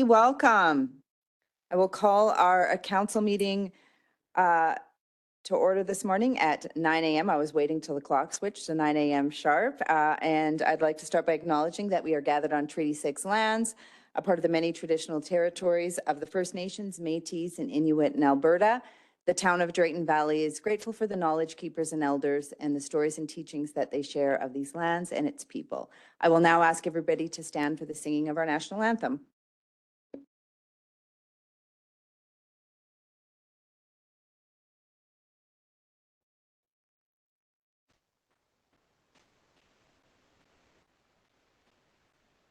Welcome. I will call our council meeting to order this morning at 9 a.m. I was waiting till the clock switched to 9 a.m. sharp. And I'd like to start by acknowledging that we are gathered on Treaty 6 lands, a part of the many traditional territories of the First Nations, Métis, and Inuit in Alberta. The town of Drayton Valley is grateful for the knowledge keepers and elders and the stories and teachings that they share of these lands and its people. I will now ask everybody to stand for the singing of our national anthem.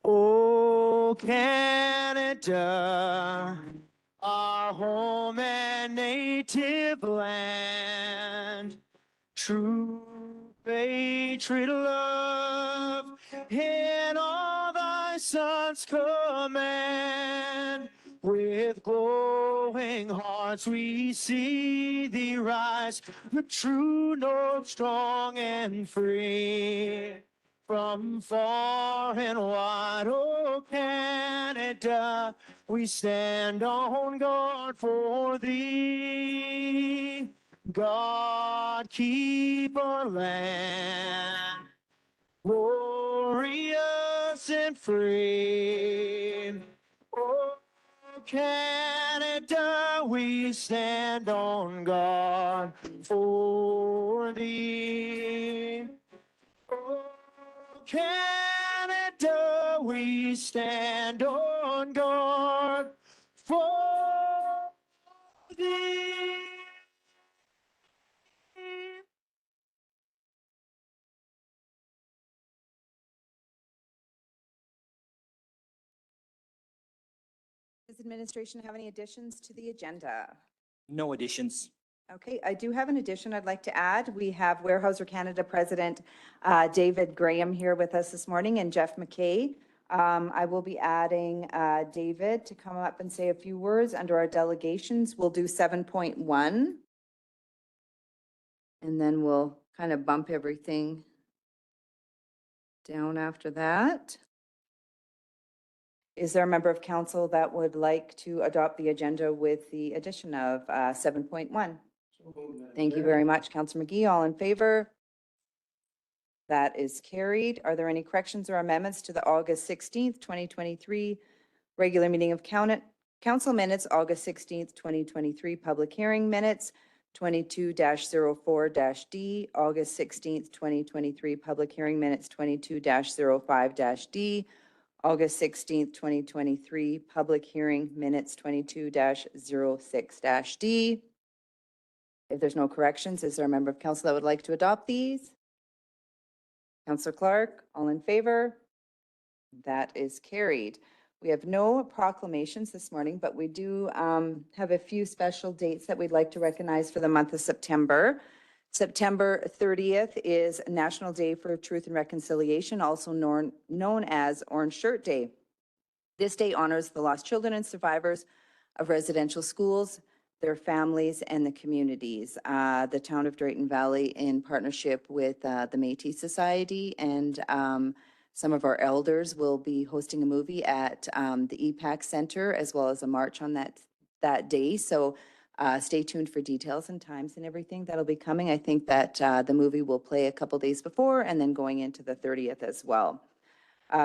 Oh, Canada, our home and native land, true patriot love in all thy sons command. With glowing hearts we see thee rise, the true north strong and free. From far and wide, oh Canada, we stand on guard for thee. God keep our land, glorious and free. Oh Canada, we stand on guard for thee. Oh Canada, we stand on guard for thee. Does administration have any additions to the agenda? No additions. Okay, I do have an addition I'd like to add. We have Weyerhaeuser Canada President David Graham here with us this morning and Jeff McKay. I will be adding David to come up and say a few words under our delegations. We'll do 7.1. And then we'll kind of bump everything down after that. Is there a member of council that would like to adopt the agenda with the addition of 7.1? Thank you very much, Councillor McGee. All in favor? That is carried. Are there any corrections or amendments to the August 16th, 2023 regular meeting of council minutes, August 16th, 2023 public hearing minutes, 22-04-D, August 16th, 2023 public hearing minutes, 22-05-D, August 16th, 2023 public hearing minutes, 22-06-D. If there's no corrections, is there a member of council that would like to adopt these? Councillor Clark, all in favor? That is carried. We have no proclamations this morning, but we do have a few special dates that we'd like to recognize for the month of September. September 30th is National Day for Truth and Reconciliation, also known as Orange Shirt Day. This day honors the lost children and survivors of residential schools, their families, and the communities. The town of Drayton Valley, in partnership with the Métis Society and some of our elders, will be hosting a movie at the EPAC Center, as well as a march on that day. So stay tuned for details and times and everything that'll be coming. I think that the movie will play a couple days before and then going into the 30th as well.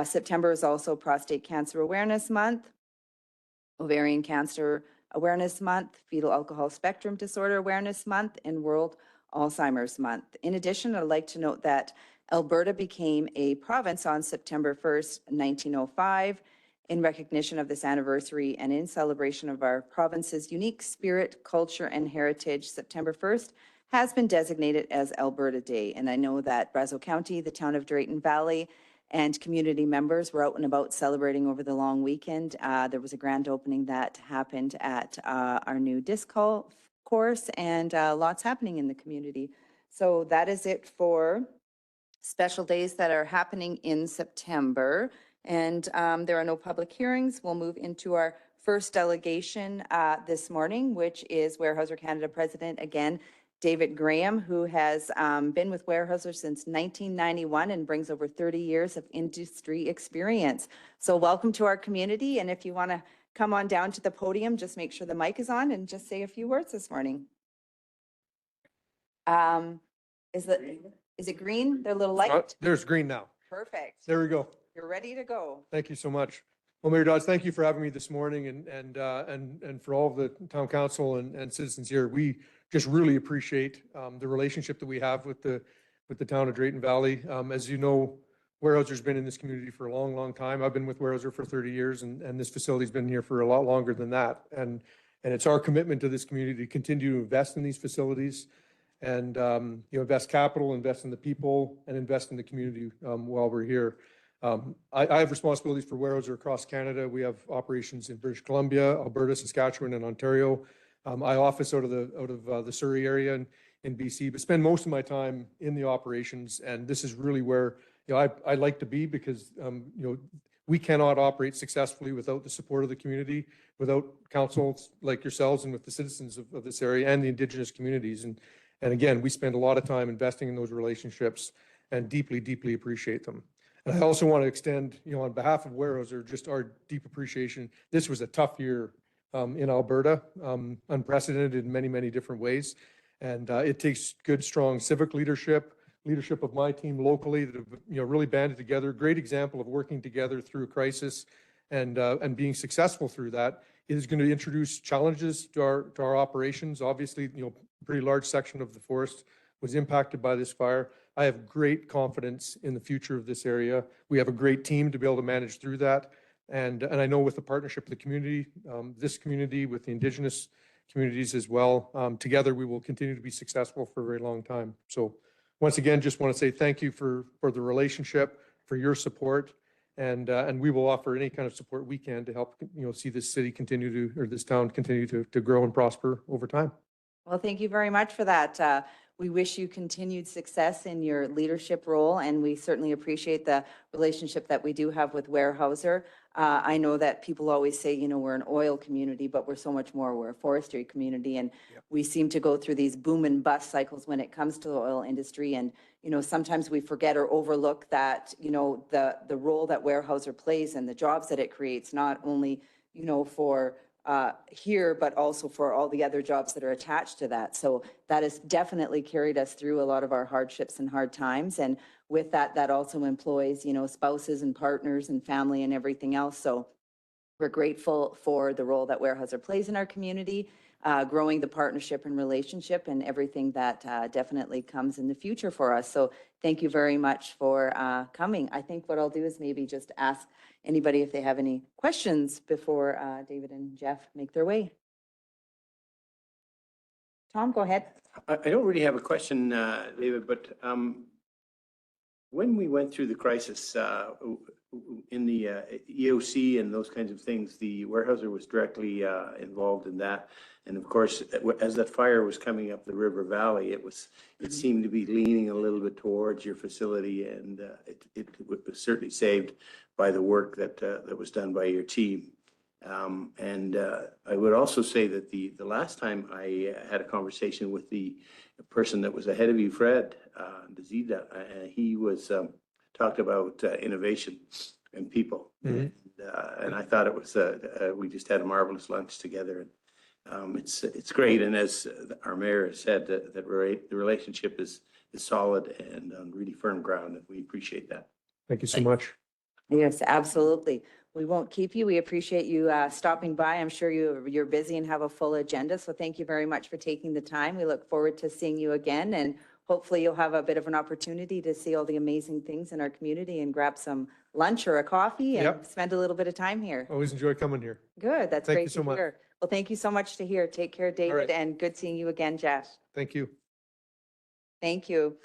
September is also Prostate Cancer Awareness Month, Ovarian Cancer Awareness Month, Fetal Alcohol Spectrum Disorder Awareness Month, and World Alzheimer's Month. In addition, I'd like to note that Alberta became a province on September 1st, 1905, in recognition of this anniversary and in celebration of our province's unique spirit, culture, and heritage. September 1st has been designated as Alberta Day. And I know that Brazeau County, the town of Drayton Valley, and community members were out and about celebrating over the long weekend. There was a grand opening that happened at our new disc golf course, and lots happening in the community. So that is it for special days that are happening in September. And there are no public hearings. We'll move into our first delegation this morning, which is Weyerhaeuser Canada President, again, David Graham, who has been with Weyerhaeuser since 1991 and brings over 30 years of industry experience. So welcome to our community. And if you want to come on down to the podium, just make sure the mic is on and just say a few words this morning. Is it green? Their little light? There's green now. Perfect. There we go. You're ready to go. Thank you so much. Well, Mayor Dodds, thank you for having me this morning and for all of the town council and citizens here. We just really appreciate the relationship that we have with the town of Drayton Valley. As you know, Weyerhaeuser's been in this community for a long, long time. I've been with Weyerhaeuser for 30 years and this facility's been here for a lot longer than that. And it's our commitment to this community to continue to invest in these facilities and invest capital, invest in the people, and invest in the community while we're here. I have responsibilities for Weyerhaeuser across Canada. We have operations in British Columbia, Alberta, Saskatchewan, and Ontario. I office out of the Surrey area in BC, but spend most of my time in the operations. And this is really where I like to be because we cannot operate successfully without the support of the community, without councils like yourselves, and with the citizens of this area and the Indigenous communities. And again, we spend a lot of time investing in those relationships and deeply, deeply appreciate them. And I also want to extend, on behalf of Weyerhaeuser, just our deep appreciation. This was a tough year in Alberta, unprecedented in many, many different ways. And it takes good, strong civic leadership of my team locally that have really banded together. Great example of working together through a crisis and being successful through that. It is going to introduce challenges to our operations. Obviously, a pretty large section of the forest was impacted by this fire. I have great confidence in the future of this area. We have a great team to be able to manage through that. And I know with the partnership of the community, this community with the Indigenous communities as well, together we will continue to be successful for a very long time. So once again, just want to say thank you for the relationship, for your support. And we will offer any kind of support we can to help, see this city continue to, or this town continue to grow and prosper over time. Well, thank you very much for that. We wish you continued success in your leadership role, and we certainly appreciate the relationship that we do have with Weyerhaeuser. I know that people always say, we're an oil community, but we're so much more. We're a forestry community, and we seem to go through these boom and bust cycles when it comes to the oil industry. And, sometimes we forget or overlook that, the role that Weyerhaeuser plays and the jobs that it creates, not only, for here, but also for all the other jobs that are attached to that. So that has definitely carried us through a lot of our hardships and hard times. And with that, that also employs, spouses and partners and family and everything else. So we're grateful for the role that Weyerhaeuser plays in our community, growing the partnership and relationship and everything that definitely comes in the future for us. So thank you very much for coming. I think what I'll do is maybe just ask anybody if they have any questions before David and Jeff make their way. Tom, go ahead. I don't really have a question, David, but when we went through the crisis in the EOC and those kinds of things, the Weyerhaeuser was directly involved in that. And of course, as that fire was coming up the river valley, it seemed to be leaning a little bit towards your facility, and it was certainly saved by the work that was done by your team. And I would also say that the last time I had a conversation with the person that was ahead of you, Fred Dezida, he was talked about innovation and people. And I thought it was, we just had a marvelous lunch together. And it's great. And as our mayor has said, that the relationship is solid and on really firm ground, and we appreciate that. Thank you so much. Yes, absolutely. We won't keep you. We appreciate you stopping by. I'm sure you're busy and have a full agenda. So thank you very much for taking the time. We look forward to seeing you again, and hopefully you'll have a bit of an opportunity to see all the amazing things in our community and grab some lunch or a coffee and spend a little bit of time here. Always enjoy coming here. Good. That's Thank great you so to much. hear. Well, thank you so much to hear. Take care, David, right. and good seeing you again, Jeff. Thank you. Thank you.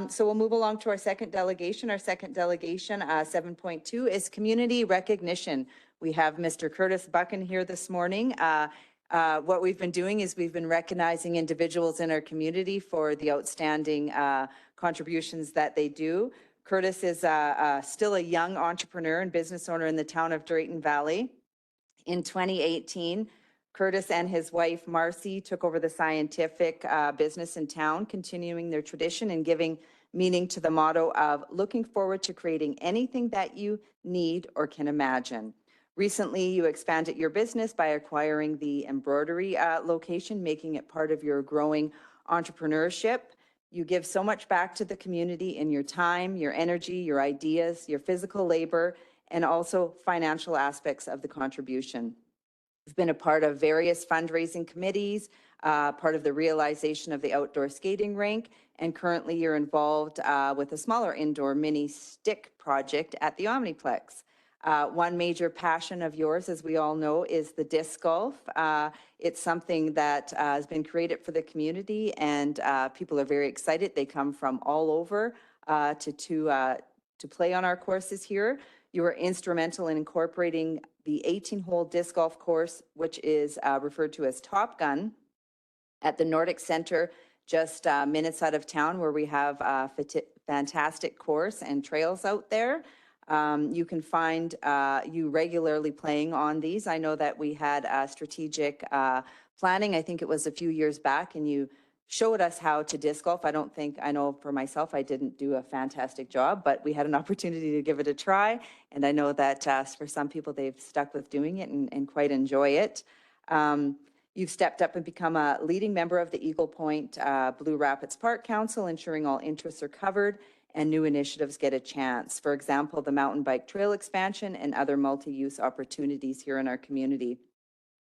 So we'll move along to our second delegation. Our second delegation, 7.2, is community recognition. We have Mr. Curtis Buchan here this morning. What we've been doing is we've been recognizing individuals in our community for the outstanding contributions that they do. Curtis is still a young entrepreneur and business owner in the town of Drayton Valley. In 2018, Curtis and his wife, Marcy, took over the scientific business in town, continuing their tradition and giving meaning to the motto of looking forward to creating anything that you need or can imagine. Recently, you expanded your business by acquiring the embroidery location, making it part of your growing entrepreneurship. You give so much back to the community in your time, your energy, your ideas, your physical labor, and also financial aspects of the contribution. You've been a part of various fundraising committees, part of the realization of the outdoor skating rink, and currently you're involved with a smaller indoor mini stick project at the Omniplex. One major passion of yours, as we all know, is the disc golf. It's something that has been created for the community, and people are very excited. They come from all over to play on our courses here. You were instrumental in incorporating the 18-hole disc golf course, which is referred to as Top Gun, at the Nordic Center, just minutes out of town, where we have a fantastic course and trails out there. You can find you regularly playing on these. I know that we had strategic planning, I think it was a few years back, and you showed us how to disc golf. I know for myself, I didn't do a fantastic job, but we had an opportunity to give it a try. And I know that for some people, they've stuck with doing it and quite enjoy it. You've stepped up and become a leading member of the Eagle Point Blue Rapids Park Council, ensuring all interests are covered and new initiatives get a chance. For example, the mountain bike trail expansion and other multi-use opportunities here in our community.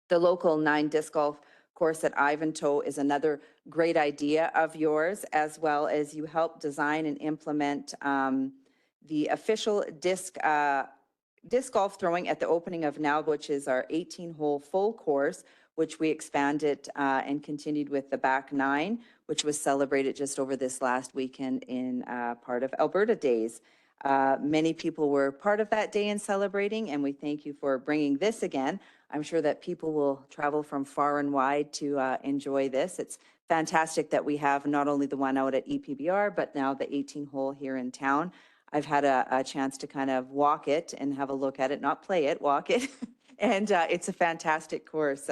The local 9 disc golf course at Ivantoe is another great idea of yours, as well as you help design and implement the official disc golf throwing at the opening of Now, which is our 18-hole full course, which we expanded and continued with the back 9, which was celebrated just over this last weekend in part of Alberta Days. Many people were part of that day in celebrating, and we thank you for bringing this again. I'm sure that people will travel from far and wide to enjoy this. It's fantastic that we have not only the one out at EPBR, but now the 18-hole here in town. I've had a chance to kind of walk it and have a look at it, not play it, walk it. And it's a fantastic course.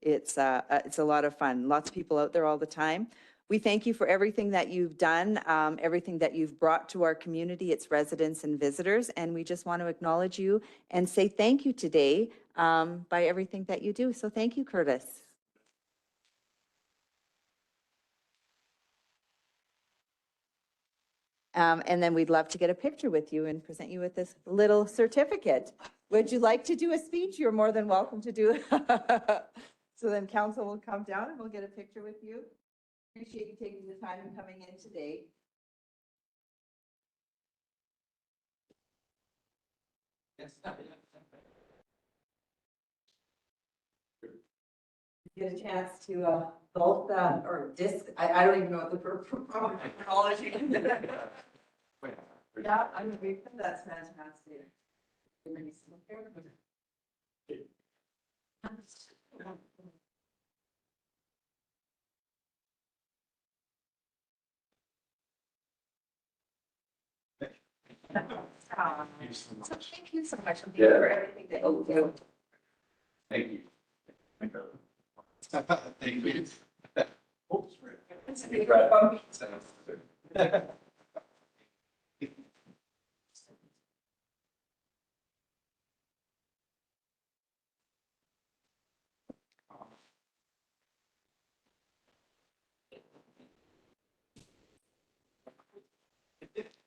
It's a lot of fun. Lots of people out there all the time. We thank you for everything that you've done, everything that you've brought to our community, its residents and visitors. And we just want to acknowledge you and say thank you today by everything that you do. So thank you, Curtis. And then we'd love to get a picture with you and present you with this little certificate. Would you like to do a speech? You're more than welcome to do it. So then council will come down and we'll get a picture with you. Appreciate you taking the time and coming in today. Yes. Get a chance to golf or disc. I don't even know what the proper terminology is. Yeah, I mean, that's fantastic. So thank you so much for everything that you do. Thank you. Thank you. It's a big bump.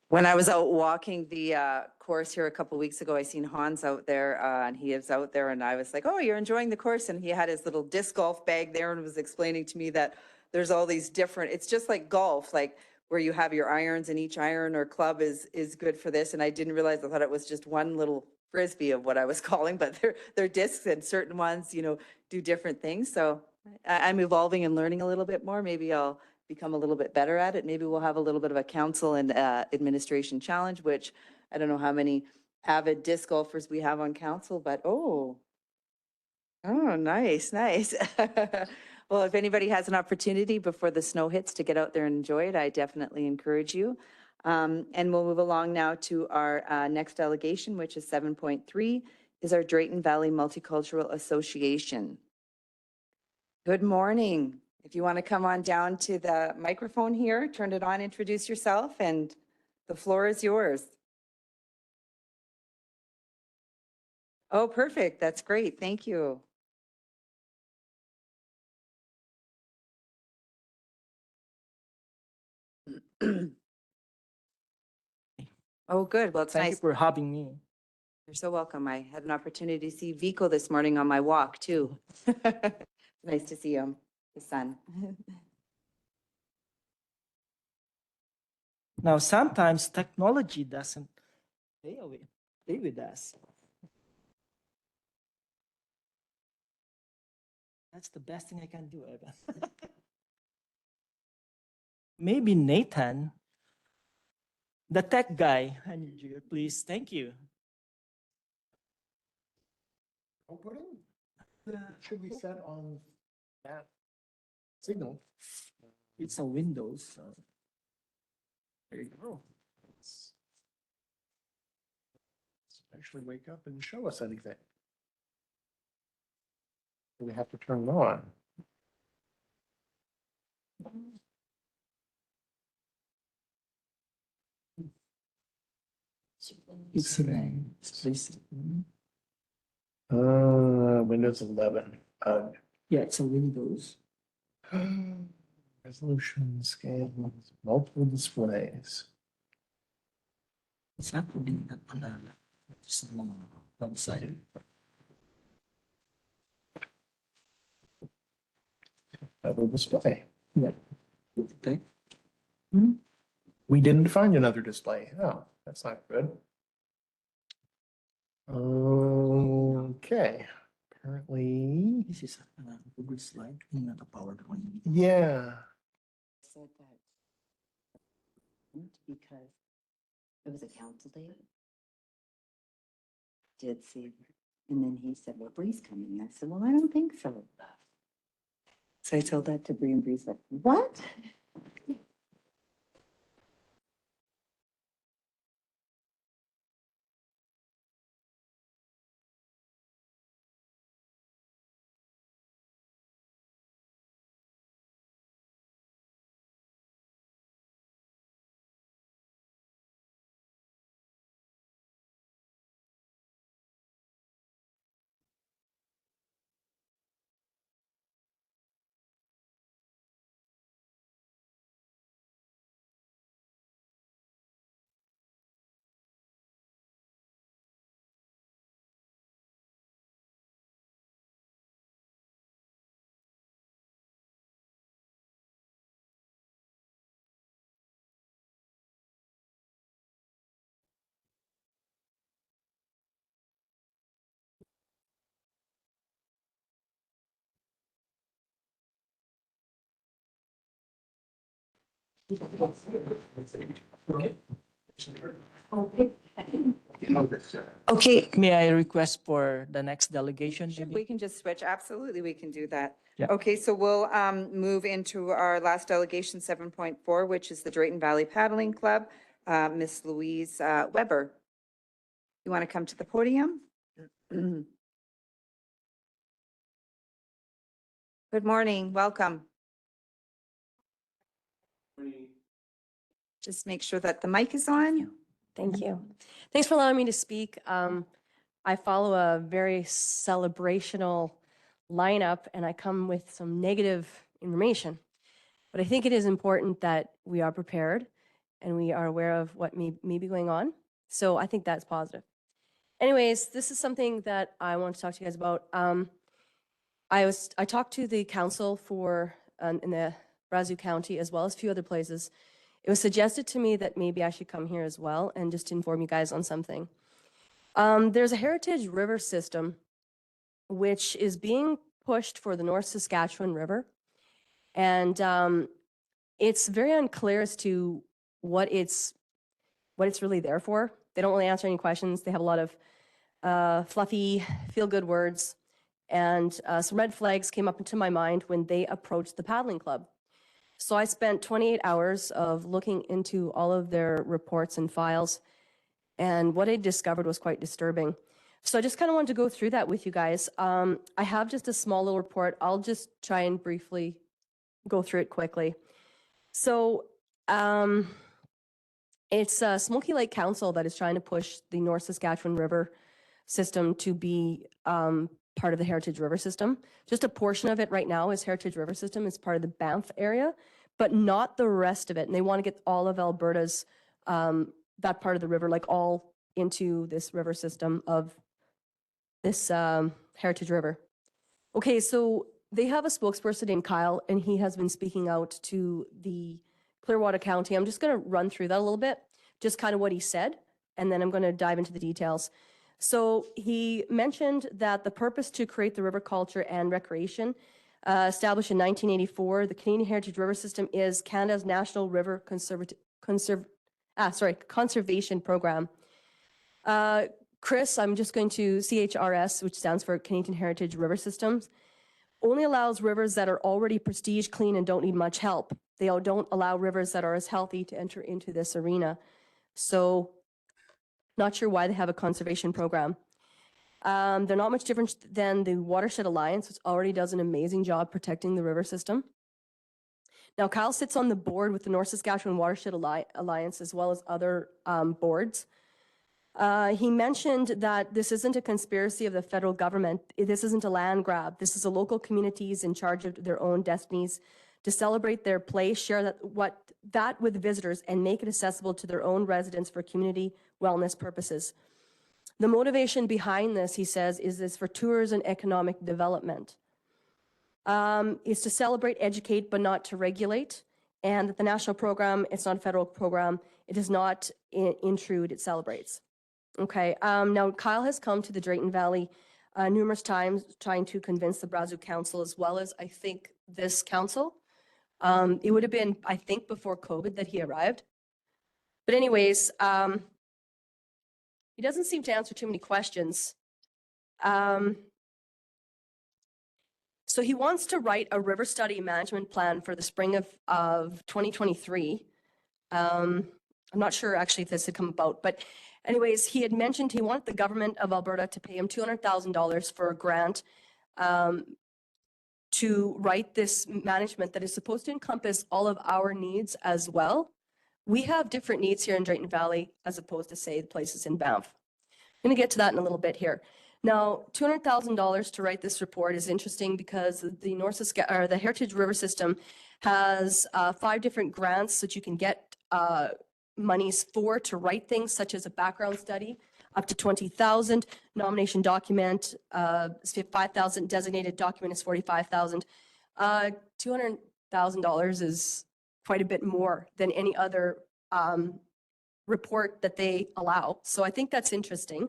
When I was out walking the course here a couple weeks ago, I seen Hans out there and he is out there and I was like, oh, you're enjoying the course. And he had his little disc golf bag there and was explaining to me that there's all these different, it's just like golf, like where you have your irons and each iron or club is good for this. And I didn't realize, I thought it was just one little Frisbee of what I was calling, but they're discs and certain ones, do different things. So I'm evolving and learning a little bit more. Maybe I'll become a little bit better at it. Maybe we'll have a little bit of a council and administration challenge, which I don't know how many avid disc golfers we have on council, but oh, nice. Well, if anybody has an opportunity before the snow hits to get out there and enjoy it, I definitely encourage you. And we'll move along now to our next delegation, which is 7.3, is our Drayton Valley Multicultural Association. Good morning. If you want to come on down to the microphone here, turn it on, introduce yourself, and the floor is yours. Oh, perfect. That's great. Thank you. Oh, good. Well, it's Thank you nice. for having me. You're so welcome. I had an opportunity to see Vico this morning on my walk too. Nice to see him, the sun. Now, sometimes technology doesn't stay with us. That's the best thing I can do, Evan. Maybe Nathan, the tech guy. I need you, please. Thank you. Should be set on that signal. It's a Windows. So. There you go. Actually wake up and show us anything. We have to turn it on. It's please. Windows 11. Yeah, it's a Windows. Resolution scale, multiple displays. It's happening that banana. It's a long website. Double display. Yeah. Okay. We didn't find another display. Oh, that's not good. Okay, apparently, This is a Google slide, not a PowerPoint. yeah. Said that because it was a council day. Did see, and then he said, well, Bree's coming. I said, well, I don't think so. So I told that to Bree and Bree's like, what? Okay, May I request for the next delegation? sure, maybe? we can just switch. Absolutely, we can do that. Yeah. Okay, so we'll move into our last delegation, 7.4, which is the Drayton Valley Paddling Club. Miss Louise Weber. You want to come to the podium? Good morning, welcome. Just make sure that the mic is on. Thank you. Thanks for allowing me to speak. I follow a very celebrational lineup and I come with some negative information. But I think it is important that we are prepared and we are aware of what may be going on. So I think that's positive. Anyways, this is something that I want to talk to you guys about. I talked to the council for in the Brazeau County as well as a few other places. It was suggested to me that maybe I should come here as well and just inform you guys on something. There's a heritage river system which is being pushed for the North Saskatchewan River. And it's very unclear as to what it's really there for. They don't really answer any questions. They have a lot of fluffy, feel-good words. And some red flags came up into my mind when they approached the paddling club. So I spent 28 hours of looking into all of their reports and files, and what I discovered was quite disturbing. So I just kind of wanted to go through that with you guys. I have just a small little report. I'll just try and briefly go through it quickly. So it's Smoky Lake Council that is trying to push the North Saskatchewan River system to be part of the Heritage River System. Just a portion of it right now is Heritage River System. It's part of the Banff area, but not the rest of it. And they want to get all of Alberta's, that part of the river, like all into this river system of this Heritage River. Okay, so they have a spokesperson named Kyle, and he has been speaking out to the Clearwater County. I'm just going to run through that a little bit, just kind of what he said, and then I'm going to dive into the details. So he mentioned that the purpose to create the river culture and recreation, established in 1984, the Canadian Heritage River System is Canada's national river conservation program. Chris, I'm just going to CHRS, which stands for Canadian Heritage River Systems, only allows rivers that are already prestige, clean, and don't need much help. They don't allow rivers that are as healthy to enter into this arena. So not sure why they have a conservation program. They're not much different than the Watershed Alliance, which already does an amazing job protecting the river system. Now, Kyle sits on the board with the North Saskatchewan Watershed Alliance, as well as other boards. He mentioned that this isn't a conspiracy of the federal government. This isn't a land grab. This is a local communities in charge of their own destinies to celebrate their place, share that with visitors, and make it accessible to their own residents for community wellness purposes. The motivation behind this, he says, is this for tourism and economic development. Is to celebrate, educate, but not to regulate. And that the national program, it's not a federal program. It does not intrude, it celebrates. Okay, now Kyle has come to the Drayton Valley numerous times trying to convince the Brazeau Council, as well as I think this council. It would have been, I think, before COVID that he arrived. But anyways, he doesn't seem to answer too many questions. So he wants to write a river study management plan for the spring of 2023. I'm not sure actually if this had come about, but anyways, he had mentioned he wanted the government of Alberta to pay him $200,000 for a grant to write this management that is supposed to encompass all of our needs as well. We have different needs here in Drayton Valley as opposed to, say, the places in Banff. I'm going to get to that in a little bit here. Now, $200,000 to write this report is interesting because the Heritage River System has 5 different grants that you can get monies for to write things such as a background study, up to $20,000, nomination document, $5,000, designated document is $45,000. $200,000 is quite a bit more than any other report that they allow. So I think that's interesting.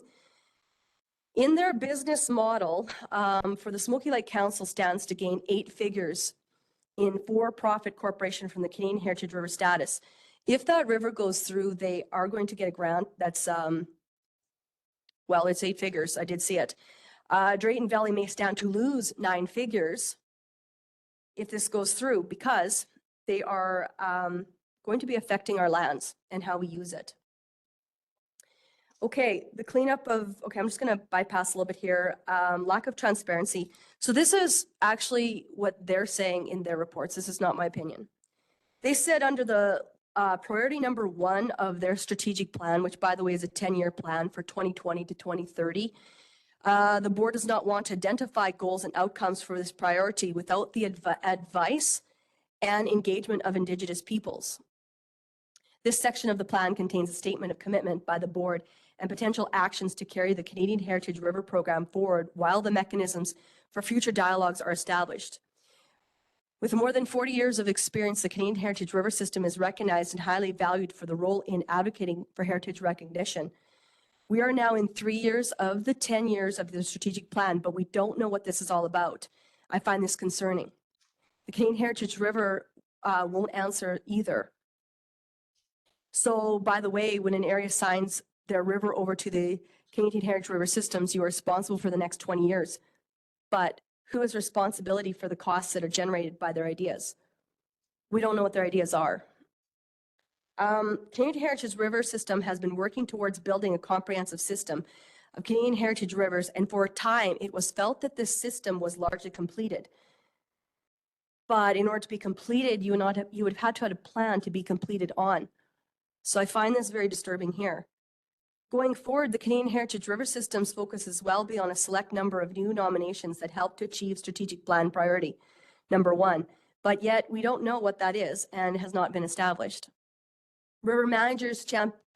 In their business model, for the Smoky Lake Council stands to gain 8 figures in for-profit corporation from the Canadian Heritage River status. If that river goes through, they are going to get a grant that's, well, it's 8 figures. I did see it. Drayton Valley may stand to lose 9 figures if this goes through because they are going to be affecting our lands and how we use it. Okay, the cleanup of, okay, I'm just going to bypass a little bit here. Lack of transparency. So this is actually what they're saying in their reports. This is not my opinion. They said under the priority number 1 of their strategic plan, which by the way is a 10-year plan for 2020 to 2030, the board does not want to identify goals and outcomes for this priority without the advice and engagement of Indigenous peoples. This section of the plan contains a statement of commitment by the board and potential actions to carry the Canadian Heritage River Program forward while the mechanisms for future dialogues are established. With more than 40 years of experience, the Canadian Heritage River System is recognized and highly valued for the role in advocating for heritage recognition. We are now in 3 years of the 10 years of the strategic plan, but we don't know what this is all about. I find this concerning. The Canadian Heritage River won't answer either. So, by the way, when an area signs their river over to the Canadian Heritage River Systems, you are responsible for the next 20 years. But who has responsibility for the costs that are generated by their ideas? We don't know what their ideas are. Canadian Heritage River System has been working towards building a comprehensive system of Canadian heritage rivers, and for a time it was felt that this system was largely completed. But in order to be completed, you would have had to have a plan to be completed on. So I find this very disturbing here. Going forward, the Canadian Heritage River Systems focuses well beyond a select number of new nominations that help to achieve strategic plan priority, number 1. But yet we don't know what that is and has not been established. River Managers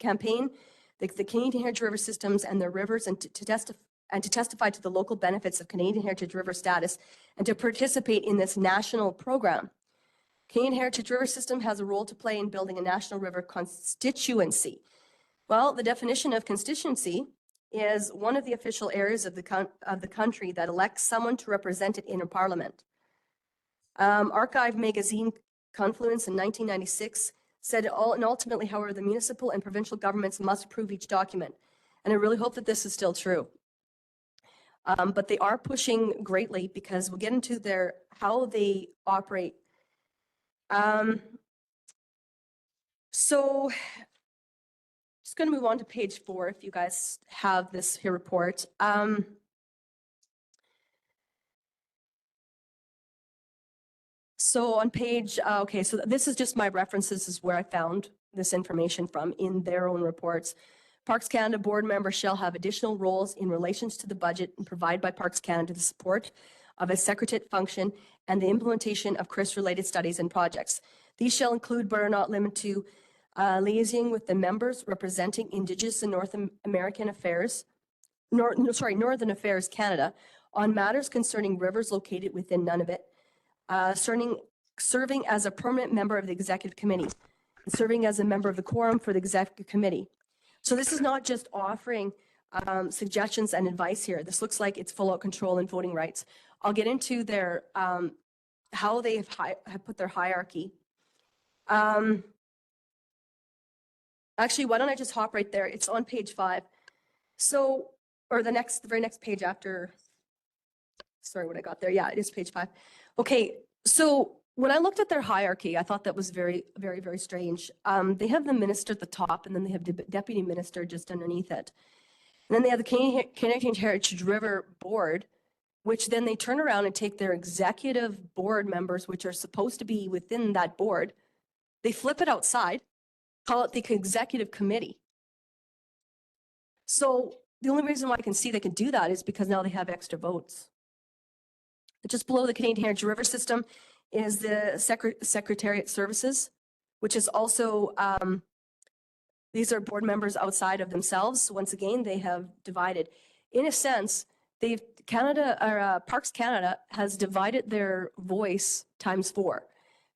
campaign, the Canadian Heritage River Systems and their rivers, and to testify to the local benefits of Canadian Heritage River status and to participate in this national program. Canadian Heritage River System has a role to play in building a national river constituency. Well, the definition of constituency is one of the official areas of the country that elects someone to represent it in a parliament. Archive magazine Confluence in 1996 said, and ultimately, however, the municipal and provincial governments must approve each document. And I really hope that this is still true. But they are pushing greatly because we'll get into how they operate. So just going to move on to page 4 if you guys have this here report. So on page, okay, so this is just my references. This is where I found this information from in their own reports. Parks Canada board members shall have additional roles in relations to the budget and provide by Parks Canada the support of a secretariat function and the implementation of CRIS-related studies and projects. These shall include, but are not limited to, liaising with the members representing Indigenous and Northern Affairs Canada on matters concerning rivers located within Nunavut, serving as a permanent member of the executive committee, and serving as a member of the quorum for the executive committee. So this is not just offering suggestions and advice here. This looks like it's full out control and voting rights. I'll get into their how they have put their hierarchy. Actually, why don't I just hop right there? It's on page 5. So, or the very next page after. Sorry, what I got there. Yeah, it is page 5. Okay, so when I looked at their hierarchy, I thought that was very, very, very strange. They have the minister at the top, and then they have the deputy minister just underneath it. And then they have the Canadian Heritage River Board, which then they turn around and take their executive board members, which are supposed to be within that board. They flip it outside, call it the executive committee. So the only reason why I can see they can do that is because now they have extra votes. Just below the Canadian Heritage River System is the Secretariat Services, which is also, these are board members outside of themselves. So once again, they have divided. In a sense, Parks Canada has divided their voice times 4.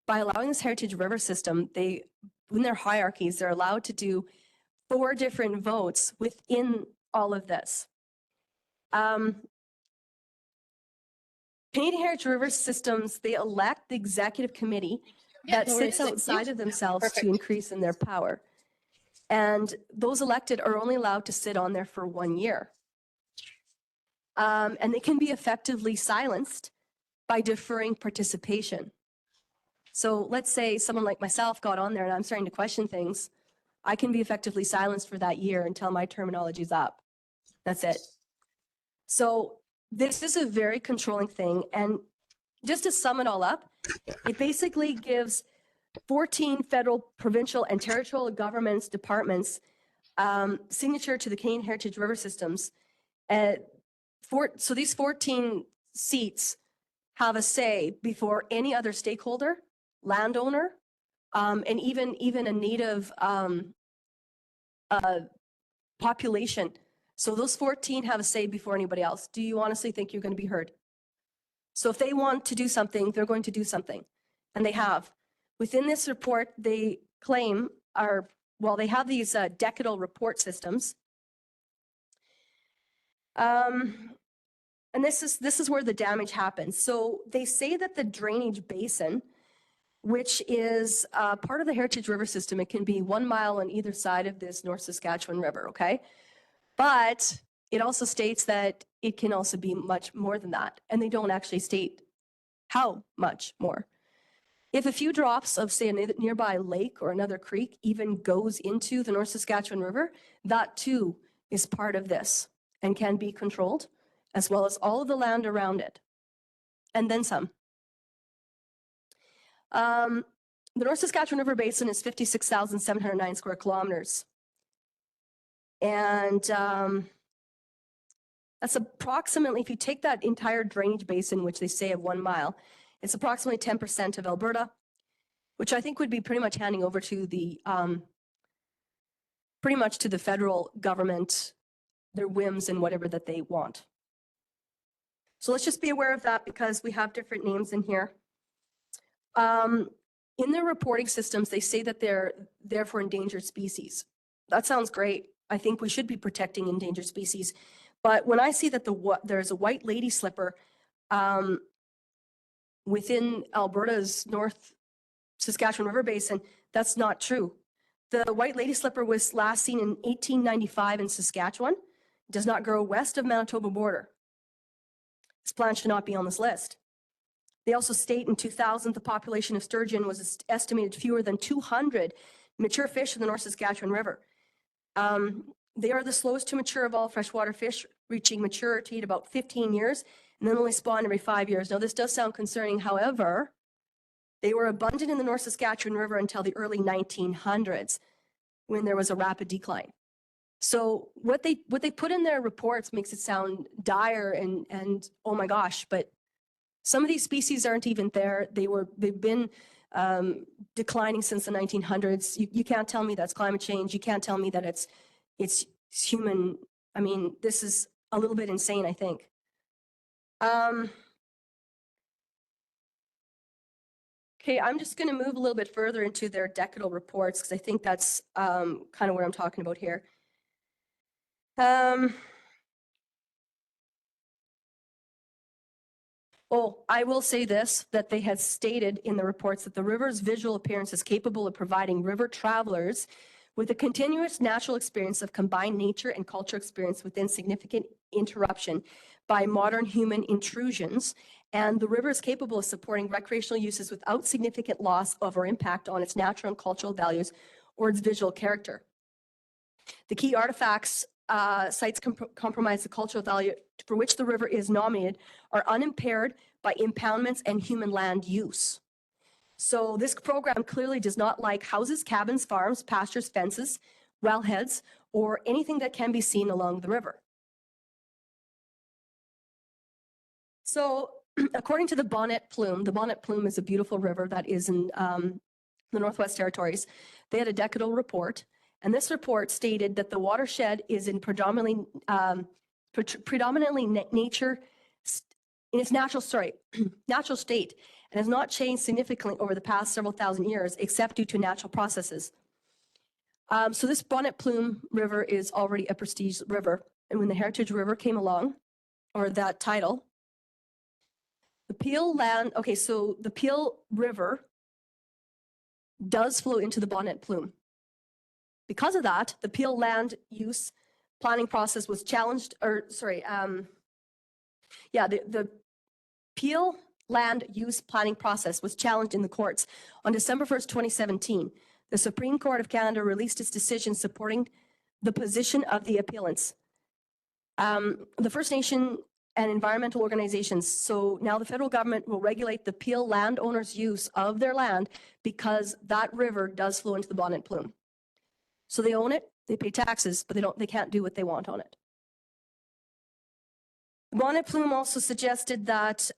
By allowing this Heritage River System, in their hierarchies, they're allowed to do 4 different votes within all of this. Canadian Heritage River Systems, they elect the executive committee that sits outside of themselves to increase in their power. And those elected are only allowed to sit on there for 1 year. And they can be effectively silenced by deferring participation. So let's say someone like myself got on there and I'm starting to question things. I can be effectively silenced for that year until my terminology is up. That's it. So this is a very controlling thing. And just to sum it all up, it basically gives 14 federal, provincial, and territorial governments, departments, signature to the Canadian Heritage River Systems. So these 14 seats have a say before any other stakeholder, landowner, and even a native population. So those 14 have a say before anybody else. Do you honestly think you're going to be heard? So if they want to do something, they're going to do something. And they have. Within this report, they claim they have these decadal report systems. And this is where the damage happens. So they say that the drainage basin, which is part of the Heritage River System, it can be 1 mile on either side of this North Saskatchewan River, okay? But it also states that it can also be much more than that. And they don't actually state how much more. If a few drops of, say, a nearby lake or another creek even goes into the North Saskatchewan River, that too is part of this and can be controlled, as well as all of the land around it, and then some. The North Saskatchewan River Basin is 56,709 square kilometers. And that's approximately, if you take that entire drainage basin, which they say of 1 mile, it's approximately 10% of Alberta, which I think would be pretty much handing over to the, pretty much to the federal government, their whims and whatever that they want. So let's just be aware of that because we have different names in here. In their reporting systems, they say that they're there for endangered species. That sounds great. I think we should be protecting endangered species. But when I see that there's a white lady slipper within Alberta's North Saskatchewan River Basin, that's not true. The white lady slipper was last seen in 1895 in Saskatchewan. It does not grow west of Manitoba border. This plant should not be on this list. They also state in 2000 the population of sturgeon was estimated fewer than 200 mature fish in the North Saskatchewan River. They are the slowest to mature of all freshwater fish, reaching maturity at about 15 years, and then only spawn every 5 years. Now, this does sound concerning. However, they were abundant in the North Saskatchewan River until the early 1900s, when there was a rapid decline. So what they put in their reports makes it sound dire and oh my gosh, but some of these species aren't even there. They've been declining since the 1900s. You can't tell me that's climate change. You can't tell me that it's human. I mean, this is a little bit insane, I think. Okay, I'm just going to move a little bit further into their decadal reports because I think that's kind of what I'm talking about here. Oh, I will say this, that they had stated in the reports that the river's visual appearance is capable of providing river travelers with a continuous natural experience of combined nature and culture experience within significant interruption by modern human intrusions. And the river is capable of supporting recreational uses without significant loss of or impact on its natural and cultural values or its visual character. The key artifacts sites compromise the cultural value for which the river is nominated are unimpaired by impoundments and human land use. So this program clearly does not like houses, cabins, farms, pastures, fences, wellheads, or anything that can be seen along the river. So according to the Bonnet Plume is a beautiful river that is in the Northwest Territories. They had a decadal report. And this report stated that the watershed is in predominantly nature in its natural state and has not changed significantly over the past several thousand years, except due to natural processes. So this Bonnet Plume River is already a prestige river. And when the Heritage River came along, or that title, the Peel land, okay, so the Peel River does flow into the Bonnet Plume. Because of that, the Peel land use planning process was challenged, the Peel land use planning process was challenged in the courts. On December 1st, 2017, the Supreme Court of Canada released its decision supporting the position of the appellants. The First Nation and environmental organizations. So now the federal government will regulate the Peel landowners' use of their land because that river does flow into the Bonnet Plume. So they own it, they pay taxes, but they can't do what they want on it. The Bonnet Plume also suggested that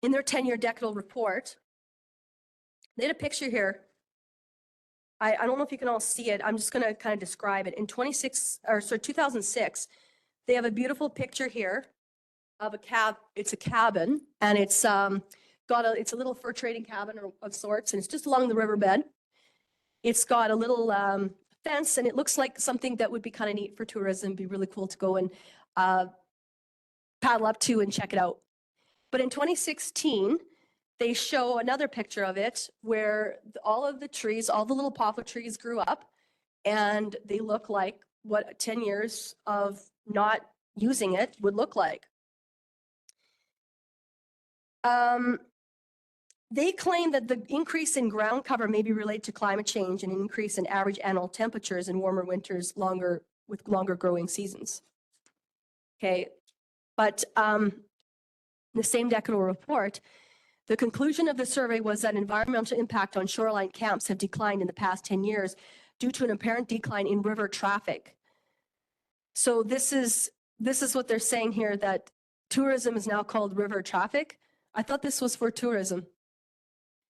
in their 10-year decadal report, they had a picture here. I don't know if you can all see it. I'm just going to kind of describe it. In 2006, they have a beautiful picture here of it's a cabin, and it's a little fur trading cabin of sorts, and it's just along the riverbed. It's got a little fence, and it looks like something that would be kind of neat for tourism, be really cool to go and paddle up to and check it out. But in 2016, they show another picture of it where all of the trees, all the little poplar trees grew up, and they look like what 10 years of not using it would look like. They claim that the increase in ground cover may be related to climate change and an increase in average annual temperatures in warmer winters with longer growing seasons. Okay, but the same decadal report, the conclusion of the survey was that environmental impact on shoreline camps have declined in the past 10 years due to an apparent decline in river traffic. So this is what they're saying here, that tourism is now called river traffic. I thought this was for tourism.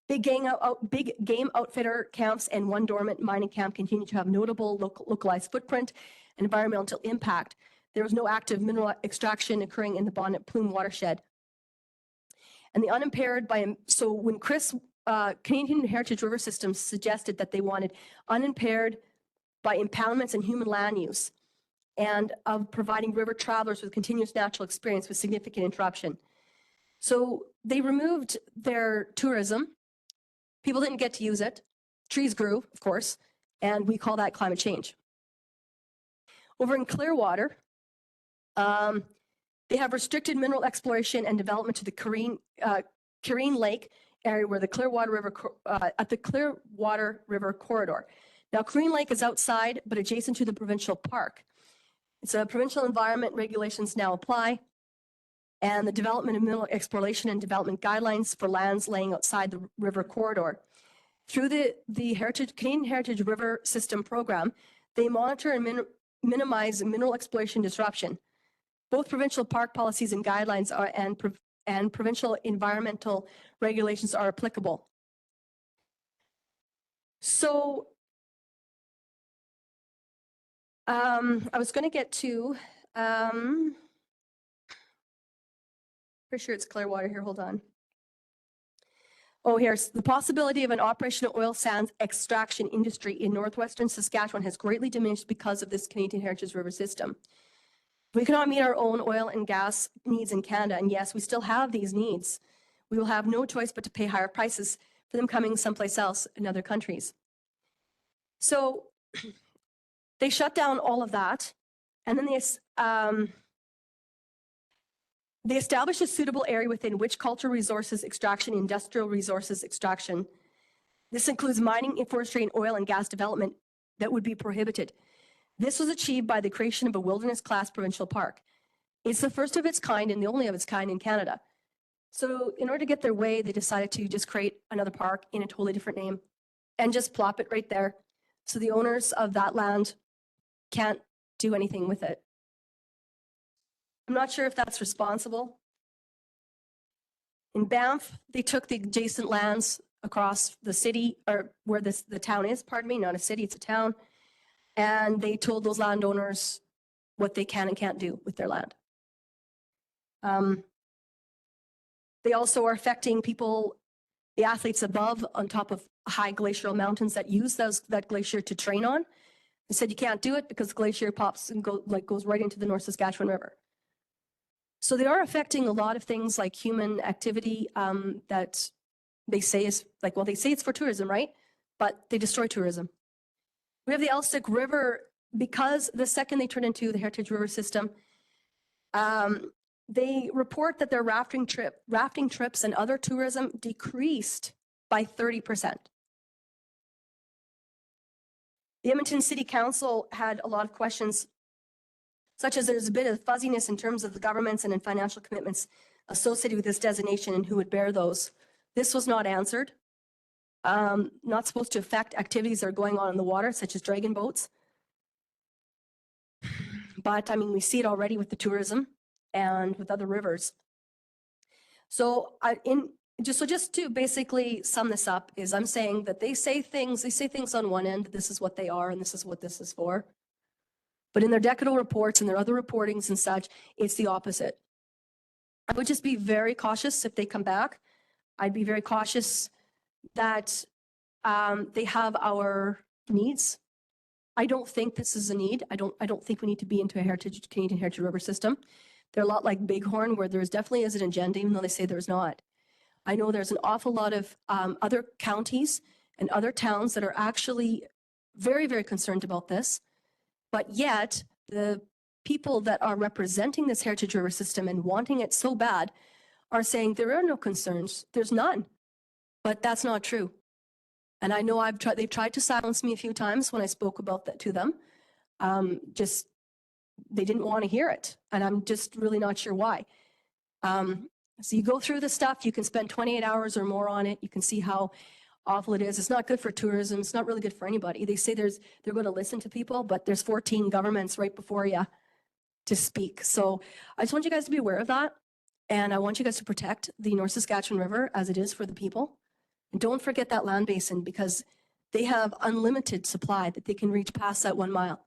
Big game outfitter camps and one dormant mining camp continue to have notable localized footprint and environmental impact. There was no active mineral extraction occurring in the Bonnet Plume watershed. And the unimpaired so when Canadian Heritage River Systems suggested that they wanted unimpaired by impoundments and human land use, and of providing river travelers with continuous natural experience with significant interruption. So they removed their tourism. People didn't get to use it. Trees grew, of course, and we call that climate change. Over in Clearwater, they have restricted mineral exploration and development to the Careen Lake area where the Clearwater River, at the Clearwater River corridor. Now, Careen Lake is outside, but adjacent to the provincial park. It's a provincial environment regulations now apply, and the development of mineral exploration and development guidelines for lands laying outside the river corridor. Through the Canadian Heritage River System program, they monitor and minimize mineral exploration disruption. Both provincial park policies and guidelines and provincial environmental regulations are applicable. So I was going to get to, pretty sure it's Clearwater here, hold on. Oh, here's the possibility of an operational oil sands extraction industry in northwestern Saskatchewan has greatly diminished because of this Canadian Heritage River System. We cannot meet our own oil and gas needs in Canada, and yes, we still have these needs. We will have no choice but to pay higher prices for them coming someplace else in other countries. So they shut down all of that, and then they established a suitable area within which cultural resources extraction, industrial resources extraction. This includes mining, forestry, and oil and gas development that would be prohibited. This was achieved by the creation of a wilderness class provincial park. It's the first of its kind and the only of its kind in Canada. So in order to get their way, they decided to just create another park in a totally different name and just plop it right there. So the owners of that land can't do anything with it. I'm not sure if that's responsible. In Banff, they took the adjacent lands across the city, or where the town is, pardon me, not a city, it's a town. And they told those landowners what they can and can't do with their land. They also are affecting people, the athletes above, on top of high glacial mountains that use that glacier to train on. They said you can't do it because the glacier pops and goes right into the North Saskatchewan River. So they are affecting a lot of things like human activity that they say is like, well, they say it's for tourism, right? But they destroy tourism. We have the Elstick River, because the second they turn into the Heritage River System, they report that their rafting trips and other tourism decreased by 30%. The Edmonton City Council had a lot of questions, such as there's a bit of fuzziness in terms of the governments and in financial commitments associated with this designation and who would bear those. This was not answered. Not supposed to affect activities that are going on in the water, such as dragon boats. But I mean, we see it already with the tourism and with other rivers. So just to basically sum this up is I'm saying that they say things on one end, this is what they are and this is what this is for. But in their decadal reports and their other reportings and such, it's the opposite. I would just be very cautious if they come back. I'd be very cautious that they have our needs. I don't think this is a need. I don't think we need to be into a Canadian Heritage River System. They're a lot like Bighorn, where there definitely is an agenda, even though they say there's not. I know there's an awful lot of other counties and other towns that are actually very, very concerned about this. But yet, the people that are representing this Heritage River System and wanting it so bad are saying there are no concerns. There's none. But that's not true. And I know they've tried to silence me a few times when I spoke about that to them. They didn't want to hear it. And I'm just really not sure why. So you go through the stuff, you can spend 28 hours or more on it. You can see how awful it is. It's not good for tourism. It's not really good for anybody. They say they're going to listen to people, but there's 14 governments right before you to speak. So I just want you guys to be aware of that. And I want you guys to protect the North Saskatchewan River as it is for the people. And don't forget that land basin because they have unlimited supply that they can reach past that 1 mile.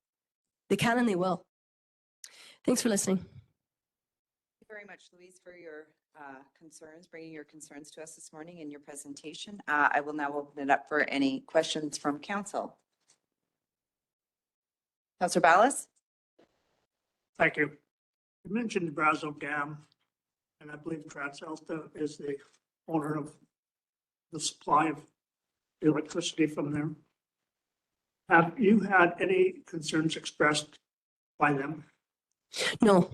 They can and they will. Thanks for listening. Thank you very much, Louise, for your concerns, bringing your concerns to us this morning in your presentation. I will now open it up for any questions from council. Councillor Ballas? Thank you. You mentioned Brazo Dam, and I believe TransAlta is the owner of the supply of electricity from there. Have you had any concerns expressed by them? No,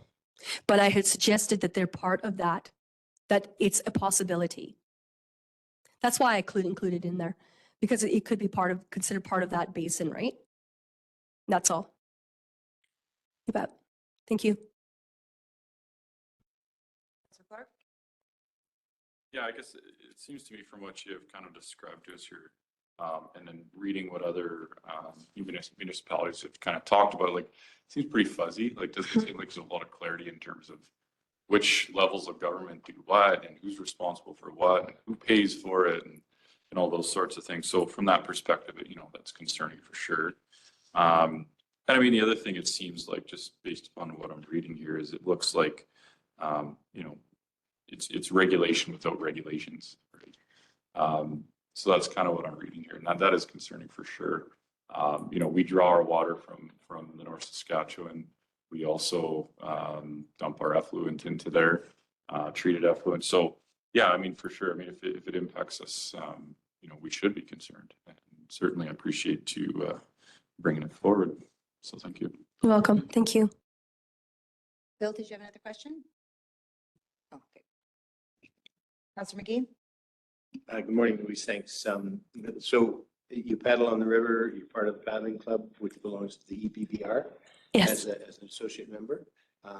but I had suggested that they're part of that it's a possibility. That's why I included in there, because it could be considered part of that basin, right? That's all. You bet. Thank you. Councillor Clark? Yeah, I guess it seems to me from what you have kind of described to us here, and then reading what other municipalities have kind of talked about, like, it seems pretty fuzzy. Like, doesn't seem like there's a lot of clarity in terms of which levels of government do what and who's responsible for what and who pays for it and all those sorts of things. So from that perspective, that's concerning for sure. And I mean, the other thing it seems like, just based upon what I'm reading here, is it looks like, it's regulation without regulations, right? So that's kind of what I'm reading here. Now that is concerning for sure. We draw our water from the North Saskatchewan. We also dump our effluent into their treated effluent. So yeah, I mean, for sure. I mean, if it impacts us, we should be concerned. And certainly I appreciate you bringing it forward. So thank you. You're welcome. Thank you. Bill, did you have another question? Oh, okay. Councillor McGee? Good morning, Louise. Thanks. So you paddle on the river, you're part of the paddling club, which belongs to the EPBR. Yes. As an associate member. Has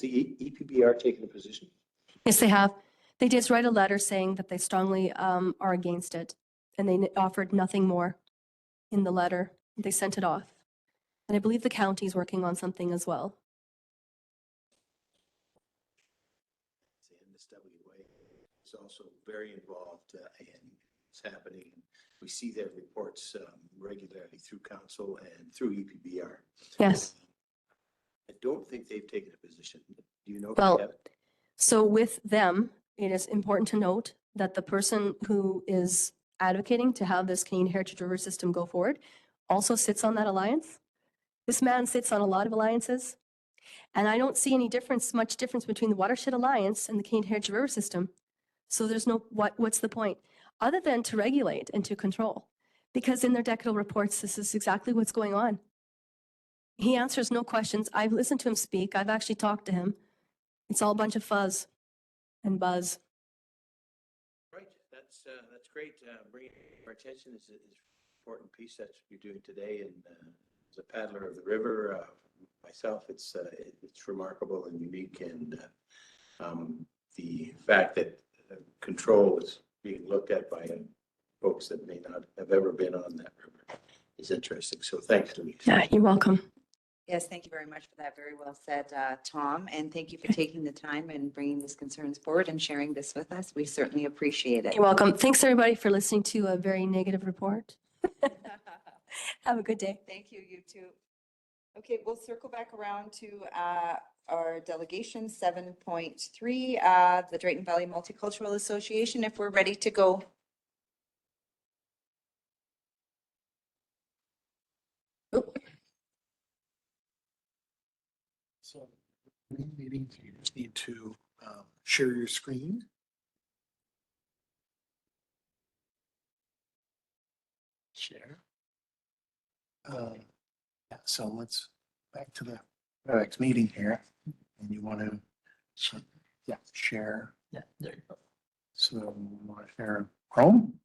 the EPBR taken a position? Yes, they have. They did write a letter saying that they strongly are against it, and they offered nothing more in the letter. They sent it off. And I believe the county is working on something as well. The NSWA is also very involved in what's happening. We see their reports regularly through council and through EPBR. Yes. I don't think they've taken a position. Do you know? If Well, they have? So with them, it is important to note that the person who is advocating to have this Canadian Heritage River system go forward also sits on that alliance. This man sits on a lot of alliances. And I don't see any much difference between the Watershed Alliance and the Canadian Heritage River system. So there's what's the point? Other than to regulate and to control. Because in their decadal reports, this is exactly what's going on. He answers no questions. I've listened to him speak. I've actually talked to him. It's all a bunch of fuzz and buzz. Right, that's great. Bringing our attention is an important piece that you're doing today. And as a paddler of the river, myself, it's remarkable and unique. And the fact that control is being looked at by folks that may not have ever been on that river is interesting. So thanks, Louise. Yeah, you're welcome. Yes, thank you very much for that. Very well said, Tom. And thank you for taking the time and bringing these concerns forward and sharing this with us. We certainly appreciate it. You're welcome. Thanks everybody for listening to a very negative report. Have a good day. Thank you, you too. Okay, we'll circle back around to our delegation 7.3, the Drayton Valley Multicultural Association, if we're ready to go. So, meeting, you just need to share your screen. Share. Yeah, so let's back to the next meeting here. And you want to, yeah, share. Yeah, there you go. So you want to share Chrome?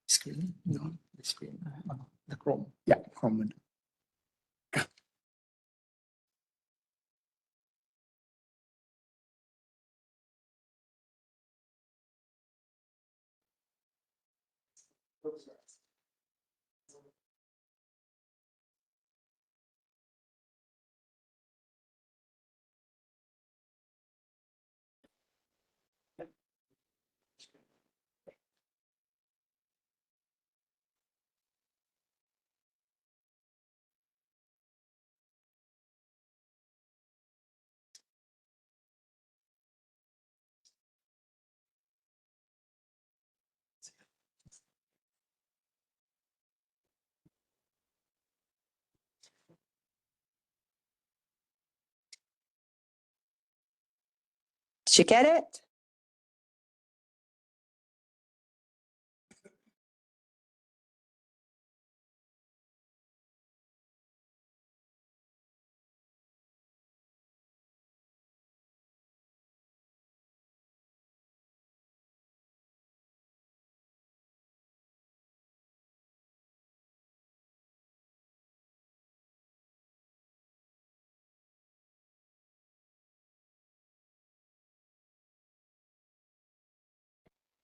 Screen, No. the screen, the Chrome. Yeah, Chrome window. Did you get it?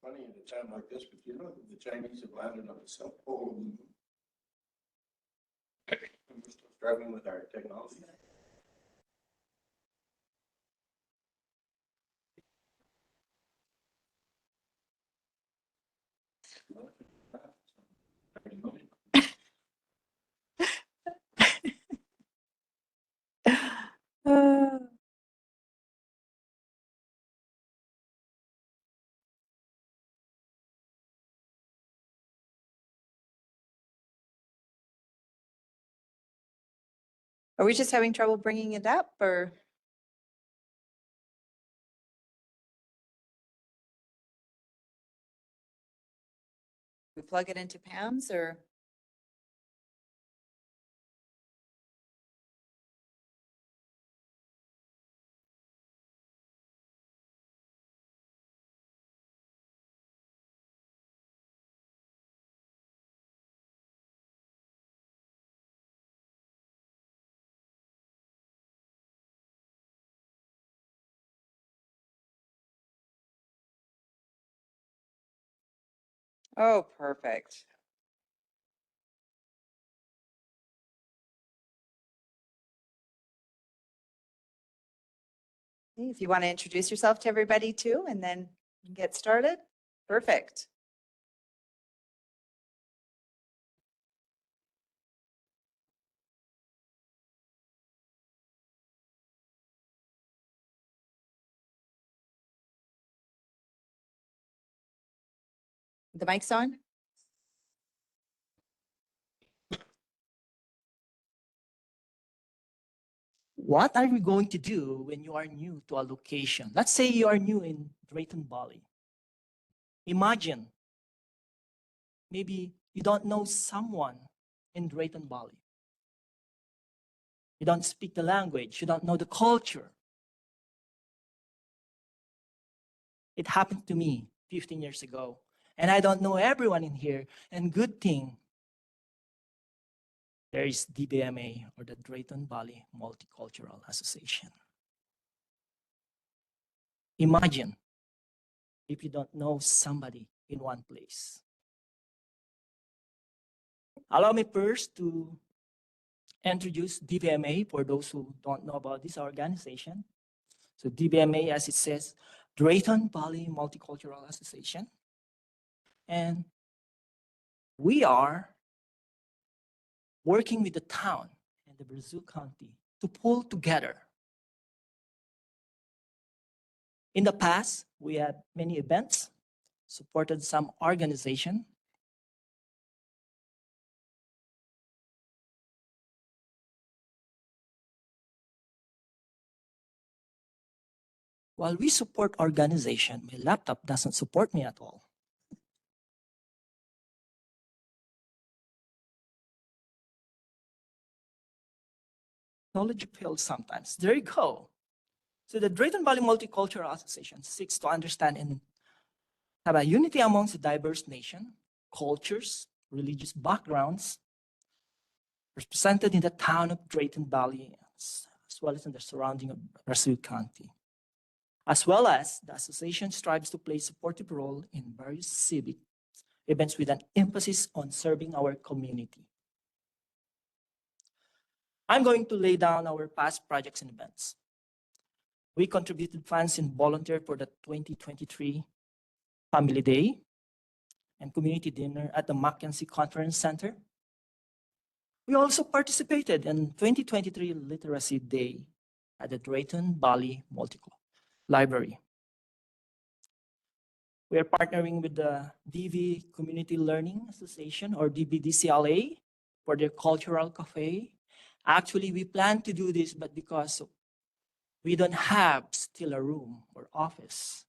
Funny at a time like this, but you know that the Chinese have landed on the South Pole of the moon. And we're still struggling with our technology. Uh, Are we just having trouble bringing it up or? We plug it into Pam's or? Oh, perfect. If you want to introduce yourself to everybody too, and then get started. Perfect. The mic's on? What are we going to do when you are new to a location? Let's say you are new in Drayton Valley. Imagine, maybe you don't know someone in Drayton Valley. You don't speak the language, you don't know the culture. It happened to me 15 years ago, and I don't know everyone in here, and good thing there is DBMA, or the Drayton Valley Multicultural Association. Imagine if you don't know somebody in one place. Allow me first to introduce DBMA for those who don't know about this organization. So DBMA, as it says, Drayton Valley Multicultural Association. And we are working with the town and the Brazil County to pull together. In the past, we had many events, supported some organization. While we support organization, my laptop doesn't support me at all. Technology fails sometimes. There you go. So the Drayton Valley Multicultural Association seeks to understand and have a unity amongst a diverse nation, cultures, religious backgrounds, represented in the town of Drayton Valley, as well as in the surrounding of Brazil County. As well as the association strives to play a supportive role in various civic events with an emphasis on serving our community. I'm going to lay down our past projects and events. We contributed funds and volunteered for the 2023 Family Day and Community Dinner at the Mackenzie Conference Center. We also participated in 2023 Literacy Day at the Drayton Valley Multicultural Library. We are partnering with the DV Community Learning Association, or DBDCLA, for their cultural cafe. Actually, we plan to do this, but because we don't have still a room or office.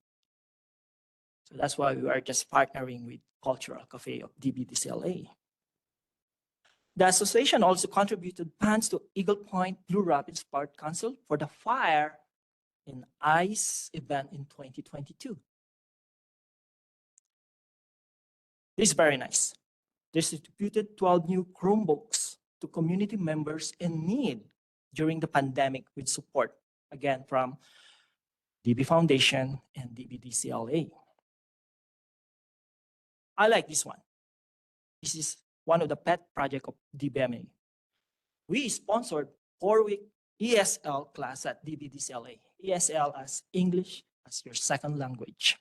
So that's why we are just partnering with Cultural Cafe of DBDCLA. The association also contributed funds to Eagle Point Blue Rapids Park Council for the Fire in Ice event in 2022. This is very nice. They distributed 12 new Chromebooks to community members in need during the pandemic with support, again, from DB Foundation and DBDCLA. I like this one. This is one of the pet projects of DBMA. We sponsored 4-week ESL class at DBDCLA. ESL as English as your second language.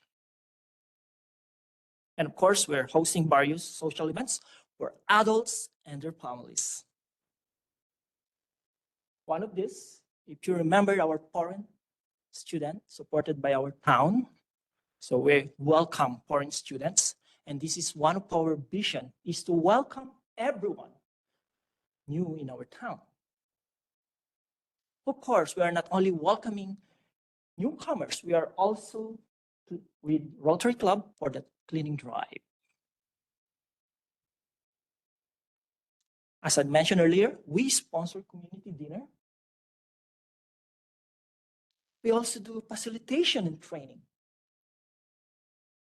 And of course, we're hosting various social events for adults and their families. One of these, if you remember our foreign student supported by our town. So we welcome foreign students. And this is one of our vision, is to welcome everyone new in our town. Of course, we are not only welcoming newcomers, we are also with Rotary Club for the cleaning drive. As I mentioned earlier, we sponsor community dinner. We also do facilitation and training.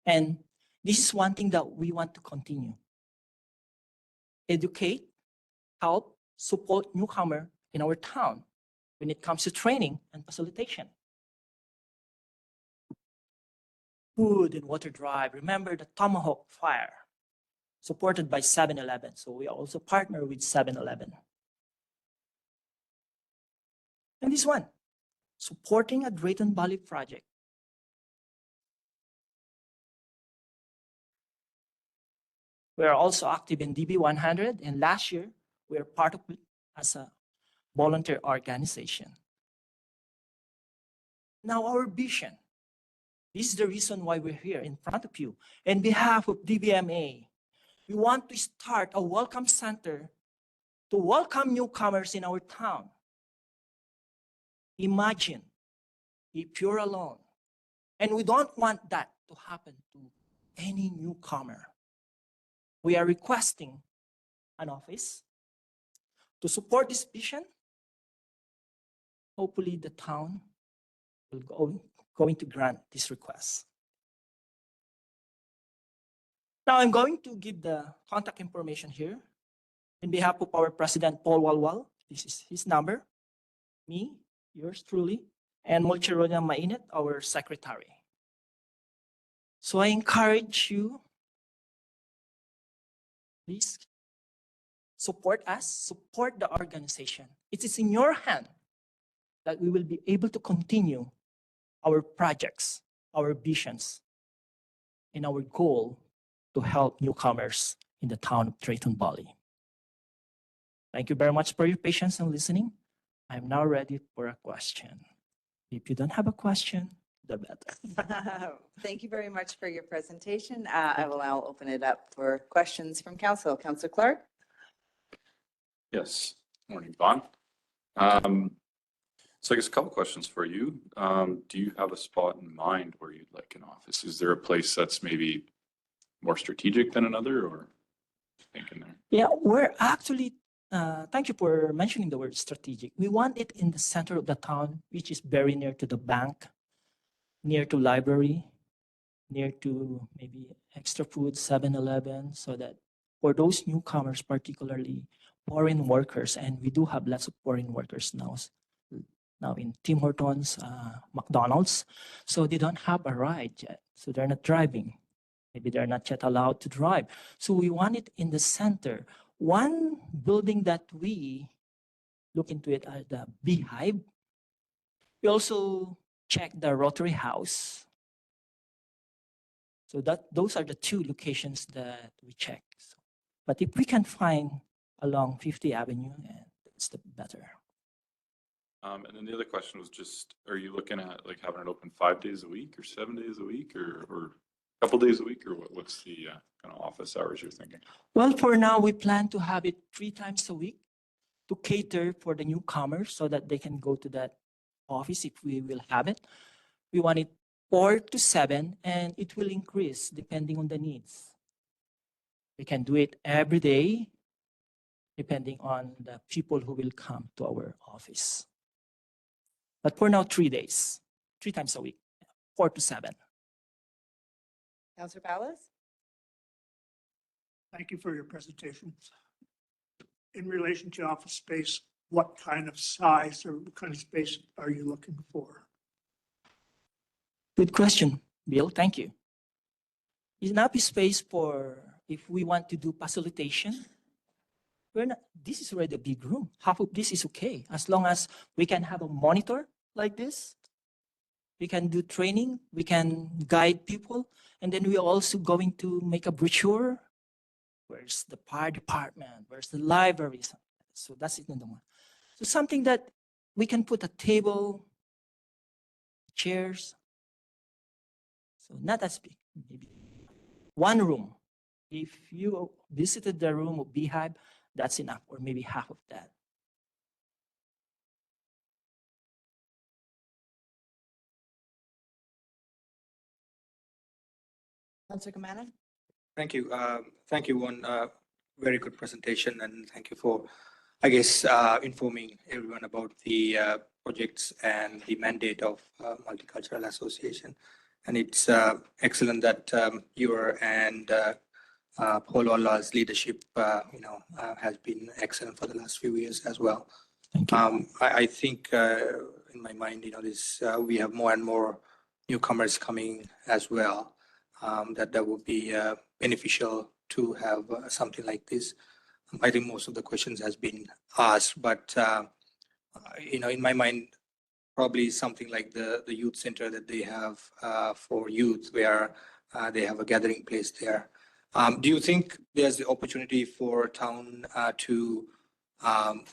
And this is one thing that we want to continue. Educate, help, support newcomer in our town when it comes to training and facilitation. Food and water drive. Remember the Tomahawk Fire, supported by 7-Eleven. So we also partner with 7-Eleven. And this one, supporting a Drayton Valley project. We are also active in DB100, and last year we are part of it as a volunteer organization. Now our vision. This is the reason why we're here in front of you. On behalf of DBMA, we want to start a welcome center to welcome newcomers in our town. Imagine if you're alone, and we don't want that to happen to any newcomer. We are requesting an office to support this vision. Hopefully the town will going to grant this request. Now I'm going to give the contact information here. On behalf of our President, Paul Walwal, this is his number, me, yours truly, and Molcherona Mainit, our secretary. So I encourage you, please support us, support the organization. It is in your hand that we will be able to continue our projects, our visions, and our goal to help newcomers in the town of Drayton Valley. Thank you very much for your patience and listening. I'm now ready for a question. If you don't have a question, the better. Thank you very much for your presentation. I will now open it up for questions from council. Councillor Clark? Yes, morning, Vaughn. So I guess a couple questions for you. Do you have a spot in mind where you'd like an office? Is there a place that's maybe more strategic than another, or thinking there? Yeah, we're actually, thank you for mentioning the word strategic. We want it in the center of the town, which is very near to the bank, near to library, near to maybe Extra Food, 7-Eleven, so that for those newcomers, particularly foreign workers, and we do have lots of foreign workers now in Tim Hortons, McDonald's, so they don't have a ride yet, so they're not driving. Maybe they're not yet allowed to drive. So we want it in the center. One building that we look into it are the Beehive. We also check the Rotary House. So those are the two locations that we check. But if we can find along 50th Avenue, it's the better. And then the other question was just, are you looking at like having it open 5 days a week or 7 days a week or a couple days a week, or what's the kind of office hours you're thinking? Well, for now, we plan to have it 3 times a week to cater for the newcomers so that they can go to that office if we will have it. We want it 4 to 7, and it will increase depending on the needs. We can do it every day, depending on the people who will come to our office. But for now, 3 days, 3 times a week, 4 to 7. Counselor Ballas? Thank you for your presentation. In relation to office space, what kind of size or what kind of space are you looking for? Good question, Bill. Thank you. Is enough space for if we want to do facilitation? This is already a big room. Half of this is okay, as long as we can have a monitor like this. We can do training, we can guide people, and then we are also going to make a brochure. Where's the fire department? Where's the library? So that's it in the one. So something that we can put a table, chairs. So not as big, maybe one room. If you visited the room of Beehive, that's enough, or maybe half of that. Counselor Kamana? Thank you. Thank you. One very good presentation, and thank you for, I guess, informing everyone about the projects and the mandate of Multicultural Association. And it's excellent that your and Paul Ola's leadership, has been excellent for the last few years as well. Thank you. I think in my mind, we have more and more newcomers coming as well. That would be beneficial to have something like this. I think most of the questions has been asked, but in my mind, probably something like the youth center that they have for youth, where they have a gathering place there. Do you think there's the opportunity for town to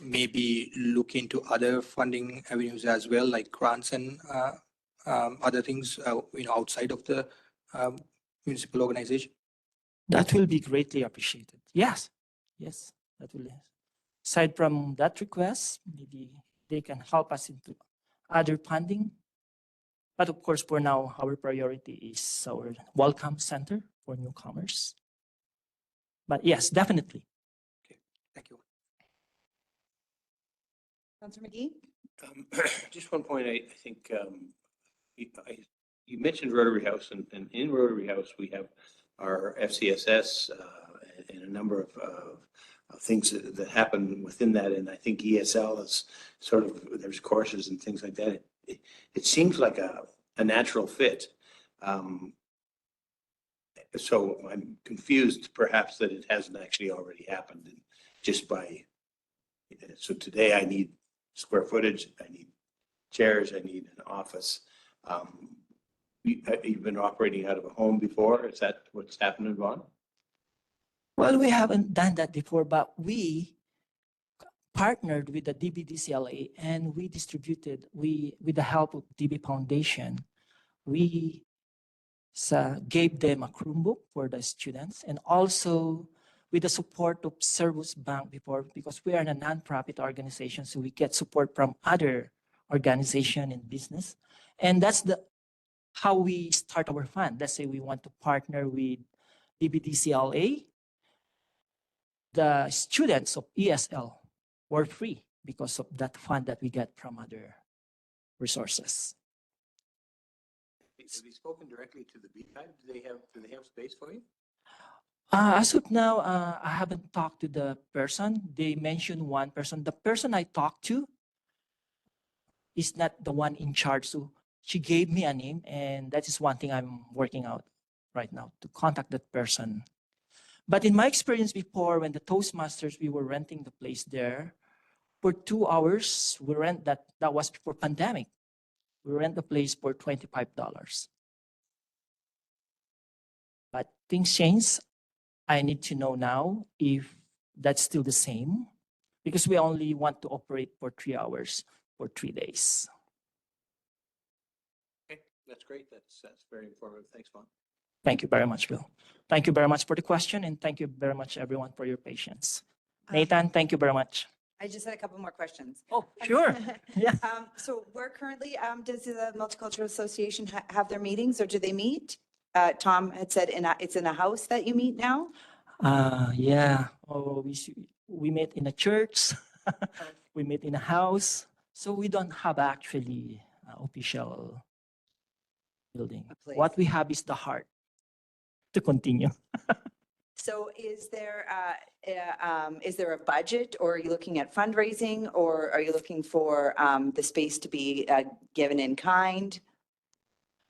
maybe look into other funding avenues as well, like grants and other things, outside of the municipal organization? That will be greatly appreciated. Yes, that will. Aside from that request, maybe they can help us into other funding. But of course, for now, our priority is our welcome center for newcomers. But yes, definitely. Okay, thank you. Counselor McGee? Just one point, I think you mentioned Rotary House, and in Rotary House, we have our FCSS and a number of things that happen within that. And I think ESL is sort of, there's courses and things like that. It seems like a natural fit. So I'm confused perhaps that it hasn't actually already happened, and just by, so today I need square footage, I need chairs, I need an office. You've been operating out of a home before. Is that what's happened in Vaughan? Well, we haven't done that before, but we partnered with the DBDCLA and we distributed, with the help of DB Foundation, we gave them a Chromebook for the students, and also with the support of Servus Bank before, because we are a nonprofit organization, so we get support from other organization and business. And that's how we start our fund. Let's say we want to partner with DBDCLA. The students of ESL were free because of that fund that we get from other resources. Have you spoken directly to the Beehive? Do they have space for you? As of now, I haven't talked to the person. They mentioned one person. The person I talked to is not the one in charge. So she gave me a name, and that is one thing I'm working out right now to contact that person. But in my experience before, when the Toastmasters, we were renting the place there for 2 hours. We rent that. That was before pandemic. We rent the place for $25. But things change. I need to know now if that's still the same, because we only want to operate for 3 hours for 3 days. Okay, that's great. That's very informative. Thanks, Vaughn. Thank you very much, Bill. Thank you very much for the question, and thank you very much, everyone, for your patience. Nathan, thank you very much. I just had a couple more questions. Oh, sure. Yeah. So where currently, does the Multicultural Association have their meetings, or do they meet? Tom had said it's in a house that you meet now? Yeah. Oh, we met in a church. We met in a house. So we don't have actually official building. A place. What we have is the heart to continue. So is there a budget, or are you looking at fundraising, or are you looking for the space to be given in kind?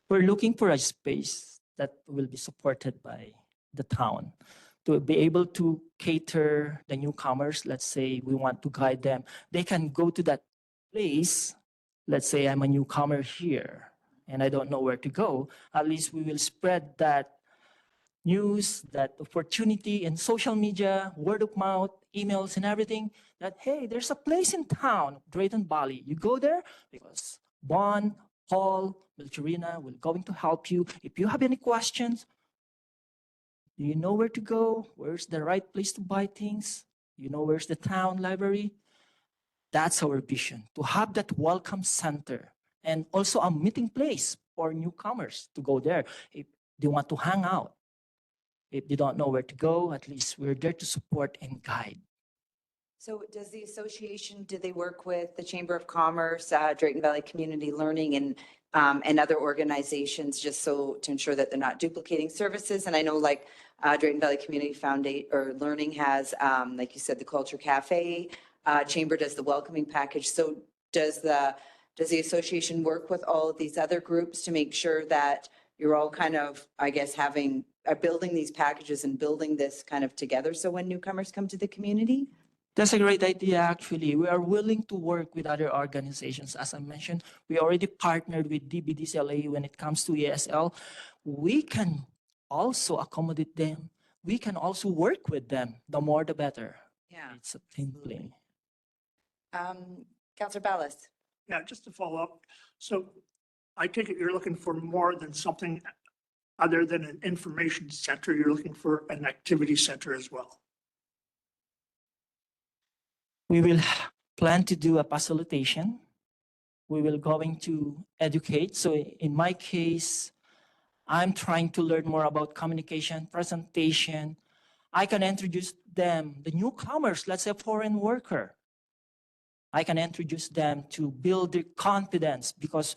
We're looking for a space that will be supported by the town to be able to cater the newcomers. Let's say we want to guide them. They can go to that place. Let's say I'm a newcomer here and I don't know where to go. At least we will spread that news, that opportunity in social media, word of mouth, emails and everything, that, hey, there's a place in town, Drayton Valley. You go there because Bon, Paul, Milcherina will going to help you. If you have any questions, do you know where to go? Where's the right place to buy things? Do you know where's the town library? That's our vision, to have that welcome center and also a meeting place for newcomers to go there if they want to hang out. If they don't know where to go, at least we're there to support and guide. So does the association, do they work with the Chamber of Commerce, Drayton Valley Community Learning, and other organizations, just so to ensure that they're not duplicating services? And I know like Drayton Valley Community Foundation or Learning has, like you said, the Culture Cafe. Chamber does the welcoming package. So does the association work with all of these other groups to make sure that you're all kind of, I guess, building these packages and building this kind of together, so when newcomers come to the community? That's a great idea, actually. We are willing to work with other organizations. As I mentioned, we already partnered with DBDCLA when it comes to ESL. We can also accommodate them. We can also work with them. The more, the better. Yeah. It's a team play. Councillor Ballas? Yeah, just to follow up. So I take it you're looking for more than something other than an information center. You're looking for an activity center as well. We will plan to do a facilitation. We will going to educate. So in my case, I'm trying to learn more about communication, presentation. I can introduce them, the newcomers, let's say a foreign worker. I can introduce them to build their confidence, because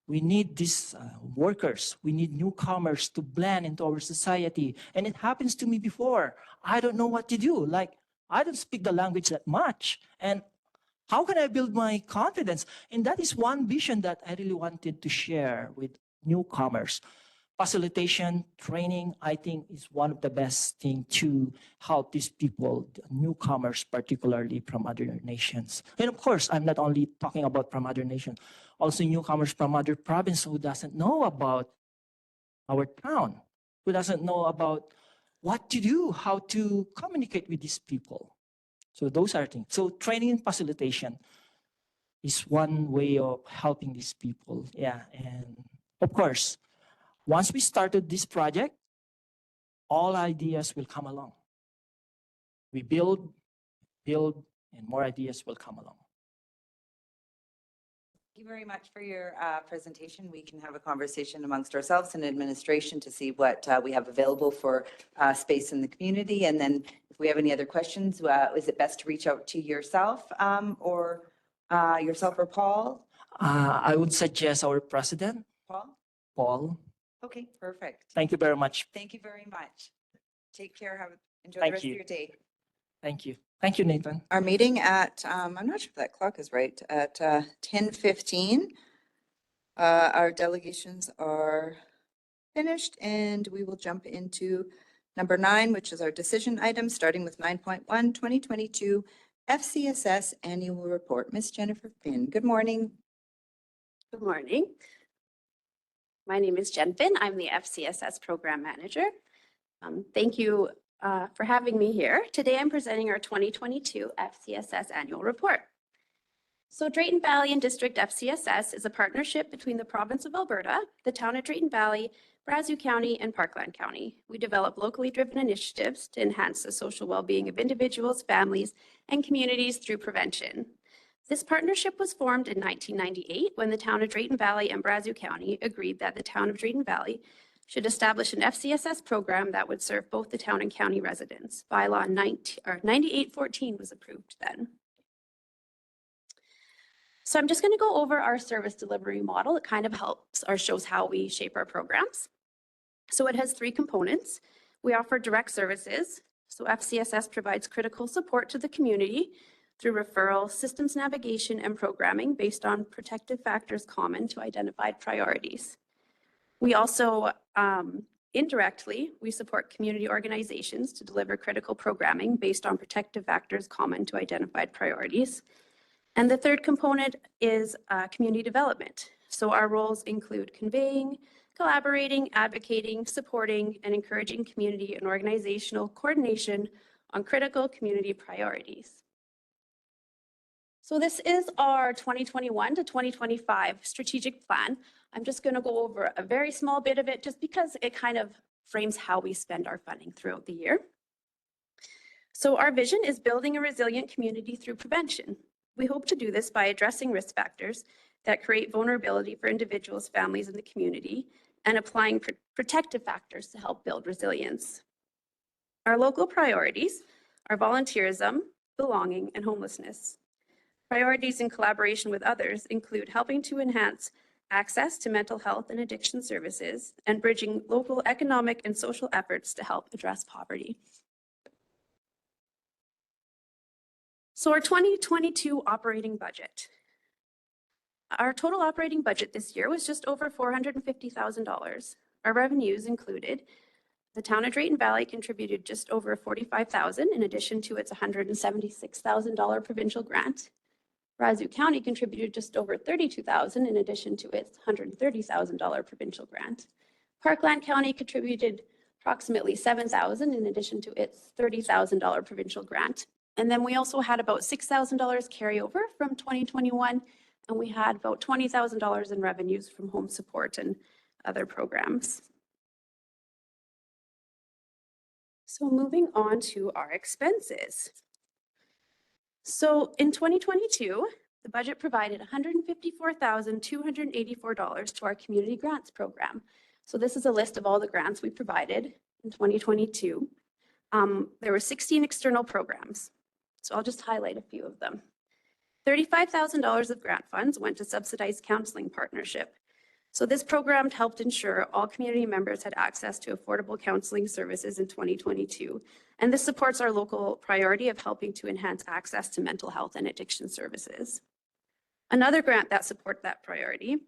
we need these workers. We need newcomers to blend into our society. And it happens to me before. I don't know what to do. Like, I don't speak the language that much. And how can I build my confidence? And that is one vision that I really wanted to share with newcomers. Facilitation, training, I think is one of the best things to help these people, the newcomers, particularly from other nations. And of course, I'm not only talking about from other nations, also newcomers from other provinces who doesn't know about our town, who doesn't know about what to do, how to communicate with these people. So those are things. So training and facilitation is one way of helping these people. Yeah, and of course, once we started this project, all ideas will come along. We build, and more ideas will come along. Thank you very much for your presentation. We can have a conversation amongst ourselves and administration to see what we have available for space in the community. And then if we have any other questions, is it best to reach out to yourself or Paul? I would suggest our president, Paul. Okay, perfect. Thank you very much. Thank you very much. Take care. Enjoy the Thank rest you. of your day. Thank you. Thank you, Nathan. Our meeting at, I'm not sure if that clock is right, at 10:15. Our delegations are finished, and we will jump into number 9, which is our decision item, starting with 9.1, 2022 FCSS Annual Report. Ms. Jennifer Finn, good morning. Good morning. My name is Jen Finn. I'm the FCSS Program Manager. Thank you for having me here. Today I'm presenting our 2022 FCSS Annual Report. So Drayton Valley and District FCSS is a partnership between the province of Alberta, the town of Drayton Valley, Brazeau County, and Parkland County. We develop locally driven initiatives to enhance the social well-being of individuals, families, and communities through prevention. This partnership was formed in 1998 when the town of Drayton Valley and Brazeau County agreed that the town of Drayton Valley should establish an FCSS program that would serve both the town and county residents. Bylaw 9814 was approved then. So I'm just going to go over our service delivery model. It kind of helps or shows how we shape our programs. So it has 3 components. We offer direct services. So FCSS provides critical support to the community through referral, systems navigation, and programming based on protective factors common to identified priorities. We also, indirectly, we support community organizations to deliver critical programming based on protective factors common to identified priorities. And the third component is community development. So our roles include conveying, collaborating, advocating, supporting, and encouraging community and organizational coordination on critical community priorities. So this is our 2021 to 2025 strategic plan. I'm just going to go over a very small bit of it just because it kind of frames how we spend our funding throughout the year. So our vision is building a resilient community through prevention. We hope to do this by addressing risk factors that create vulnerability for individuals, families, and the community, and applying protective factors to help build resilience. Our local priorities are volunteerism, belonging, and homelessness. Priorities in collaboration with others include helping to enhance access to mental health and addiction services and bridging local economic and social efforts to help address poverty. So our 2022 operating budget. Our total operating budget this year was just over $450,000. Our revenues included the town of Drayton Valley contributed just over $45,000 in addition to its $176,000 provincial grant. Brazeau County contributed just over $32,000 in addition to its $130,000 provincial grant. Parkland County contributed approximately $7,000 in addition to its $30,000 provincial grant. And then we also had about $6,000 carryover from 2021, and we had about $20,000 in revenues from home support and other programs. So moving on to our expenses. So in 2022, the budget provided $154,284 to our community grants program. So this is a list of all the grants we provided in 2022. There were 16 external programs. So I'll just highlight a few of them. $35,000 of grant funds went to subsidized counseling partnership. So this program helped ensure all community members had access to affordable counseling services in 2022. And this supports our local priority of helping to enhance access to mental health and addiction services. Another grant that supports that priority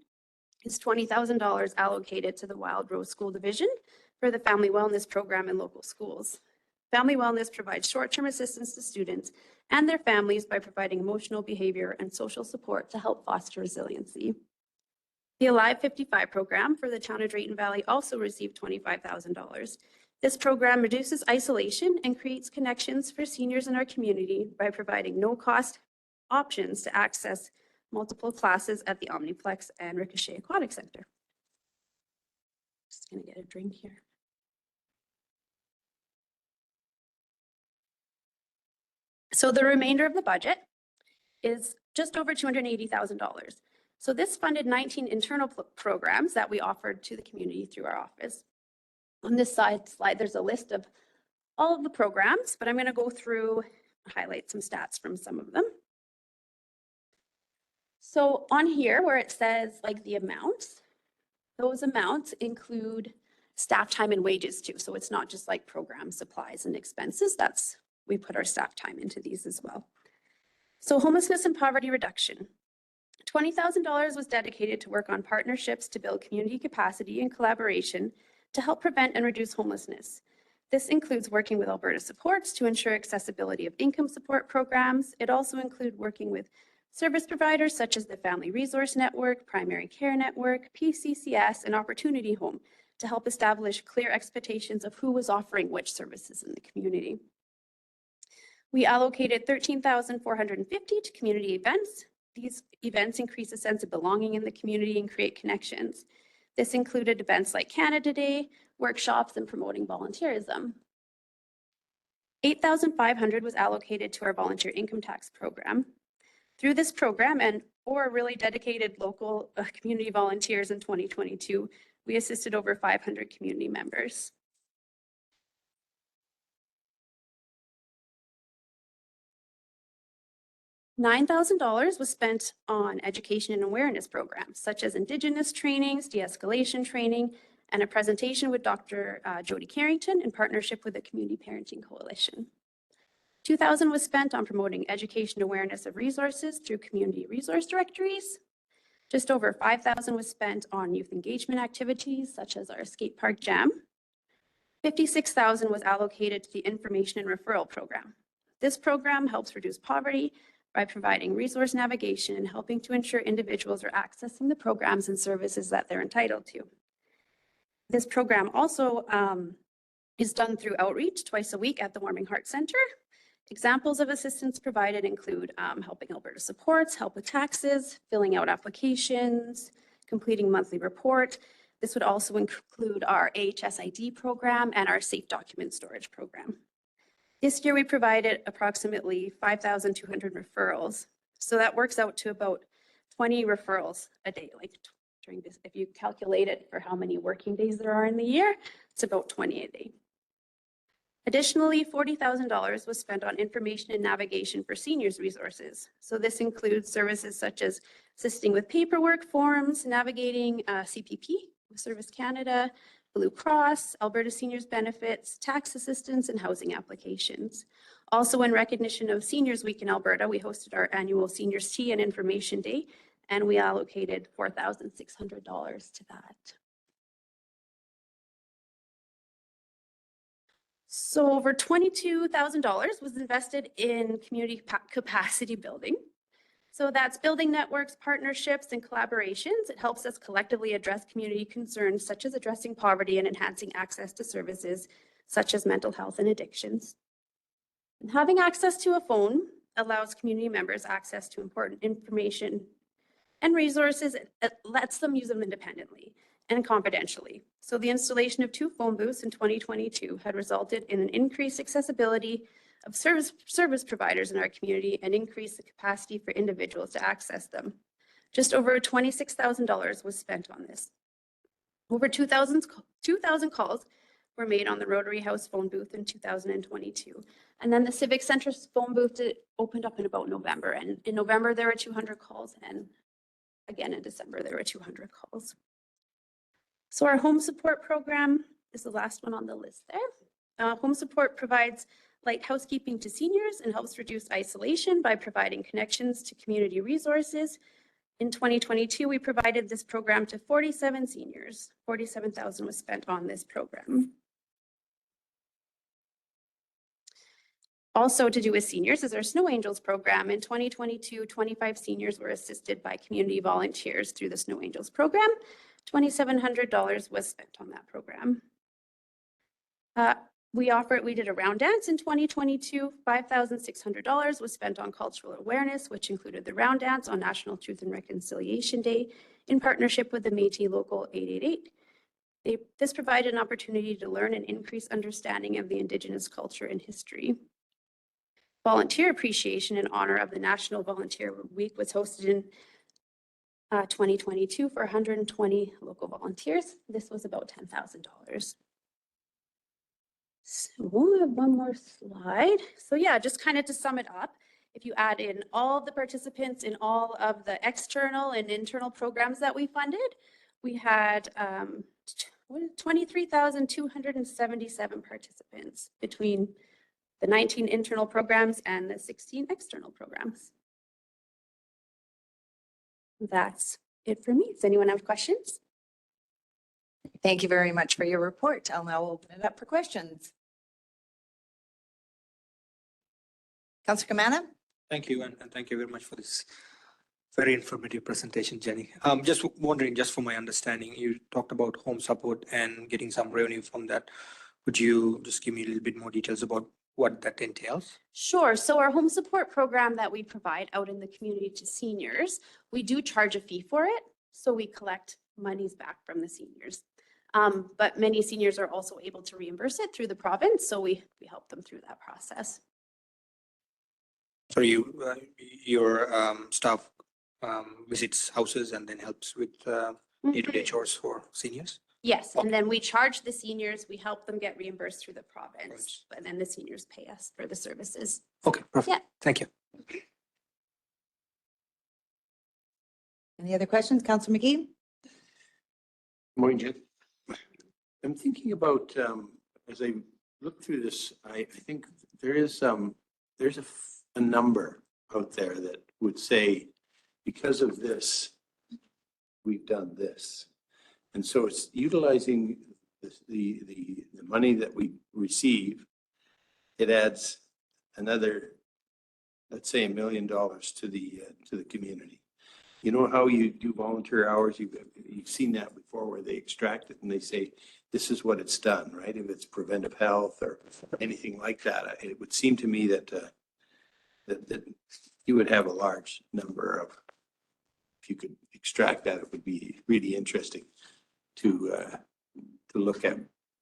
is $20,000 allocated to the Wild Rose School Division for the Family Wellness Program in local schools. Family Wellness provides short-term assistance to students and their families by providing emotional, behavior, and social support to help foster resiliency. The Alive 55 program for the town of Drayton Valley also received $25,000. This program reduces isolation and creates connections for seniors in our community by providing no-cost options to access multiple classes at the Omniplex and Ricochet Aquatic Center. Just gonna get a drink here. So the remainder of the budget is just over $280,000. So this funded 19 internal programs that we offered to the community through our office. On this slide, there's a list of all of the programs, but I'm going to go through, highlight some stats from some of them. So on here where it says like the amounts, those amounts include staff time and wages too. So it's not just like program supplies and expenses. We put our staff time into these as well. So homelessness and poverty reduction. $20,000 was dedicated to work on partnerships to build community capacity and collaboration to help prevent and reduce homelessness. This includes working with Alberta Supports to ensure accessibility of income support programs. It also includes working with service providers such as the Family Resource Network, Primary Care Network, PCCS, and Opportunity Home to help establish clear expectations of who was offering which services in the community. We allocated $13,450 to community events. These events increase a sense of belonging in the community and create connections. This included events like Canada Day, workshops, and promoting volunteerism. $8,500 was allocated to our volunteer income tax program. Through this program and or really dedicated local community volunteers in 2022, we assisted over 500 community members. $9,000 was spent on education and awareness programs, such as Indigenous trainings, de-escalation training, and a presentation with Dr. Jody Carrington in partnership with the Community Parenting Coalition. $2,000 was spent on promoting education awareness of resources through community resource directories. Just over $5,000 was spent on youth engagement activities, such as our skate park jam. $56,000 was allocated to the information and referral program. This program helps reduce poverty by providing resource navigation and helping to ensure individuals are accessing the programs and services that they're entitled to. This program also is done through outreach twice a week at the Warming Heart Center. Examples of assistance provided include helping Alberta Supports, help with taxes, filling out applications, completing monthly report. This would also include our AHSID program and our safe document storage program. This year, we provided approximately 5,200 referrals. So that works out to about 20 referrals a day. Like during this, if you calculate it for how many working days there are in the year, it's about 20 a day. Additionally, $40,000 was spent on information and navigation for seniors resources. So this includes services such as assisting with paperwork, forms, navigating CPP with Service Canada, Blue Cross, Alberta Seniors Benefits, tax assistance, and housing applications. Also, in recognition of Seniors Week in Alberta, we hosted our annual Seniors Tea and Information Day, and we allocated $4,600 to that. So over $22,000 was invested in community capacity building. So that's building networks, partnerships, and collaborations. It helps us collectively address community concerns such as addressing poverty and enhancing access to services such as mental health and addictions. And having access to a phone allows community members access to important information and resources. It lets them use them independently and confidentially. So the installation of 2 phone booths in 2022 had resulted in an increased accessibility of service providers in our community and increased the capacity for individuals to access them. Just over $26,000 was spent on this. Over 2,000 calls were made on the Rotary House phone booth in 2022. And then the Civic Center phone booth opened up in about November. And in November, there were 200 calls. And again, in December, there were 200 calls. So our home support program is the last one on the list there. Home support provides light housekeeping to seniors and helps reduce isolation by providing connections to community resources. In 2022, we provided this program to 47 seniors. $47,000 was spent on this program. Also to do with seniors is our Snow Angels program. In 2022, 25 seniors were assisted by community volunteers through the Snow Angels program. $2,700 was spent on that program. We did a round dance in 2022. $5,600 was spent on cultural awareness, which included the round dance on National Truth and Reconciliation Day in partnership with the Métis Local 888. This provided an opportunity to learn and increase understanding of the Indigenous culture and history. Volunteer appreciation in honor of the National Volunteer Week was hosted in 2022 for 120 local volunteers. This was about $10,000. So we'll have one more slide. So yeah, just kind of to sum it up, if you add in all of the participants in all of the external and internal programs that we funded, we had 23,277 participants between the 19 internal programs and the 16 external programs. That's it for me. Does anyone have questions? Thank you very much for your report. I'll now open it up for questions. Councillor Kamana? Thank you, and thank you very much for this very informative presentation, Jenny. Just wondering, just for my understanding, you talked about home support and getting some revenue from that. Would you just give me a little bit more details about what that entails? Sure. So our home support program that we provide out in the community to seniors, we do charge a fee for it. So we collect monies back from the seniors. But many seniors are also able to reimburse it through the province. So we help them through that process. So your staff visits houses and then helps with day-to-day chores for seniors? Yes, and then we charge the seniors, we help them get reimbursed through the province, and then the seniors pay us for the services. Okay, perfect. Yeah. Thank you. Any other questions? Councillor McGee? Morning, Jen. I'm thinking about, as I look through this, I think there's a number out there that would say, because of this, we've done this. And so it's utilizing the money that we receive. It adds another, let's say, $1 million to the community. You know how you do volunteer hours? You've seen that before, where they extract it and they say, this is what it's done, right? If it's preventive health or anything like that, it would seem to me that that you would have a large number of, if you could extract that, it would be really interesting to look at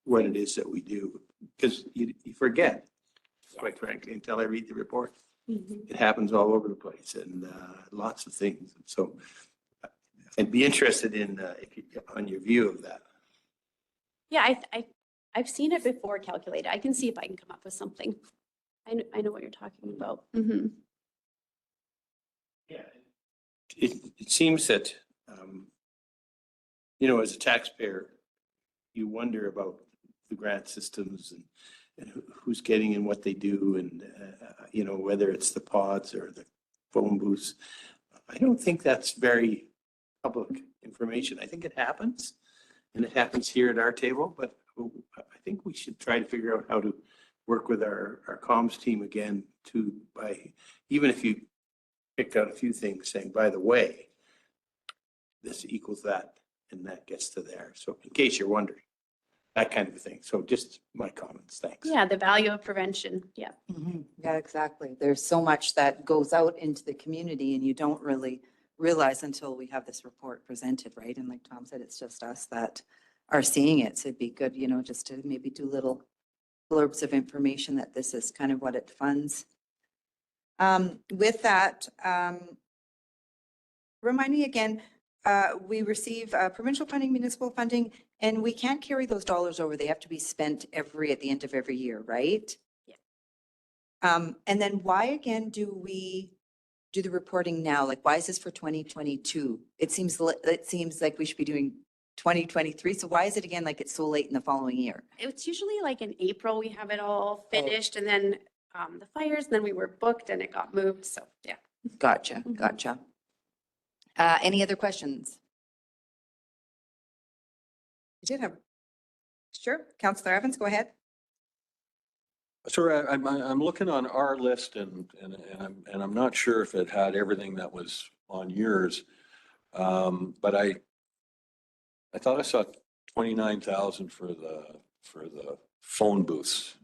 what it is that we do, because you forget, quite frankly, until I read the report. It happens all over the place, and lots of things. And so I'd be interested in on your view of that. Yeah, I've seen it before calculated. I can see if I can come up with something. I know what you're talking about. Yeah. It seems that, as a taxpayer, you wonder about the grant systems and who's getting and what they do, and, whether it's the pods or the phone booths. I don't think that's very public information. I think it happens, and it happens here at our table, but I think we should try to figure out how to work with our comms team again even if you pick out a few things saying, by the way, this equals that, and that gets to there. So in case you're wondering, that kind of a thing. So just my comments. Thanks. Yeah, the value of prevention. Yeah. Yeah, exactly. There's so much that goes out into the community and you don't really realize until we have this report presented, right? And like Tom said, it's just us that are seeing it. So it'd be good, just to maybe do little blurbs of information that this is kind of what it funds. With that, remind me again, we receive provincial funding, municipal funding, and we can't carry those dollars over. They have to be spent at the end of every year, right? Yeah. And then why again do we do the reporting now? Like, why is this for 2022? It seems like we should be doing 2023. So why is it again like it's so late in the following year? It's usually like in April, we have it all finished, and then the fires, and then we were booked and it got moved. So yeah. Gotcha. Any other questions? You did have. Sure. Councillor Evans, go ahead. Sir, I'm looking on our list and I'm not sure if it had everything that was on yours. But I thought I saw 29,000 for the phone booths.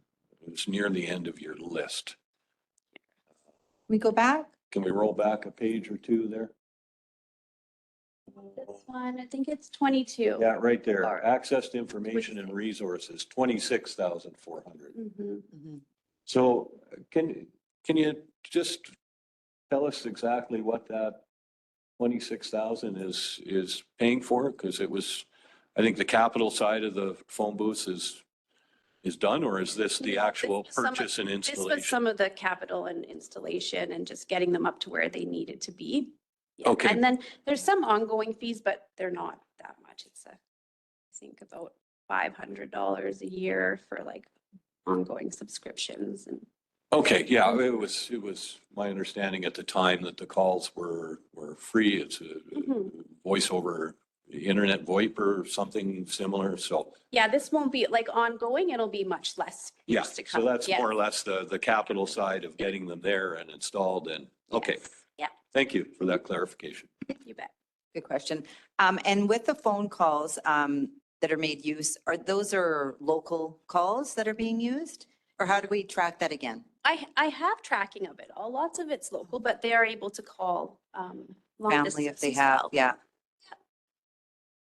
It was near the end of your list. We go back. Can we roll back a page or two there? This one, I think it's 22. Yeah, right there. Or- Access to information and resources, 26,400. Mhm. So can you just tell us exactly what that 26,000 is paying for? Because it was, I think the capital side of the phone booths is done, or is this the No, actual this was some of- purchase and This was installation? some of the capital and installation and just getting them up to where they needed to be. Yeah. Okay. And then there's some ongoing fees, but they're not that much. It's I think about $500 a year for like ongoing subscriptions and. Okay, yeah, it was my understanding at the time that the calls were free. It's a Mhm. voice over internet VoIP or something similar, so. Yeah, this won't be like ongoing. It'll be much less Yeah, years to come. so that's Yes. more or less the capital side of getting them there and installed and, okay. Yes. Yeah, Thank you for that clarification. you bet. Good question. And with the phone calls that are made use, those are local calls that are being used? Or how do we track that again? I have tracking of it all. Lots of it's local, but they are able to call long Family distance if they as have, well. yeah.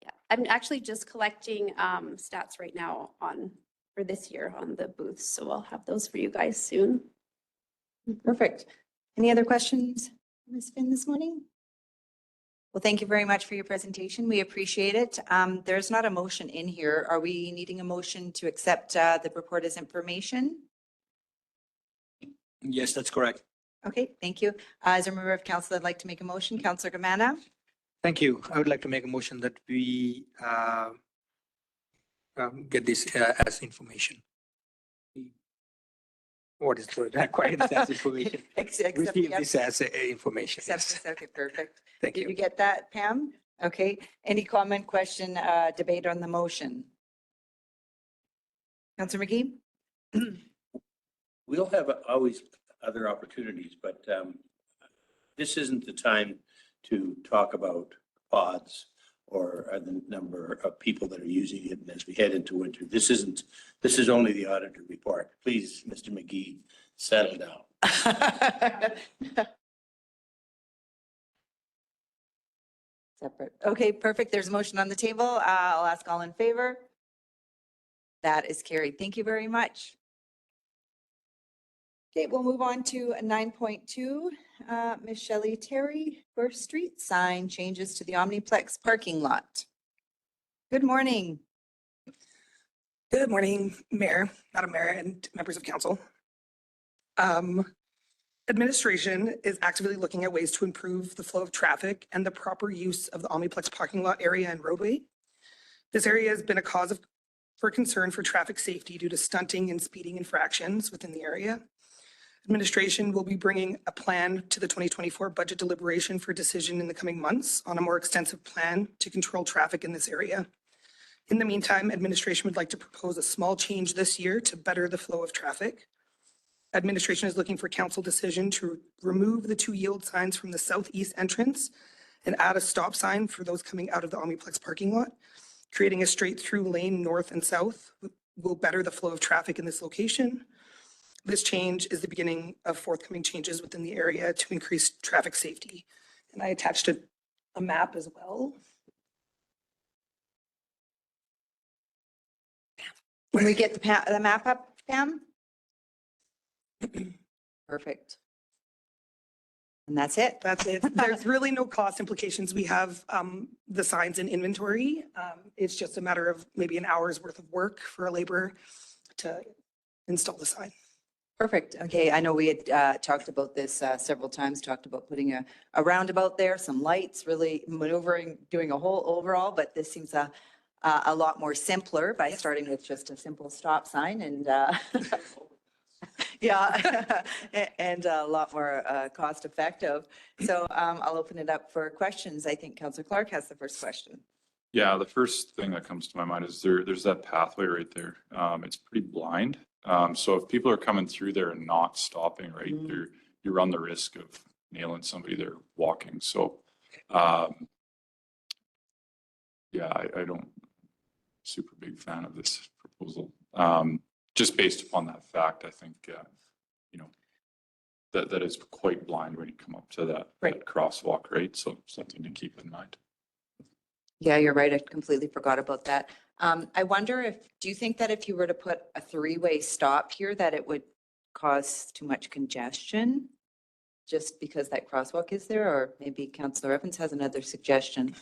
Yeah, I'm actually just collecting stats right now for this year on the booths, so I'll have those for you guys soon. Perfect. Any other questions, Ms. Finn, this morning? Well, thank you very much for your presentation. We appreciate it. There's not a motion in here. Are we needing a motion to accept the report as information? Yes, that's correct. Okay, thank you. As a member of council, I'd like to make a motion. Councillor Gamana. Thank you. I would like to make a motion that we get this as information. What is the word? Acquire this as information. Accept Receive the- this as information. accept Yes. this. Okay, perfect. Thank Did you you. get that, Pam? Okay. Any comment, question, debate on the motion? Councillor McGee? We'll have always other opportunities, but this isn't the time to talk about pods or the number of people that are using it as we head into winter. This is only the auditor report. Please, Mr. McGee, settle down. Separate. Okay, perfect. There's a motion on the table. I'll ask all in favor. That is carried. Thank you very much. Okay, we'll move on to 9.2. Ms. Shelley Terry, First Street sign changes to the Omniplex parking lot. Good morning. Good morning, Mayor, Madam Mayor, and members of council. Administration is actively looking at ways to improve the flow of traffic and the proper use of the Omniplex parking lot area and roadway. This area has been a cause for concern for traffic safety due to stunting and speeding infractions within the area. Administration will be bringing a plan to the 2024 budget deliberation for decision in the coming months on a more extensive plan to control traffic in this area. In the meantime, administration would like to propose a small change this year to better the flow of traffic. Administration is looking for council decision to remove the 2 yield signs from the southeast entrance and add a stop sign for those coming out of the Omniplex parking lot. Creating a straight through lane north and south will better the flow of traffic in this location. This change is the beginning of forthcoming changes within the area to increase traffic safety. And I attached a map as well. Can we get the map up, Pam? Perfect. And that's it? That's it. There's really no cost implications. We have the signs in inventory. It's just a matter of maybe an hour's worth of work for a laborer to install the sign. Perfect. Okay, I know we had talked about this several times, talked about putting a roundabout there, some lights, really maneuvering, doing a whole overall, but this seems a lot more simpler by starting with just a simple stop sign and yeah, and a lot more cost effective. So I'll open it up for questions. I think Councillor Clark has the first question. Yeah, the first thing that comes to my mind is there's that pathway right there. It's pretty blind. So if people are coming through there and not stopping right there, you run the risk of nailing somebody there walking. So, yeah, I don't super big fan of this proposal. Just based upon that fact, I think, you know, that is quite blind when you come up to that crosswalk, right? So something to keep in mind. Yeah, you're right. I completely forgot about that. I wonder do you think that if you were to put a 3-way stop here, that it would cause too much congestion? Just because that crosswalk is there, or maybe Councillor Evans has another suggestion?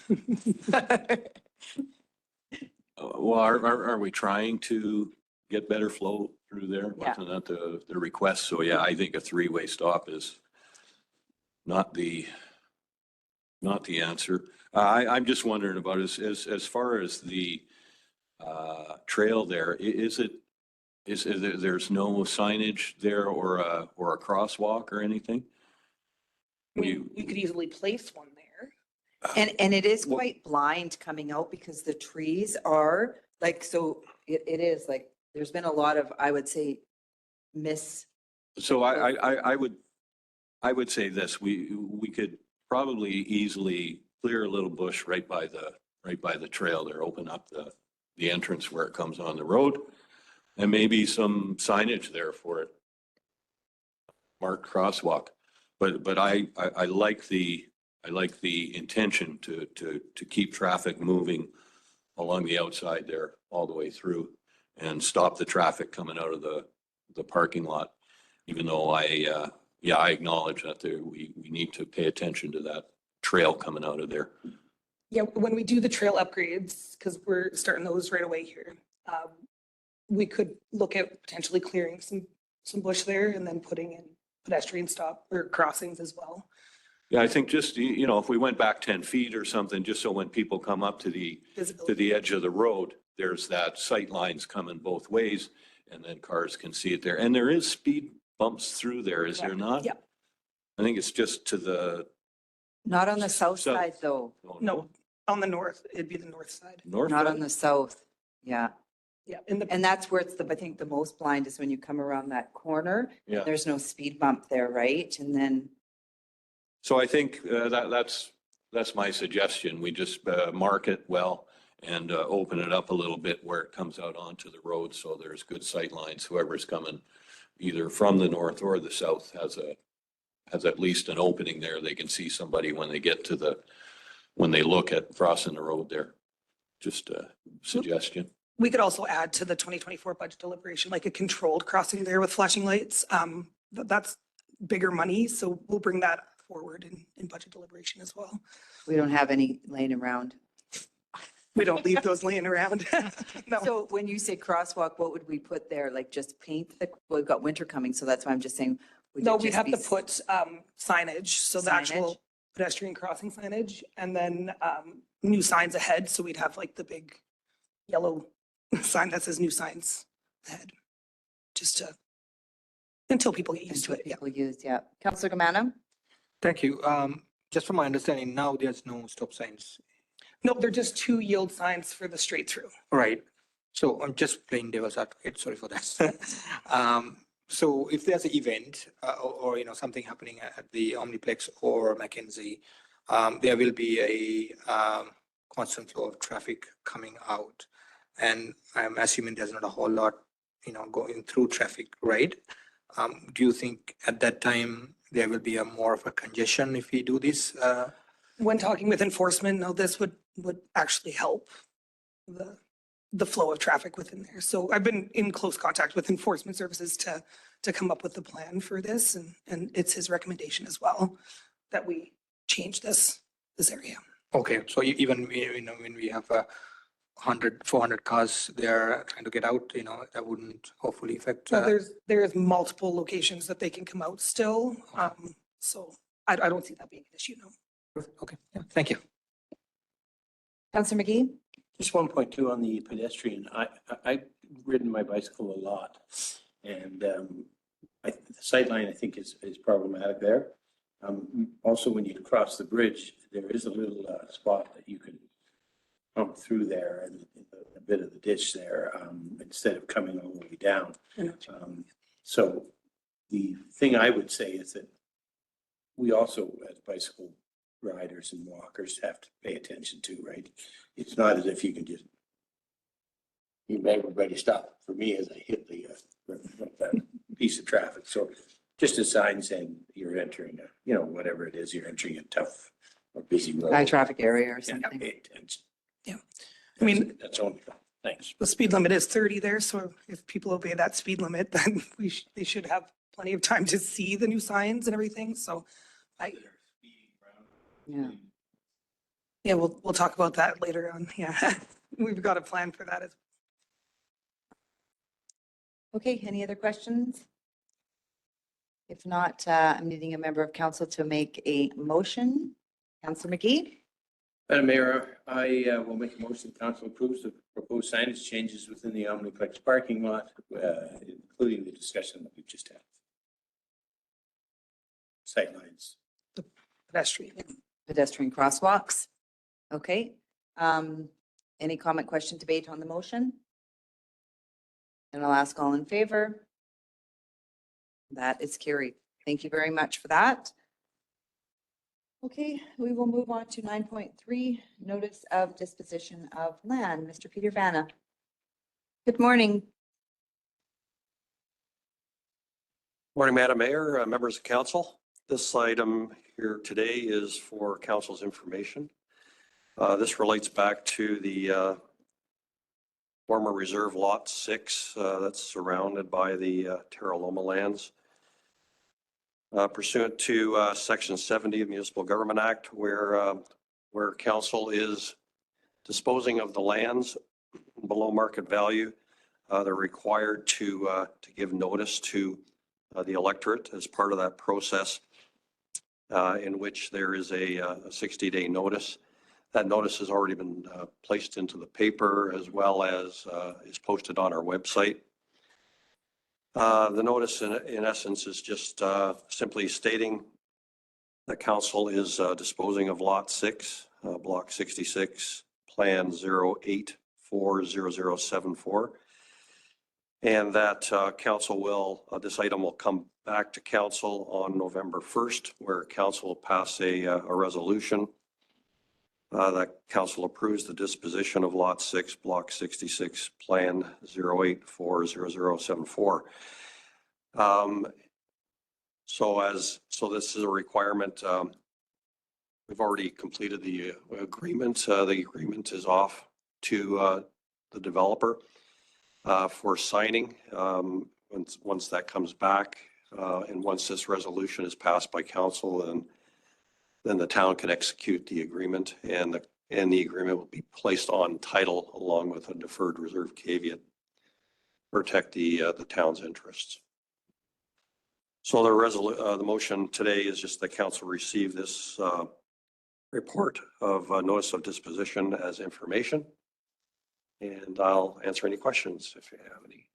Well, are we trying to get better flow through there? Yeah. Wasn't that the request? So yeah, I think a 3-way stop is not the answer. I'm just wondering about as far as the trail there, there's no signage there or a crosswalk or anything? We could easily place one there. And it is quite blind coming out because the trees are like, so it is like, there's been a lot of, I would say, So I would say this, we could probably easily clear a little bush right by the trail there, open up the entrance where it comes on the road. And maybe some signage there for it. Marked crosswalk. But I like the intention to keep traffic moving along the outside there all the way through and stop the traffic coming out of the parking lot. Even though I acknowledge that we need to pay attention to that trail coming out of there. Yeah, when we do the trail upgrades, because we're starting those right away here, we could look at potentially clearing some bush there and then putting in pedestrian stop or crossings as well. Yeah, I think just, if we went back 10 feet or something, just so when people come up to the edge of the road, there's that sight lines coming both ways and then cars can see it there. And there is speed bumps through there, is there not? Yeah. I think it's just to the not on the south South. side though, No, on the north, it'd be the north side. north. not side? on the south. Yeah. Yeah, And that's where it's I think the most blind is when you come around that corner. Yeah. There's no speed bump there, right? And then, So I think that's my suggestion. We just mark it well and open it up a little bit where it comes out onto the road. So there's good sight lines. Whoever's coming either from the north or the south has at least an opening there. They can see somebody when they get when they look at crossing the road there. Just a suggestion. we could also add to the 2024 budget deliberation, like a controlled crossing there with flashing lights. That's bigger money, so we'll bring that forward in budget deliberation as well. we don't have any laying around. We don't leave those laying around. No. So when you say crosswalk, what would we put there? Like just paint well, we've got winter coming, so that's why I'm just saying. would No, it we'd just have be to put signage, so the Signage? actual pedestrian crossing signage, and then new signs ahead, so we'd have like the big yellow sign that says new signs ahead. Just until people get used Into to what it, yeah. people use, yeah. Counselor Gamano? Thank you. Just from my understanding, now there's no stop signs. No, they're just two yield signs for the straight through. Right. So I'm just playing devil's advocate, sorry for that. So if there's an event or something happening at the Omniplex or Mackenzie, there will be a constant flow of traffic coming out. And I'm assuming there's not a whole lot, going through traffic, right? Do you think at that time there will be more of a congestion if we do this? When talking with enforcement, no, this would actually help the flow of traffic within there. So I've been in close contact with enforcement services to come up with the plan for this, and it's his recommendation as well that we change this area. Okay, so even, when we have 400 cars there trying to get out, that wouldn't hopefully affect. So there's multiple locations that they can come out still. So I don't see that being an issue, no. Okay, yeah, thank you. Counselor McGee? Just 1.2 on the pedestrian. I've ridden my bicycle a lot, and the sightline I think is problematic there. Also, when you cross the bridge, there is a little spot that you can pump through there and a bit of the ditch there instead of coming all the way down. So the thing I would say is that we also, as bicycle riders and walkers, have to pay attention to, right? It's not as if you can just, you make everybody stop for me as I hit the piece of traffic. So just a sign saying you're entering whatever it is, you're entering a tough or busy road. High traffic area or Yeah, something. pay attention. Yeah. I mean, That's only, thanks. the speed limit is 30 there, so if people obey that speed limit, then they should have plenty of time to see the new signs and everything. So Yeah. yeah, we'll talk about that later on. Yeah, we've got a plan for that as Okay, any other questions? If not, I'm needing a member of council to make a motion. Counselor McGee? Madam Mayor, I will make a motion the council approves the proposed signage changes within the Omniplex parking lot, including the discussion that we've just had. Sightlines. pedestrian. pedestrian crosswalks. Okay. Any comment, question, debate on the motion? And I'll ask all in favor. That is carried. Thank you very much for that. Okay, we will move on to 9.3, notice of disposition of land. Mr. Peter Vanna. Good morning. Morning, Madam Mayor, members of council. This item here today is for council's information. This relates back to the former reserve lot 6 that's surrounded by the Terra Loma lands. Pursuant to Section 70 of Municipal Government Act, where council is disposing of the lands below market value, they're required to give notice to the electorate as part of that process, in which there is a 60-day notice. That notice has already been placed into the paper as well as is posted on our website. The notice in essence is just simply stating that council is disposing of lot 6, block 66, plan 0840074. And that council will, this item will come back to council on November 1st, where council will pass a resolution that council approves the disposition of lot 6, block 66, plan 0840074. So this is a requirement. We've already completed the agreement. The agreement is off to the developer for signing. Once that comes back, and once this resolution is passed by council, then the town can execute the agreement, and the agreement will be placed on title along with a deferred reserve caveat, protect the town's interests. So the motion today is just that council receive this report of notice of disposition as information. And I'll answer any questions if you have any.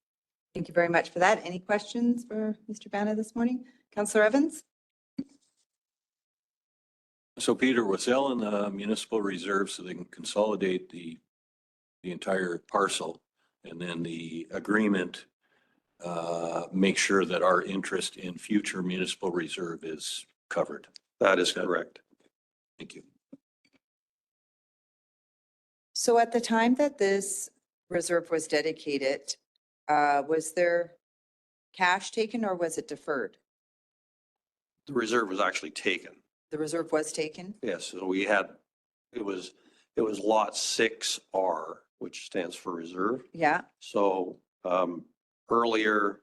Thank you very much for that. Any questions for Mr. Vanna this morning? Councillor Evans? So Peter, we're selling the municipal reserve so they can consolidate the entire parcel, and then the agreement make sure that our interest in future municipal reserve is covered. That is correct. Thank you. So at the time that this reserve was dedicated, was there cash taken or was it deferred? The reserve was actually taken. The reserve was taken? Yes, so we had, it was lot 6R, which stands for reserve. Yeah, So earlier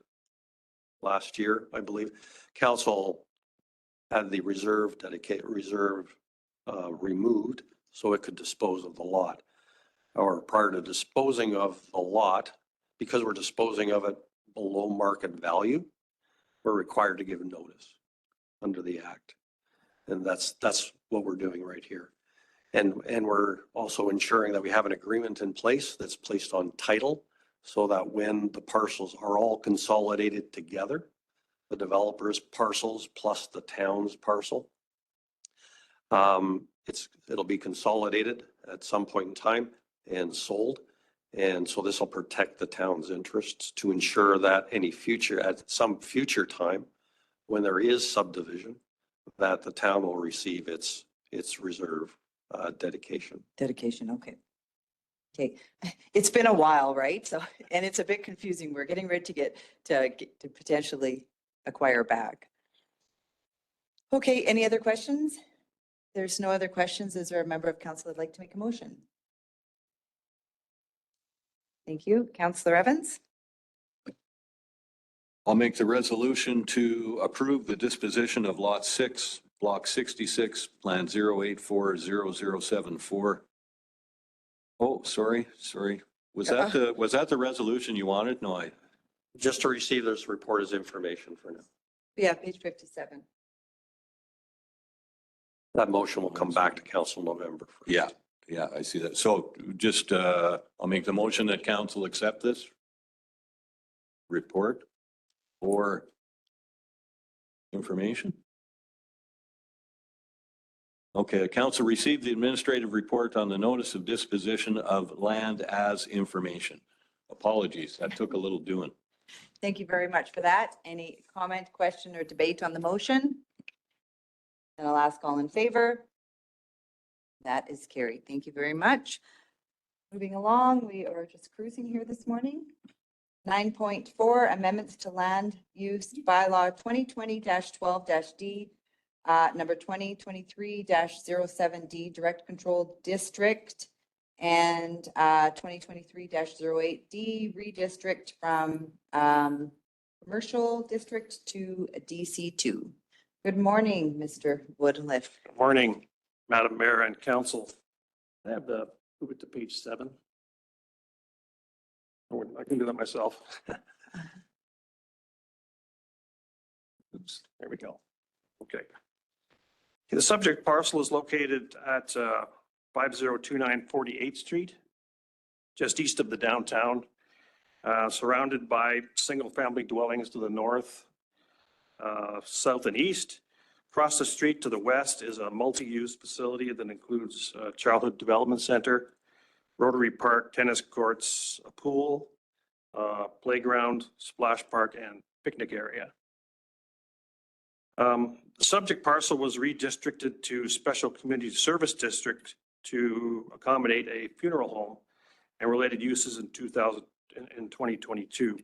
last year, I believe, council had the reserve removed so it could dispose of the lot. Or prior to disposing of the lot, because we're disposing of it below market value, we're required to give notice under the act. And that's what we're doing right here. And we're also ensuring that we have an agreement in place that's placed on title so that when the parcels are all consolidated together, the developer's parcels plus the town's parcel, it'll be consolidated at some point in time and sold. And so this will protect the town's interests to ensure that at some future time, when there is subdivision, that the town will receive its reserve dedication. dedication, okay. Okay, it's been a while, right? So, and it's a bit confusing. We're getting ready to potentially acquire back. Okay, any other questions? There's no other questions. Is there a member of council that'd like to make a motion? Thank you. Councillor Evans? I'll make the resolution to approve the disposition of lot 6, block 66, plan 0840074. Oh, sorry. Was that the resolution you wanted? No, Just to receive this report as information for now. Yeah, page 57. That motion will come back to council November 1st. Yeah, I see that. So just, I'll make the motion that council accept this report for information. Okay, council received the administrative report on the notice of disposition of land as information. Apologies, that took a little doing. Thank you very much for that. Any comment, question, or debate on the motion? And I'll ask all in favor. That is carried. Thank you very much. Moving along, we are just cruising here this morning. 9.4 amendments to land use bylaw 2020-12-D, number 2023-07D, direct control district, and 2023-08D, redistrict from commercial district to DC2. Good morning, Mr. Woodliff. Good morning, Madam Mayor and Council. I have the, move it to page 7. Or I can do that myself. Oops, there we go. Okay. The subject parcel is located at 5029 48th Street, just east of the downtown, surrounded by single-family dwellings to the north, south and east. Across the street to the west is a multi-use facility that includes a childhood development center, Rotary Park, tennis courts, a pool, playground, splash park, and picnic area. The subject parcel was redistricted to Special Community Service District to accommodate a funeral home and related uses in 2022.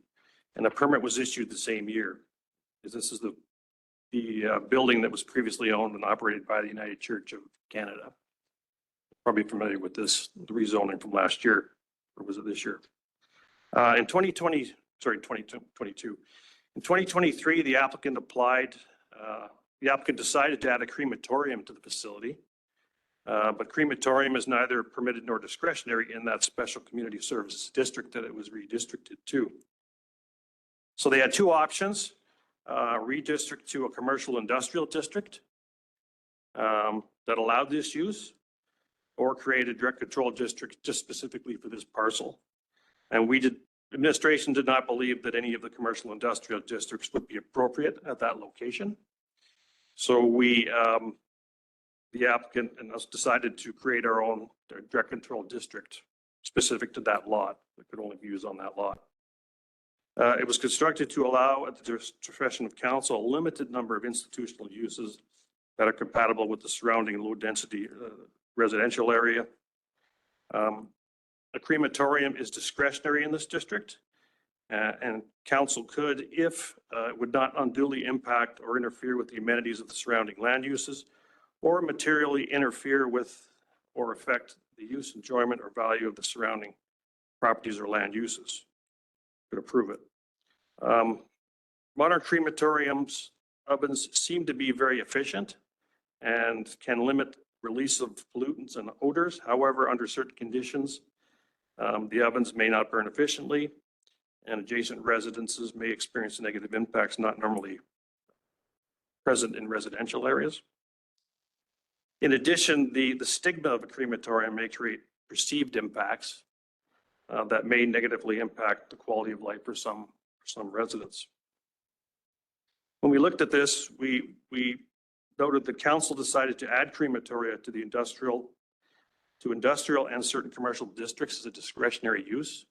And a permit was issued the same year. This is the building that was previously owned and operated by the United Church of Canada. Probably familiar with this, the rezoning from last year, or was it this year? In 2022. In 2023, the applicant decided to add a crematorium to the facility, but crematorium is neither permitted nor discretionary in that special community services district that it was redistricted to. So they had two options, redistrict to a commercial industrial district that allowed this use, or create a direct control district just specifically for this parcel. And administration did not believe that any of the commercial industrial districts would be appropriate at that location. So the applicant and us decided to create our own direct control district specific to that lot that could only be used on that lot. It was constructed to allow, at the discretion of council, a limited number of institutional uses that are compatible with the surrounding low density residential area. A crematorium is discretionary in this district, and council could, if it would not unduly impact or interfere with the amenities of the surrounding land uses, or materially interfere with or affect the use, enjoyment, or value of the surrounding properties or land uses, could approve it. Modern crematoriums ovens seem to be very efficient and can limit release of pollutants and odors. However, under certain conditions, the ovens may not burn efficiently, and adjacent residences may experience negative impacts not normally present in residential areas. In addition, the stigma of a crematorium may create perceived impacts that may negatively impact the quality of life for some residents. When we looked at this, we noted the council decided to add crematoria to the industrial and certain commercial districts as a discretionary use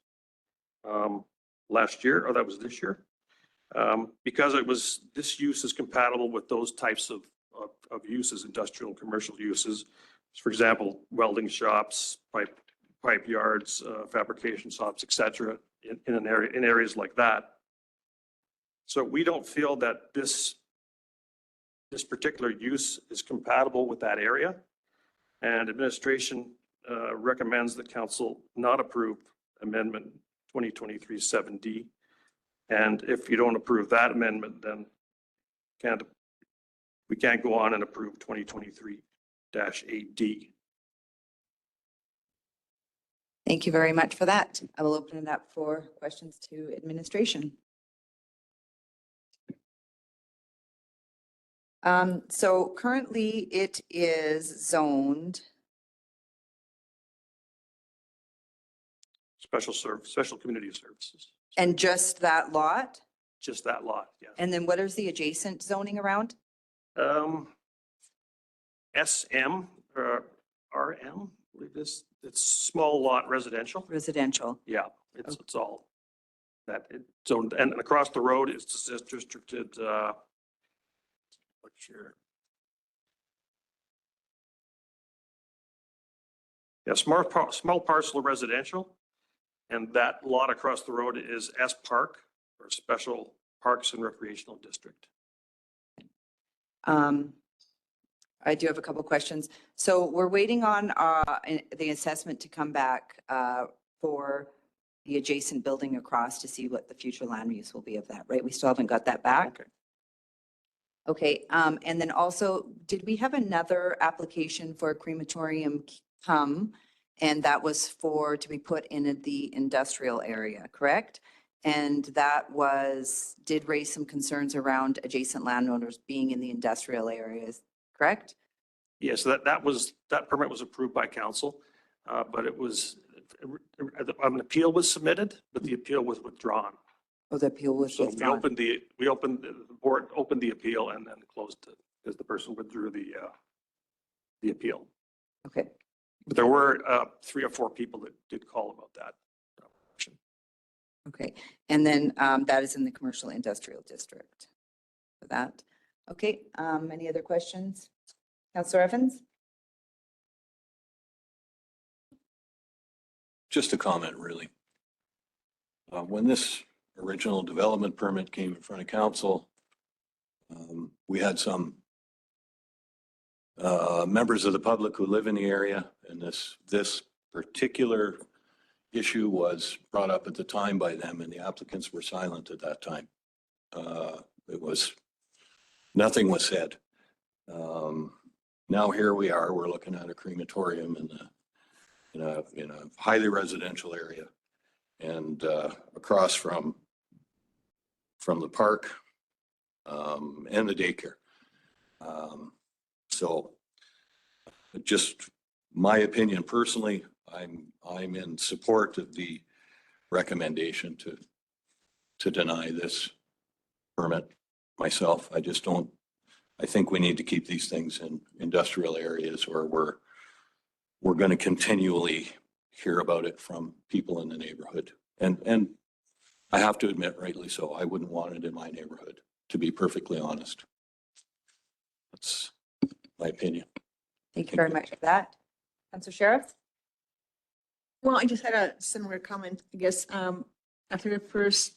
last year, or that was this year, because this use is compatible with those types of uses, industrial and commercial uses. For example, welding shops, pipe yards, fabrication shops, etc. in areas like that. So we don't feel that this particular use is compatible with that area, and administration recommends that council not approve amendment 2023-7D. And if you don't approve that amendment, then we can't go on and approve 2023-8D. Thank you very much for that. I will open it up for questions to administration. So currently it is zoned Special community services. and just that lot? Just that lot, yes. And then what is the adjacent zoning around? SM, RM, I believe this, it's small lot residential. Residential. Yeah, it's all that, so, and across the road is just restricted, what's your? Yeah, small parcel of residential, and that lot across the road is S Park, or Special Parks and Recreational District. I do have a couple questions. So we're waiting on the assessment to come back for the adjacent building across to see what the future land use will be of that, right? We still haven't got that back? Okay. Okay, and then also, did we have another application for a crematorium come? And that was to be put in the industrial area, correct? And that did raise some concerns around adjacent landowners being in the industrial areas, correct? Yeah, so that permit was approved by council, but it was, an appeal was submitted, but the appeal was withdrawn. Oh, the appeal was So withdrawn. the board opened the appeal and then closed it because the person withdrew the appeal. Okay, But there were 3 or 4 people that did call about that. okay. And then that is in the commercial industrial district for that. Okay, any other questions? Councillor Evans? Just a comment, really. When this original development permit came in front of council, we had some members of the public who live in the area, and this particular issue was brought up at the time by them, and the applicants were silent at that time. Nothing was said. Now here we are, we're looking at a crematorium in a highly residential area and across from the park and the daycare. So just my opinion personally, I'm in support of the recommendation to deny this permit myself. I think we need to keep these things in industrial areas where we're going to continually hear about it from people in the neighborhood. And I have to admit, rightly so, I wouldn't want it in my neighborhood, to be perfectly honest. That's my opinion. Thank you very much for that. Councillor Sheriff? Well, I just had a similar comment. I guess after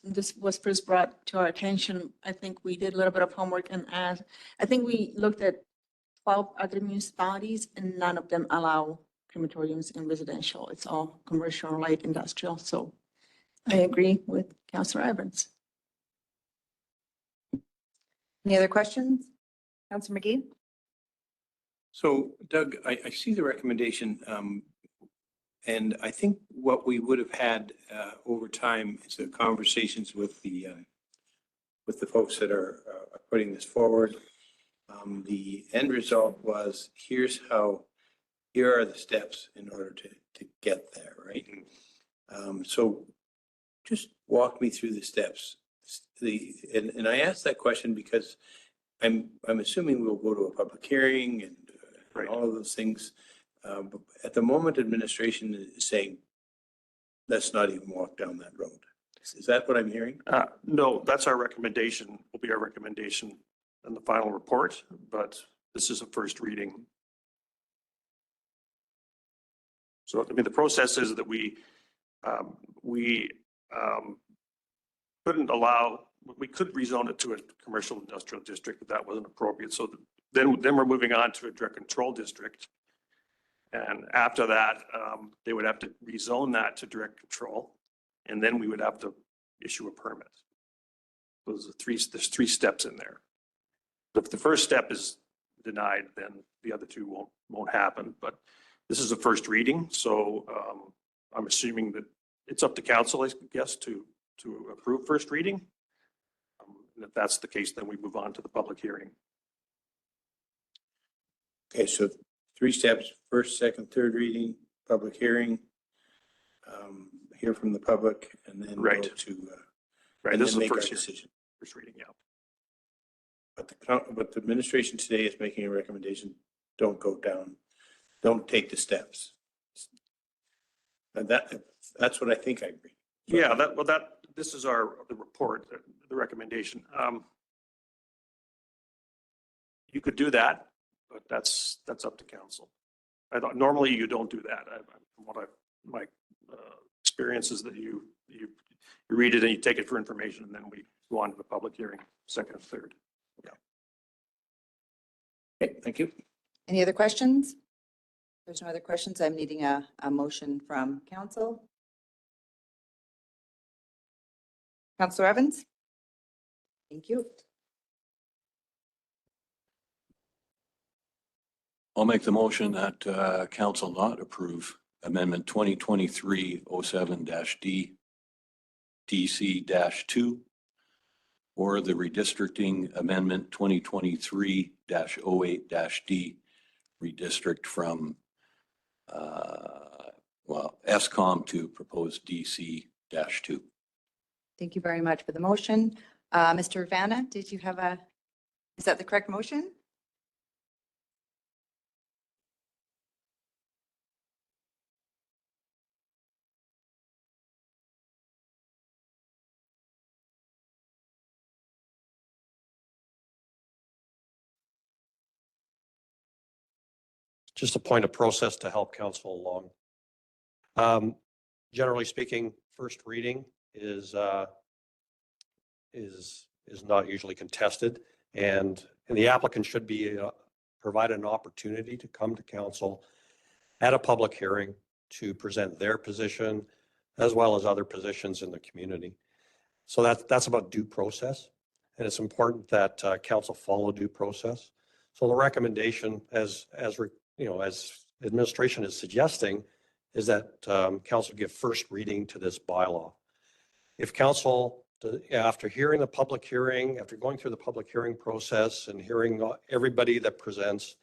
this was first brought to our attention, I think we did a little bit of homework and asked. I think we looked at 12 other municipalities and none of them allow crematoriums in residential. It's all commercial or light industrial. So I agree with Councillor Evans. Any other questions? Councillor McGee? So Doug, I see the recommendation, and I think what we would have had over time is the conversations with the folks that are putting this forward. The end result was, here are the steps in order to get there, right? So just walk me through the steps. And I asked that question because I'm assuming we'll go to a public hearing and all of those things. But at the moment, administration is saying, let's not even walk down that road. Is that what I'm hearing? No, that's our recommendation, will be our recommendation in the final report, but this is a first reading. So, I mean, the process is that we couldn't allow, we could rezone it to a commercial industrial district, but that wasn't appropriate. So then we're moving on to a direct control district. And after that, they would have to rezone that to direct control. And then we would have to issue a permit. There's 3 steps in there. If the first step is denied, then the other 2 won't happen. But this is a first reading, so I'm assuming that it's up to council, I guess, to approve first reading. And if that's the case, then we move on to the public hearing. Okay, so 3 steps: first, second, third reading, public hearing, hear from the public, and then go to Right, this is the make our first decision. First reading, yeah. But the administration today is making a recommendation don't go down, don't take the steps. And that's what I think I agree. Yeah, this is the report, the recommendation. You could do that, but that's up to council. I thought normally you don't do that. From what my experience is that you read it and you take it for information, and then we go on to the public hearing, second and third. Okay, thank you. Any other questions? If there's no other questions, I'm needing a motion from council. Councillor Evans? Thank you. I'll make the motion that council not approve amendment 2023-07-D DC-2 or the redistricting amendment 2023-08-D redistrict from ESCOM to proposed DC-2. Thank you very much for the motion. Mr. Vanna, did you have is that the correct motion? Just a point of process to help council along. Generally speaking, first reading is not usually contested, and the applicant should be provided an opportunity to come to council at a public hearing to present their position as well as other positions in the community. So that's about due process, and it's important that council follow due process. So the recommendation, as administration is suggesting, is that council give first reading to this bylaw. If council, after hearing the public hearing, after going through the public hearing process and hearing everybody that presents,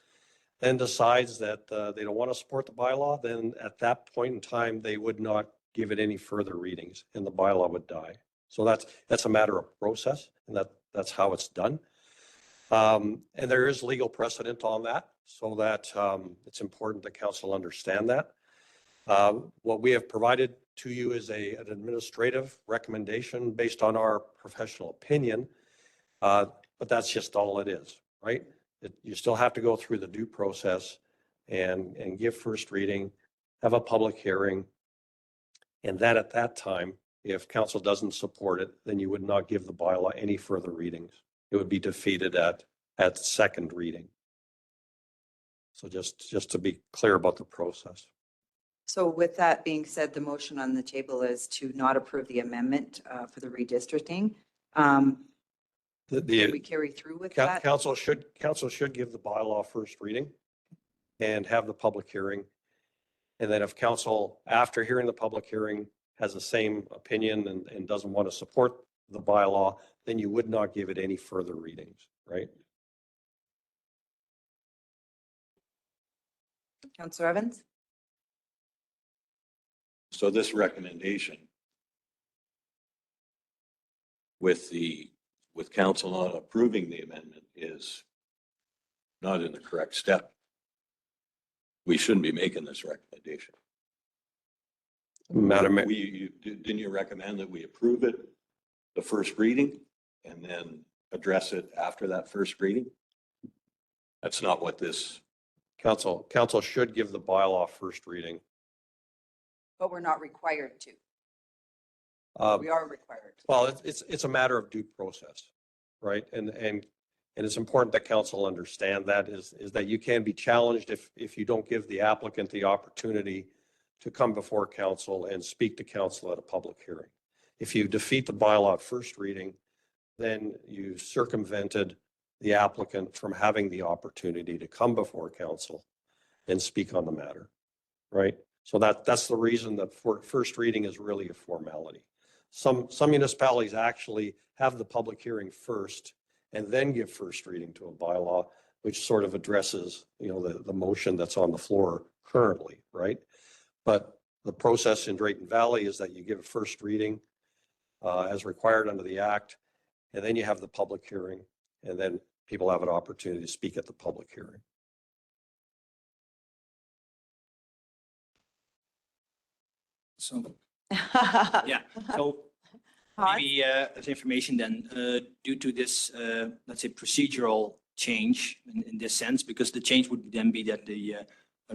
then decides that they don't want to support the bylaw, then at that point in time, they would not give it any further readings and the bylaw would die. So that's a matter of process, and that's how it's done. And there is legal precedent on that, so that it's important that council understand that. What we have provided to you is an administrative recommendation based on our professional opinion, but that's just all it is, right? You still have to go through the due process and give first reading, have a public hearing, and that at that time, if council doesn't support it, then you would not give the bylaw any further readings. It would be defeated at second reading. So just to be clear about the process. So with that being said, the motion on the table is to not approve the amendment for the redistricting. Can we carry through with that? Council should give the bylaw first reading and have the public hearing. And then if council, after hearing the public hearing, has the same opinion and doesn't want to support the bylaw, then you would not give it any further readings, right? Councillor Evans? So this recommendation with council not approving the amendment is not in the correct step. We shouldn't be making this recommendation. Madam Mayor. Didn't you recommend that we approve it, the first reading, and then address it after that first reading? That's not what this. Council should give the bylaw first reading. But we're not required to. We are required. Well, it's a matter of due process, right? And it's important that council understand that is that you can be challenged if you don't give the applicant the opportunity to come before council and speak to council at a public hearing. If you defeat the bylaw at first reading, then you circumvented the applicant from having the opportunity to come before council and speak on the matter, right? So that's the reason that first reading is really a formality. Some municipalities actually have the public hearing first and then give first reading to a bylaw, which sort of addresses, the motion that's on the floor currently, right? But the process in Drayton Valley is that you give a first reading as required under the act, and then you have the public hearing, and then people have an opportunity to speak at the public hearing. So, yeah, so Hans? maybe as information then, due to this, let's say procedural change in this sense, because the change would then be that the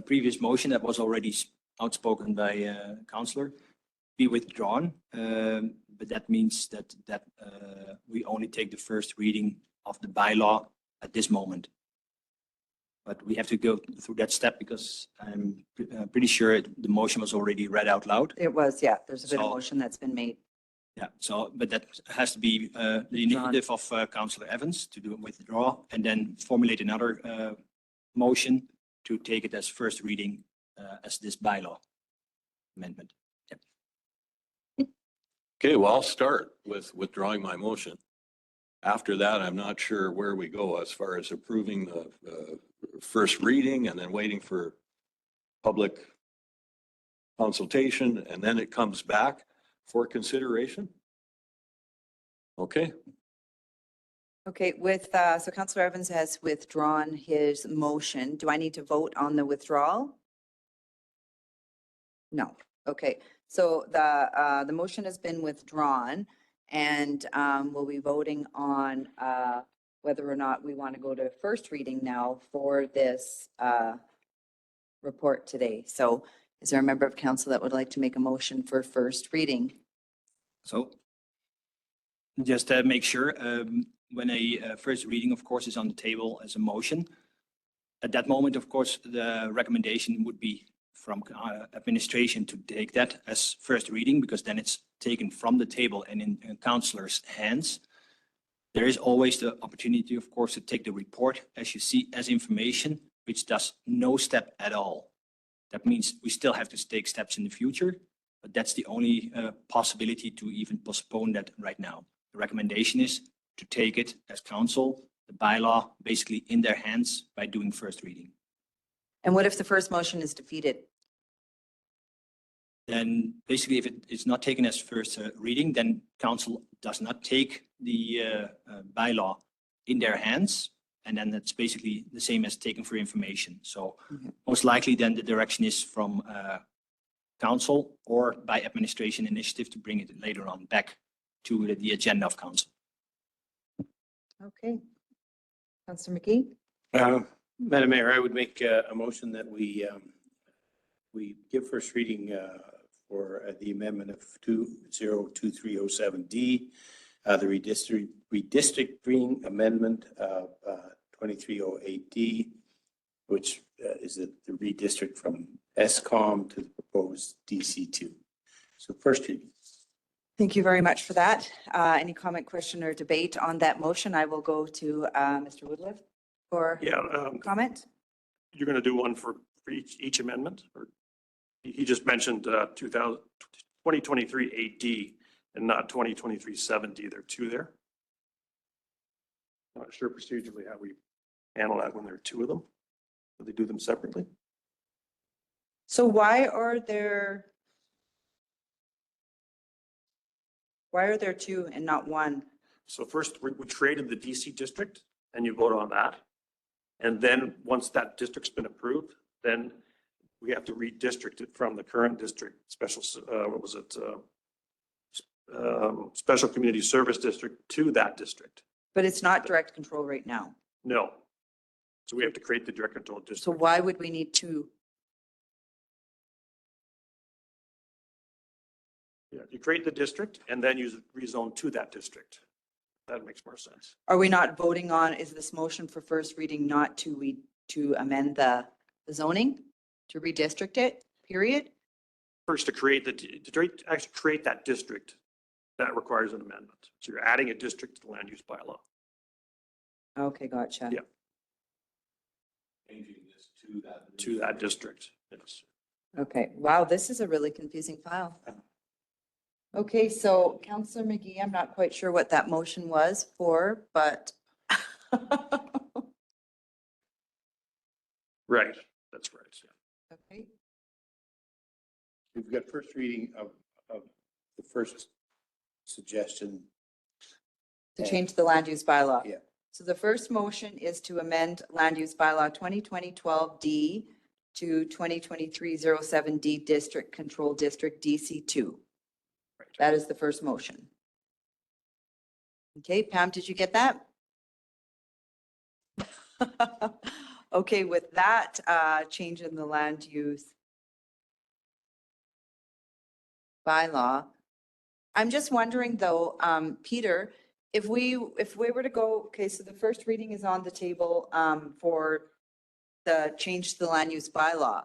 previous motion that was already outspoken by Councillor be withdrawn. But that means that we only take the first reading of the bylaw at this moment. But we have to go through that step because I'm pretty sure the motion was already read out loud. It was, yeah, there's a bit of So- motion that's been made. Yeah, so, but that has to be the initiative of Councillor Evans to do withdraw and then formulate another motion to take it as first reading as this bylaw amendment. Okay, well, I'll start with withdrawing my motion. After that, I'm not sure where we go as far as approving the first reading and then waiting for public consultation, and then it comes back for consideration. Okay, Okay, so Councillor Evans has withdrawn his motion. Do I need to vote on the withdrawal? No. Okay, so the motion has been withdrawn and we'll be voting on whether or not we want to go to first reading now for this report today. So is there a member of council that would like to make a motion for first reading? So just to make sure, when a first reading, of course, is on the table as a motion, at that moment, of course, the recommendation would be from administration to take that as first reading, because then it's taken from the table and in councillors' hands. There is always the opportunity, of course, to take the report as you see as information, which does no step at all. That means we still have to take steps in the future, but that's the only possibility to even postpone that right now. The recommendation is to take it as council, the bylaw, basically in their hands by doing first reading. And what if the first motion is defeated? Then basically, if it is not taken as first reading, then council does not take the bylaw in their hands. And then that's basically the same as taken for information. So most likely then the direction is from council or by administration initiative to bring it later on back to the agenda of council. Okay. Councillor McGee? Madam Mayor, I would make a motion that we give first reading for the amendment of 202307D, the redistricting amendment of 2308D, which is the redistrict from SCOM to the proposed DC2. So first reading. Thank you very much for that. Any comment, question, or debate on that motion? I will go to Mr. Woodliff for comment. You're going to do one for each amendment, or he just mentioned 2023 8D and not 2023 7D. There are two there. I'm not sure procedurally how we handle that when there are two of them. Do they do them separately? So why are there two and not one? So first, we created the DC district and you vote on that. And then once that district's been approved, then we have to redistrict it from the current district, special, special community service district to that district. But it's not direct control right now. No. So we have to create the direct control So district. why would we need two? Yeah, you create the district and then you rezone to that district. That makes more sense. Are we not voting on, is this motion for first reading not to amend the zoning, to redistrict it, period? First, to actually create that district, that requires an amendment. So you're adding a district to the land use bylaw. Okay, gotcha. Yeah. Changing this to that district. Yes. Okay, wow, this is a really confusing file. Okay, so Councillor McGee, I'm not quite sure what that motion was for, but Right, that's right. Yeah. okay. We've got first reading of the first suggestion. To change the land use bylaw. Yeah. So the first motion is to amend land use bylaw 2020-12D to 2023-07D District Control District DC2. That is the first motion. Okay, Pam, did you get that? Okay, with that change in the land use bylaw, I'm just wondering though, Peter, if we were to go, okay, so the first reading is on the table for the change to the land use bylaw.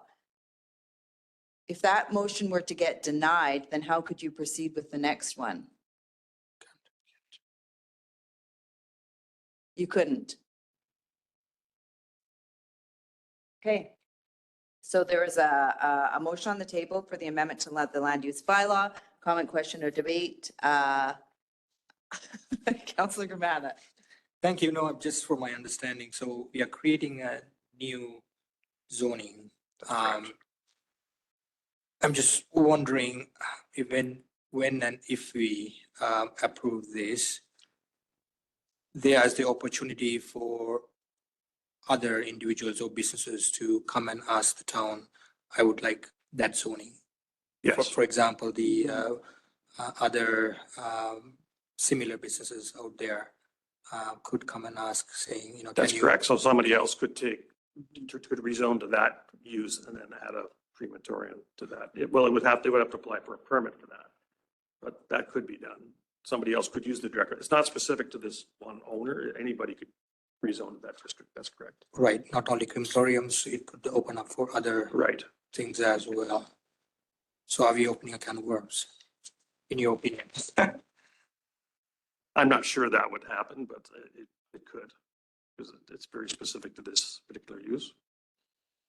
If that motion were to get denied, then how could you proceed with the next one? You couldn't. Okay. So there is a motion on the table for the amendment to the land use bylaw. Comment, question, or debate? Councillor Gramana. Thank you. No, just for my understanding. So we are creating a new zoning. I'm just wondering even when and if we approve this, there's the opportunity for other individuals or businesses to come and ask the town, I would like that zoning. Yes. For example, the other similar businesses out there could come and ask, saying, That's can you? correct. So somebody else could could rezone to that use and then add a crematorium to that. They would have to apply for a permit for that. But that could be done. Somebody else could use the direct. It's not specific to this one owner. Anybody could rezone that district. That's correct. Right, not only crematoriums, it could open up for other things as well. So are we opening a can of worms, in your opinion? I'm not sure that would happen, but it could, because it's very specific to this particular use.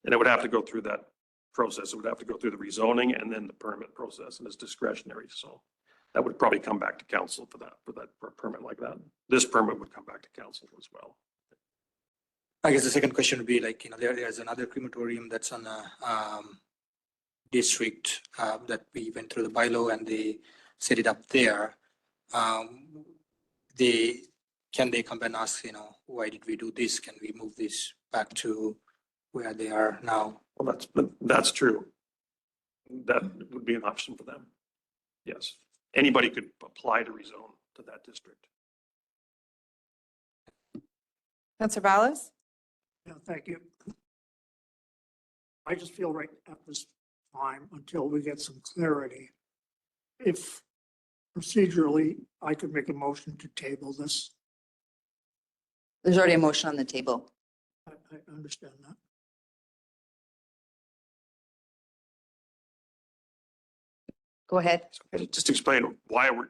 And it would have to go through that process. It would have to go through the rezoning and then the permit process, and it's discretionary. So that would probably come back to council for a permit like that. This permit would come back to council as well. I guess the second question would be like, there's another crematorium that's on a district that we went through the bylaw and they set it up there. Can they come and ask, why did we do this? Can we move this back to where they are now? Well, that's true. That would be an option for them. Yes. Anybody could apply to rezone to that district. Councillor Ballas? Yeah, thank you. I just feel right at this time, until we get some clarity, if procedurally, I could make a motion to table this. There's already a motion on the table. I understand that. Go ahead. Just explain why we're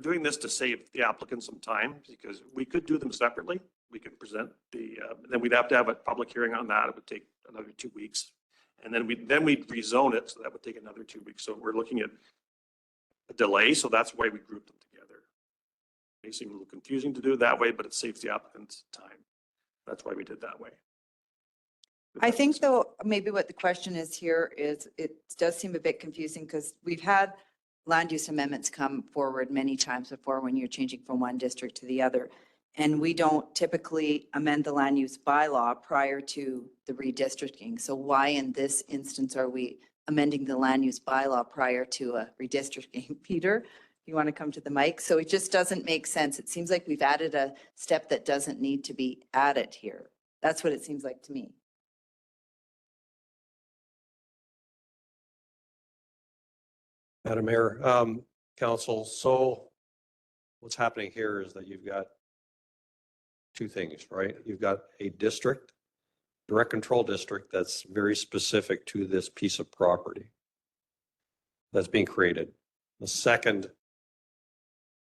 doing this to save the applicant some time, because we could do them separately. We could present then we'd have to have a public hearing on that. It would take another 2 weeks. And then we'd rezone it. So that would take another 2 weeks. So we're looking at a delay. So that's why we grouped them together. It may seem a little confusing to do it that way, but it saves the applicant's time. That's why we did that way. I think though, maybe what the question is here is, it does seem a bit confusing because we've had land use amendments come forward many times before when you're changing from one district to the other. And we don't typically amend the land use bylaw prior to the redistricting. So why in this instance are we amending the land use bylaw prior to a redistricting? Peter, you want to come to the mic? So it just doesn't make sense. It seems like we've added a step that doesn't need to be added here. That's what it seems like to me. Madam Mayor, Council, so what's happening here is that you've got two things, right? You've got a district, direct control district, that's very specific to this piece of property that's being created. The second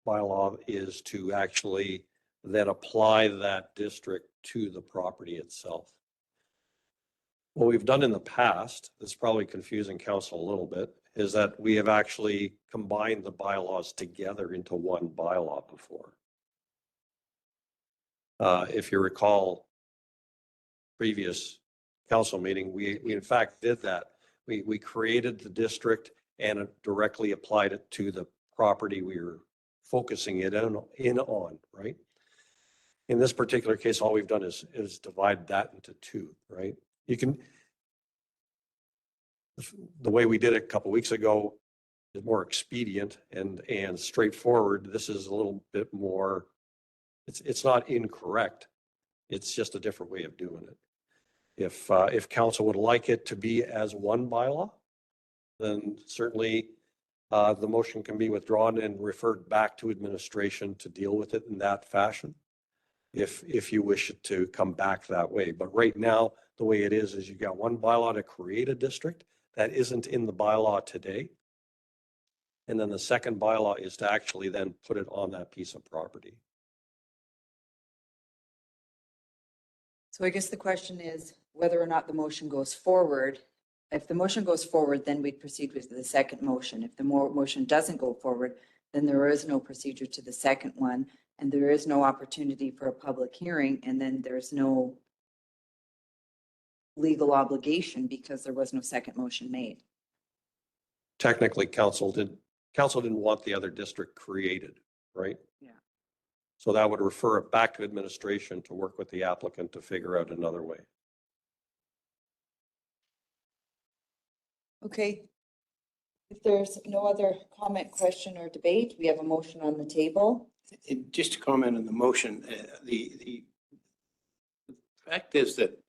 bylaw is to actually then apply that district to the property itself. What we've done in the past, that's probably confusing council a little bit, is that we have actually combined the bylaws together into one bylaw before. If you recall previous council meeting, we in fact did that. We created the district and it directly applied it to the property we were focusing it in on, right? In this particular case, all we've done is divide that into two, right? the way we did it a couple weeks ago is more expedient and straightforward. This is a little bit more, it's not incorrect. It's just a different way of doing it. If council would like it to be as one bylaw, then certainly the motion can be withdrawn and referred back to administration to deal with it in that fashion. If you wish it to come back that way. But right now, the way it is you got one bylaw to create a district that isn't in the bylaw today. And then the second bylaw is to actually then put it on that piece of property. So I guess the question is whether or not the motion goes forward. If the motion goes forward, then we'd proceed with the second motion. If the motion doesn't go forward, then there is no procedure to the second one, and there is no opportunity for a public hearing, and then there's no legal obligation because there was no second motion made. Technically, council didn't want the other district created, right? Yeah. So that would refer it back to administration to work with the applicant to figure out another way. Okay. If there's no other comment, question, or debate, we have a motion on the table. Just to comment on the motion, the fact is that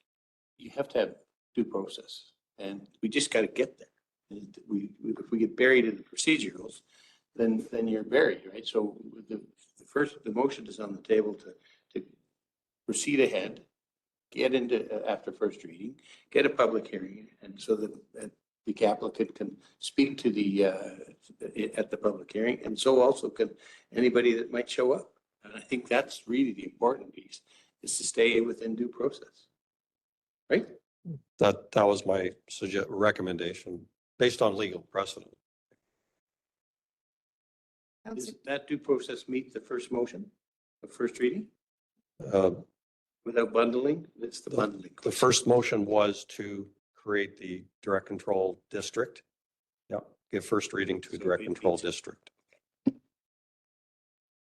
you have to have due process, and we just got to get there. And if we get buried in the procedurals, then you're buried, right? So the motion is on the table to proceed ahead, get into after first reading, get a public hearing, and so that the applicant can speak to the at the public hearing, and so also can anybody that might show up. And I think that's really the important piece, is to stay within due process, right? That was my recommendation based on legal precedent. Does that due process meet the first motion of first reading without bundling? It's the bundling. The first motion was to create the direct control district. Yeah, give first reading to a direct control district.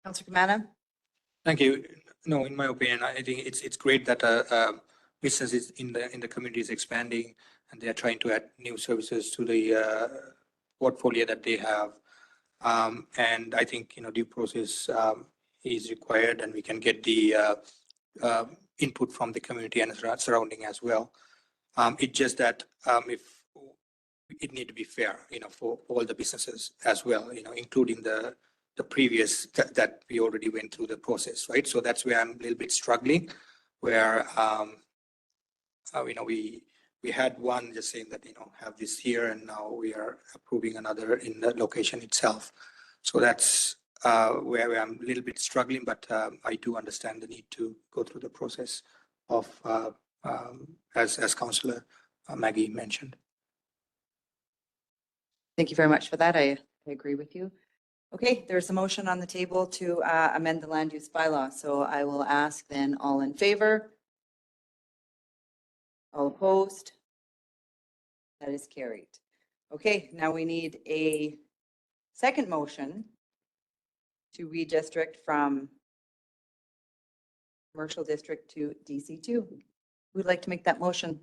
Councilor Kamana? Thank you. No, in my opinion, I think it's great that businesses in the community is expanding and they are trying to add new services to the portfolio that they have. And I think, due process is required, and we can get the input from the community and surrounding as well. It's just that if it need to be fair, for all the businesses as well, including the previous that we already went through the process, right? So that's where I'm a little bit struggling, where we had one just saying that have this here, and now we are approving another in the location itself. So that's where I'm a little bit struggling, but I do understand the need to go through the process of as Councillor Maggie mentioned. Thank you very much for that. I agree with you. Okay, there's a motion on the table to amend the land use bylaw. So I will ask then, all in favor? All opposed? That is carried. Okay, now we need a second motion to redistrict from commercial district to DC2. Who'd like to make that motion?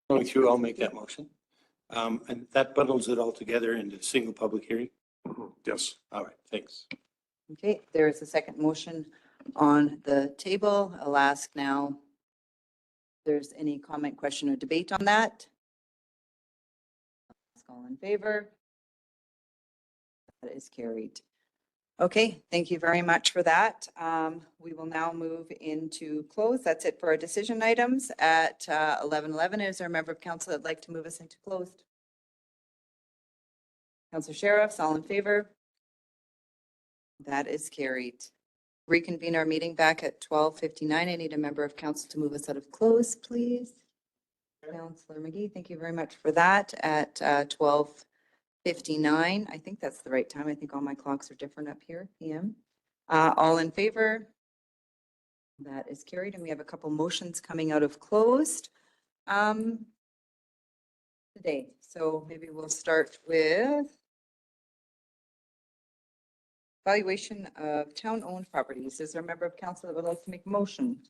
Going through, I'll make that motion. And that bundles it all together into a single public hearing? Yes. All right, thanks. Okay, there is a second motion on the table. I'll ask now if there's any comment, question, or debate on that. Ask all in favor. That is carried. Okay, thank you very much for that. We will now move into close. That's it for our decision items at 11:11. Is there a member of council that'd like to move us into closed? Councilor Sheriffs, all in favor? That is carried. Reconvene our meeting back at 12:59. I need a member of council to move us out of close, please. Councilor McGee, thank you very much for that at 12:59. I think that's the right time. I think all my clocks are different up here, PM. All in favor? That is carried, and we have a couple motions coming out of closed today. So maybe we'll start with valuation of town-owned properties. Is there a member of council that would like to make a motion?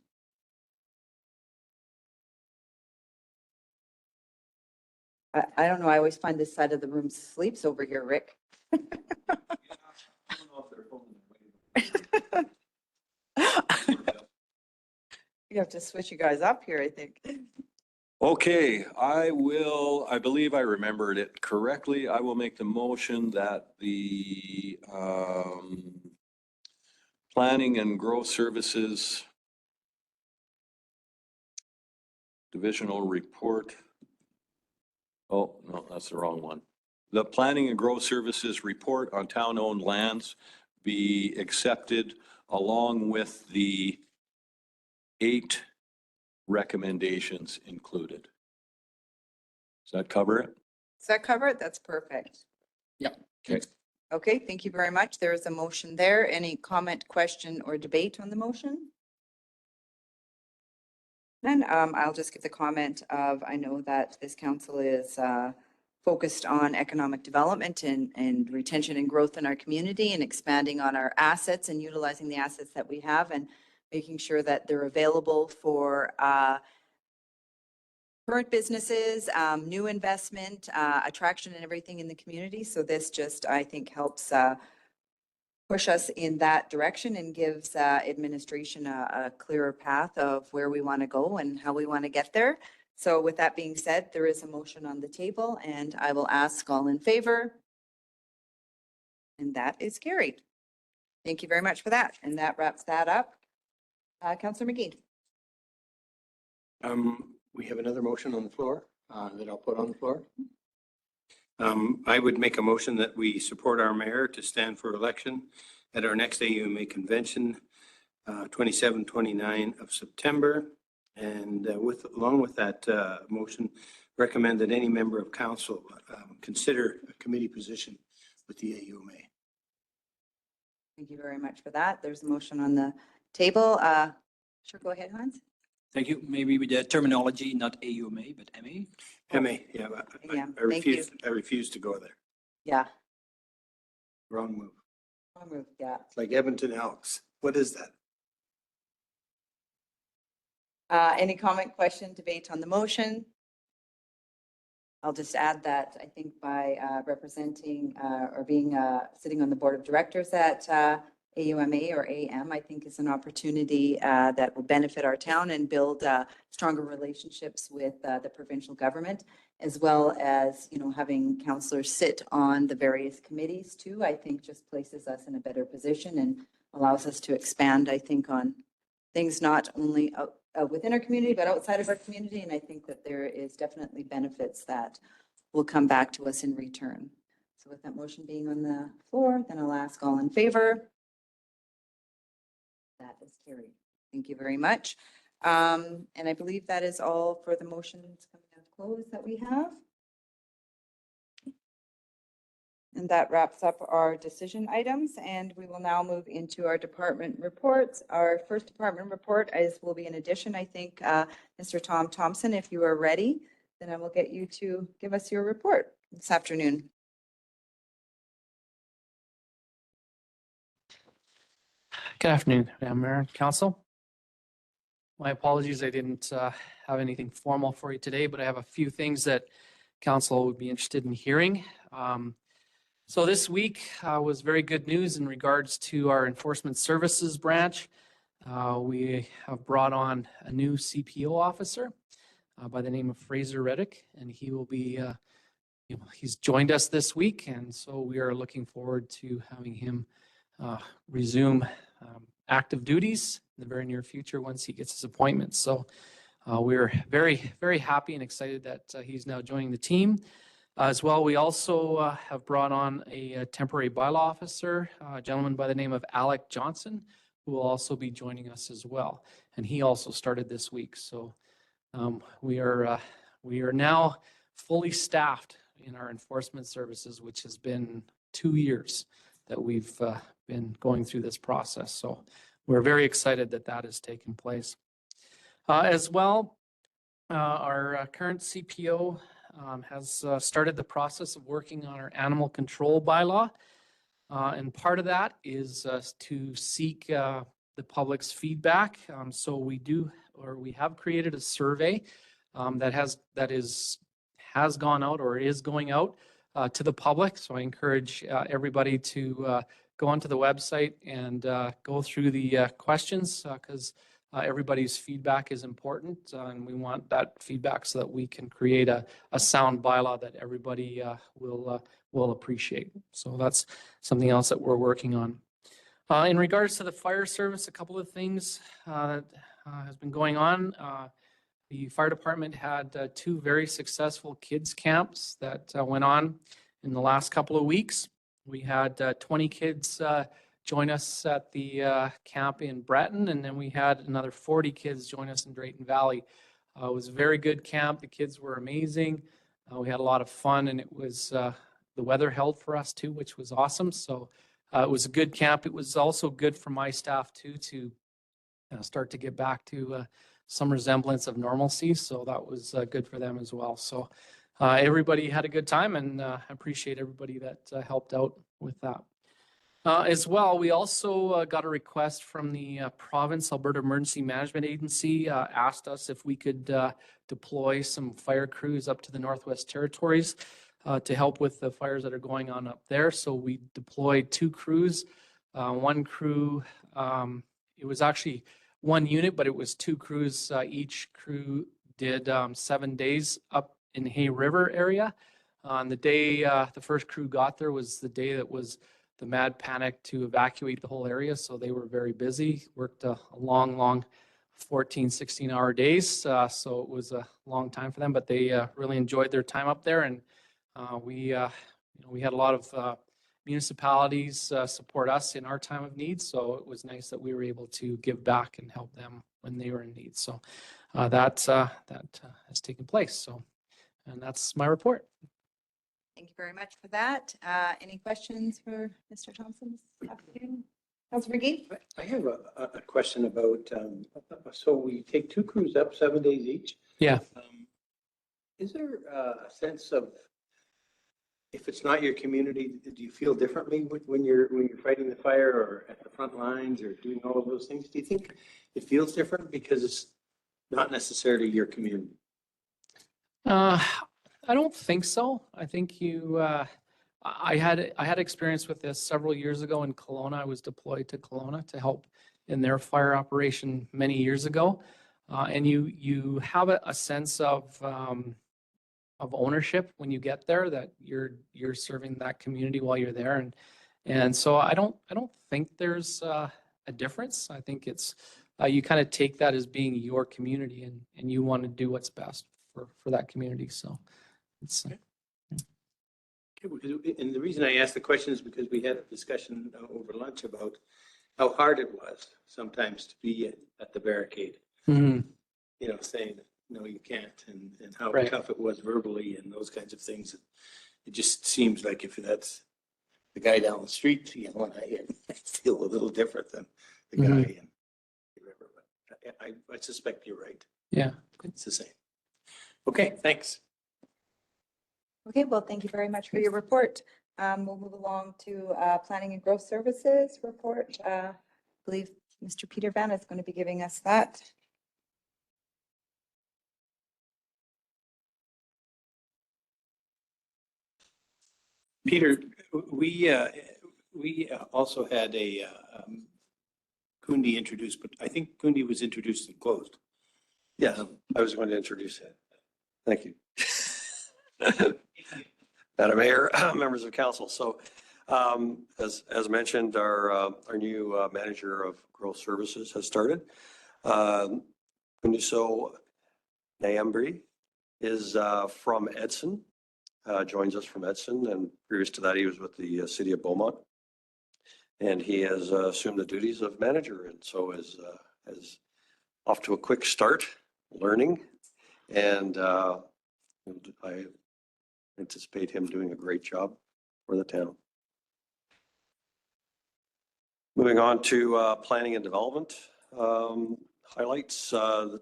I don't know, I always find this side of the room sleeps over here, Rick. You have to switch you guys up here, I think. Okay, I believe I remembered it correctly. I will make the motion that the Planning and Growth Services Divisional Report. Oh, no, that's the wrong one. The Planning and Growth Services Report on Town-Owned Lands be accepted along with the 8 recommendations included. Does that cover it? Does that cover it? That's perfect. Yeah. Okay. Okay, thank you very much. There is a motion there. Any comment, question, or debate on the motion? Then I'll just give the comment of, I know that this council is focused on economic development and retention and growth in our community and expanding on our assets and utilizing the assets that we have and making sure that they're available for current businesses, new investment, attraction and everything in the community. So this just, I think, helps push us in that direction and gives administration a clearer path of where we want to go and how we want to get there. So with that being said, there is a motion on the table and I will ask all in favor. And that is carried. Thank you very much for that. And that wraps that up. Councillor McGee. We have another motion on the floor that I'll put on the floor. I would make a motion that we support our mayor to stand for election at our next AUMA convention, 27-29 of September. And along with that motion, recommend that any member of council consider a committee position with the AUMA. Thank you very much for that. There's a motion on the table. Sure, go ahead, Hans. Thank you. Maybe with the terminology, not AUMA, but MA. MA, yeah, but Yeah, I thank you. refuse to go there. Yeah, Wrong move. I'll move, yeah. It's like Edmonton Elks. What is that? Any comment, question, debate on the motion? I'll just add that I think by representing or being sitting on the board of directors at AUMA or AM, I think is an opportunity that will benefit our town and build stronger relationships with the provincial government, as well as, you know, having councillors sit on the various committees too, I think just places us in a better position and allows us to expand, I think, on things not only within our community, but outside of our community. And I think that there is definitely benefits that will come back to us in return. So with that motion being on the floor, then I'll ask all in favor. That is carried. Thank you very much. And I believe that is all for the motions coming out of close that we have. And that wraps up our decision items, and we will now move into our department reports. Our first department report will be an addition, I think, Mr. Tom Thompson, if you are ready, then I will get you to give us your report this afternoon. Good afternoon, Madam Mayor and Council. My apologies, I didn't have anything formal for you today, but I have a few things that Council would be interested in hearing. So this week was very good news in regards to our Enforcement Services branch. We have brought on a new CPO officer by the name of Fraser Reddick, and he will be, he's joined us this week, and so we are looking forward to having him resume active duties in the very near future once he gets his appointment. So we're very, very happy and excited that he's now joining the team. As well, we also have brought on a temporary bylaw officer, a gentleman by the name of Alec Johnson, who will also be joining us as well. And he also started this week. So we are now fully staffed in our enforcement services, which has been 2 years that we've been going through this process. So we're very excited that that has taken place. As well, our current CPO has started the process of working on our animal control bylaw. And part of that is to seek the public's feedback. So we have created a survey that has gone out or is going out to the public. So I encourage everybody to go onto the website and go through the questions because everybody's feedback is important, and we want that feedback so that we can create a sound bylaw that everybody will appreciate. So that's something else that we're working on. In regards to the fire service, a couple of things that has been going on. The fire department had 2 very successful kids camps that went on in the last couple of weeks. We had 20 kids join us at the camp in Breton, and then we had another 40 kids join us in Drayton Valley. It was a very good camp. The kids were amazing. We had a lot of fun, and it was the weather held for us too, which was awesome. So it was a good camp. It was also good for my staff too to start to get back to some resemblance of normalcy. So that was good for them as well. So everybody had a good time, and I appreciate everybody that helped out with that. As well, we also got a request from the province, Alberta Emergency Management Agency, asked us if we could deploy some fire crews up to the Northwest Territories to help with the fires that are going on up there. So we deployed 2 crews. One crew, it was actually 1 unit, but it was 2 crews. Each crew did 7 days up in Hay River area. On the day the first crew got there was the day that was the mad panic to evacuate the whole area. So they were very busy, worked a long 14, 16-hour days. So it was a long time for them, but they really enjoyed their time up there. And we had a lot of municipalities support us in our time of need. So it was nice that we were able to give back and help them when they were in need. So that has taken place. So, and that's my report. Thank you very much for that. Any questions for Mr. Thompson? Councilor McGee? I have a question about, so we take 2 crews up 7 days each. Yeah. Is there a sense of, if it's not your community, do you feel differently when you're fighting the fire or at the front lines or doing all of those things? Do you think it feels different because it's not necessarily your community? I don't think so. I think I had experience with this several years ago in Kelowna. I was deployed to Kelowna to help in their fire operation many years ago. And you have a sense of ownership when you get there, that you're serving that community while you're there. And so I don't think there's a difference. I think it's you kind of take that as being your community, and you want to do what's best for that community. So it's And the reason I asked the question is because we had a discussion over lunch about how hard it was sometimes to be at the barricade. Mhm. You know, saying, no, you can't, and how Right. tough it was verbally and those kinds of things. It just seems like if that's the guy down the street yelling at you, I feel a little different than the guy Mhm. in the river. But I suspect you're right. Yeah. It's the same. Okay, thanks. Okay, well, thank you very much for your report. We'll move along to Planning and Growth Services report. I believe Mr. Peter Van is going to be giving us that. Peter, we also had a Kundi introduced, but I think Kundi was introduced and closed. Yes, I was going to introduce it. Thank you. Madam Mayor, members of council. So as mentioned, our new manager of growth services has started. Kundiso Nyambri is from Edson, joins us from Edson, and previous to that he was with the city of Beaumont. And he has assumed the duties of manager, and so is off to a quick start learning. And I anticipate him doing a great job for the town. Moving on to planning and development highlights. The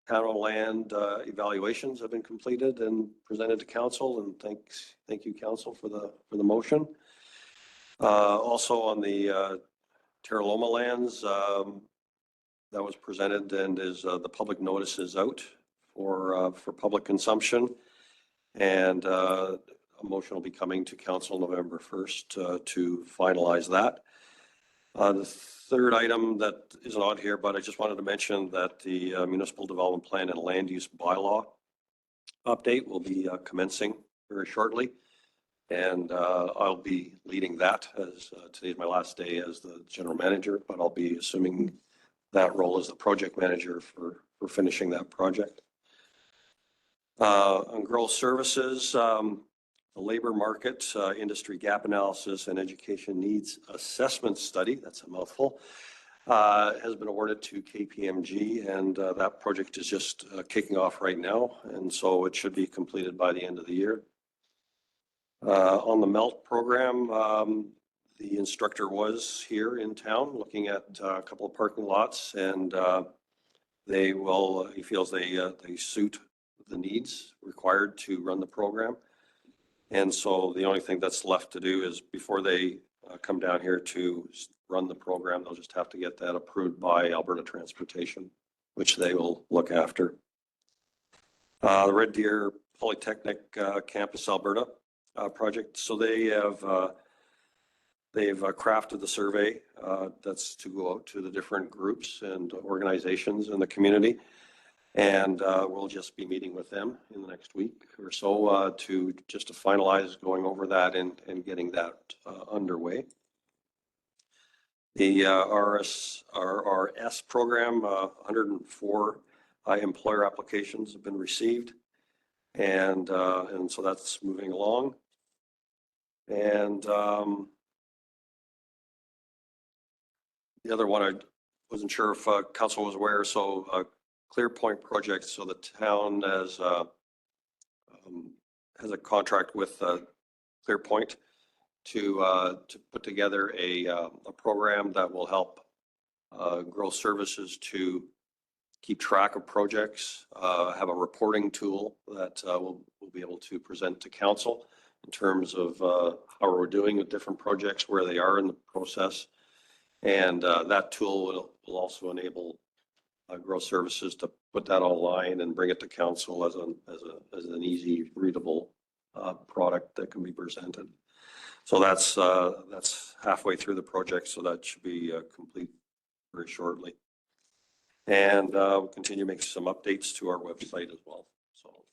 town land evaluations have been completed and presented to council, and thank you council for the motion. Also on the Terra Loma lands, that was presented and is the public notice is out for public consumption. And a motion will be coming to council November 1st to finalize that. The third item that isn't on here, but I just wanted to mention that the municipal development plan and land use bylaw update will be commencing very shortly. And I'll be leading that as today's my last day as the general manager, but I'll be assuming that role as the project manager for finishing that project. On growth services, the labor market, industry gap analysis and education needs assessment study, that's a mouthful, has been awarded to KPMG, and that project is just kicking off right now. And so it should be completed by the end of the year. On the MELT program, the instructor was here in town looking at a couple of parking lots, and he feels they suit the needs required to run the program. And so the only thing that's left to do is before they come down here to run the program, they'll just have to get that approved by Alberta Transportation, which they will look after. The Red Deer Polytechnic Campus Alberta project. So they've crafted the survey that's to go out to the different groups and organizations in the community. And we'll just be meeting with them in the next week or so to finalize going over that and getting that underway. The RRS program, 104 employer applications have been received. And so that's moving along. And the other one, I wasn't sure if council was aware, so ClearPoint project. So the town has a contract with ClearPoint to put together a program that will help growth services to keep track of projects, have a reporting tool that we'll be able to present to council in terms of how we're doing with different projects, where they are in the process. And that tool will also enable growth services to put that online and bring it to council as an easy readable product that can be presented. So that's halfway through the project, so that should be complete very shortly. And we'll continue making some updates to our website as well. So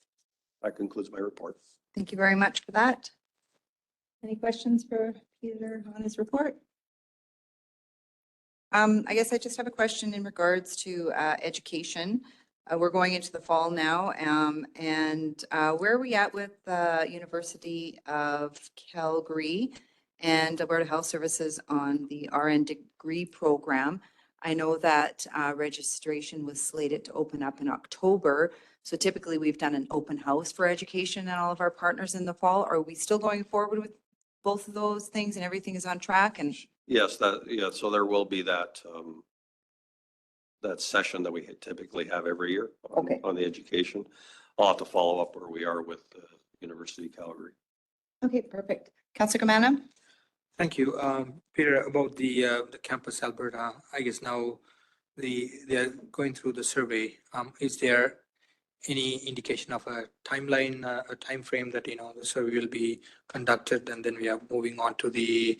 that concludes my report. Thank you very much for that. Any questions for Peter on his report? I guess I just have a question in regards to education. We're going into the fall now, and where are we at with the University of Calgary and Alberta Health Services on the RN degree program? I know that registration was slated to open up in October. So typically we've done an open house for education and all of our partners in the fall. Are we still going forward with both of those things and everything is on track? And yes, so there will be that that session that we typically have every year on the education. I'll have to follow up where we are with University of Calgary. Okay, perfect. Councillor Kamana? Thank you. Peter, about the Campus Alberta, I guess now they're going through the survey. Is there any indication of a timeline, a time frame that, the survey will be conducted, and then we are moving on to the,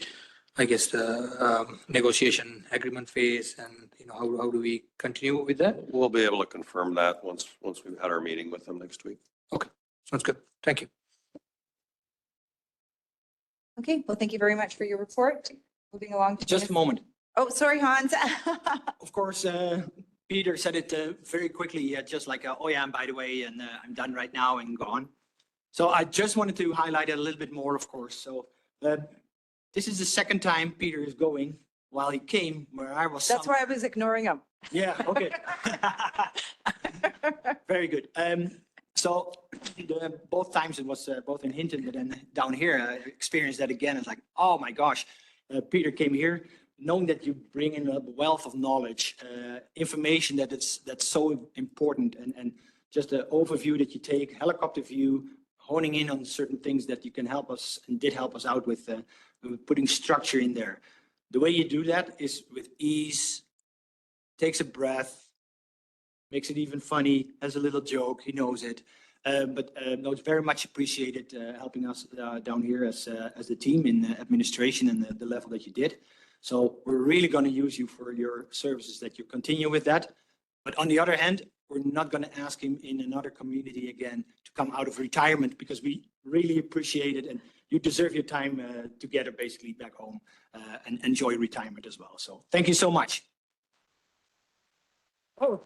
I guess, the negotiation agreement phase, and, how do we continue with that? We'll be able to confirm that once we've had our meeting with them next week. Okay, sounds good. Thank you. Okay, well, thank you very much for your report. Moving along to Just a moment. Oh, sorry, Hans. Of course, Peter said it very quickly, just like, oh yeah, and by the way, and I'm done right now and gone. So I just wanted to highlight it a little bit more, of course. So this is the second time Peter is going, while he came where I was. That's why I was ignoring him. Yeah, okay. Very good. So both times it was both in Hinton, but then down here, I experienced that again. It's like, oh my gosh, Peter came here, knowing that you bring in a wealth of knowledge, information that's so important, and just an overview that you take, helicopter view, honing in on certain things that you can help us and did help us out with putting structure in there. The way you do that is with ease, takes a breath, makes it even funny, has a little joke, he knows it. No, it's very much appreciated helping us down here as the team in administration and the level that you did. So we're really going to use you for your services, that you continue with that. But on the other hand, we're not going to ask him in another community again to come out of retirement, because we really appreciate it, and you deserve your time together basically back home and enjoy retirement as well. So thank you so much. Oh.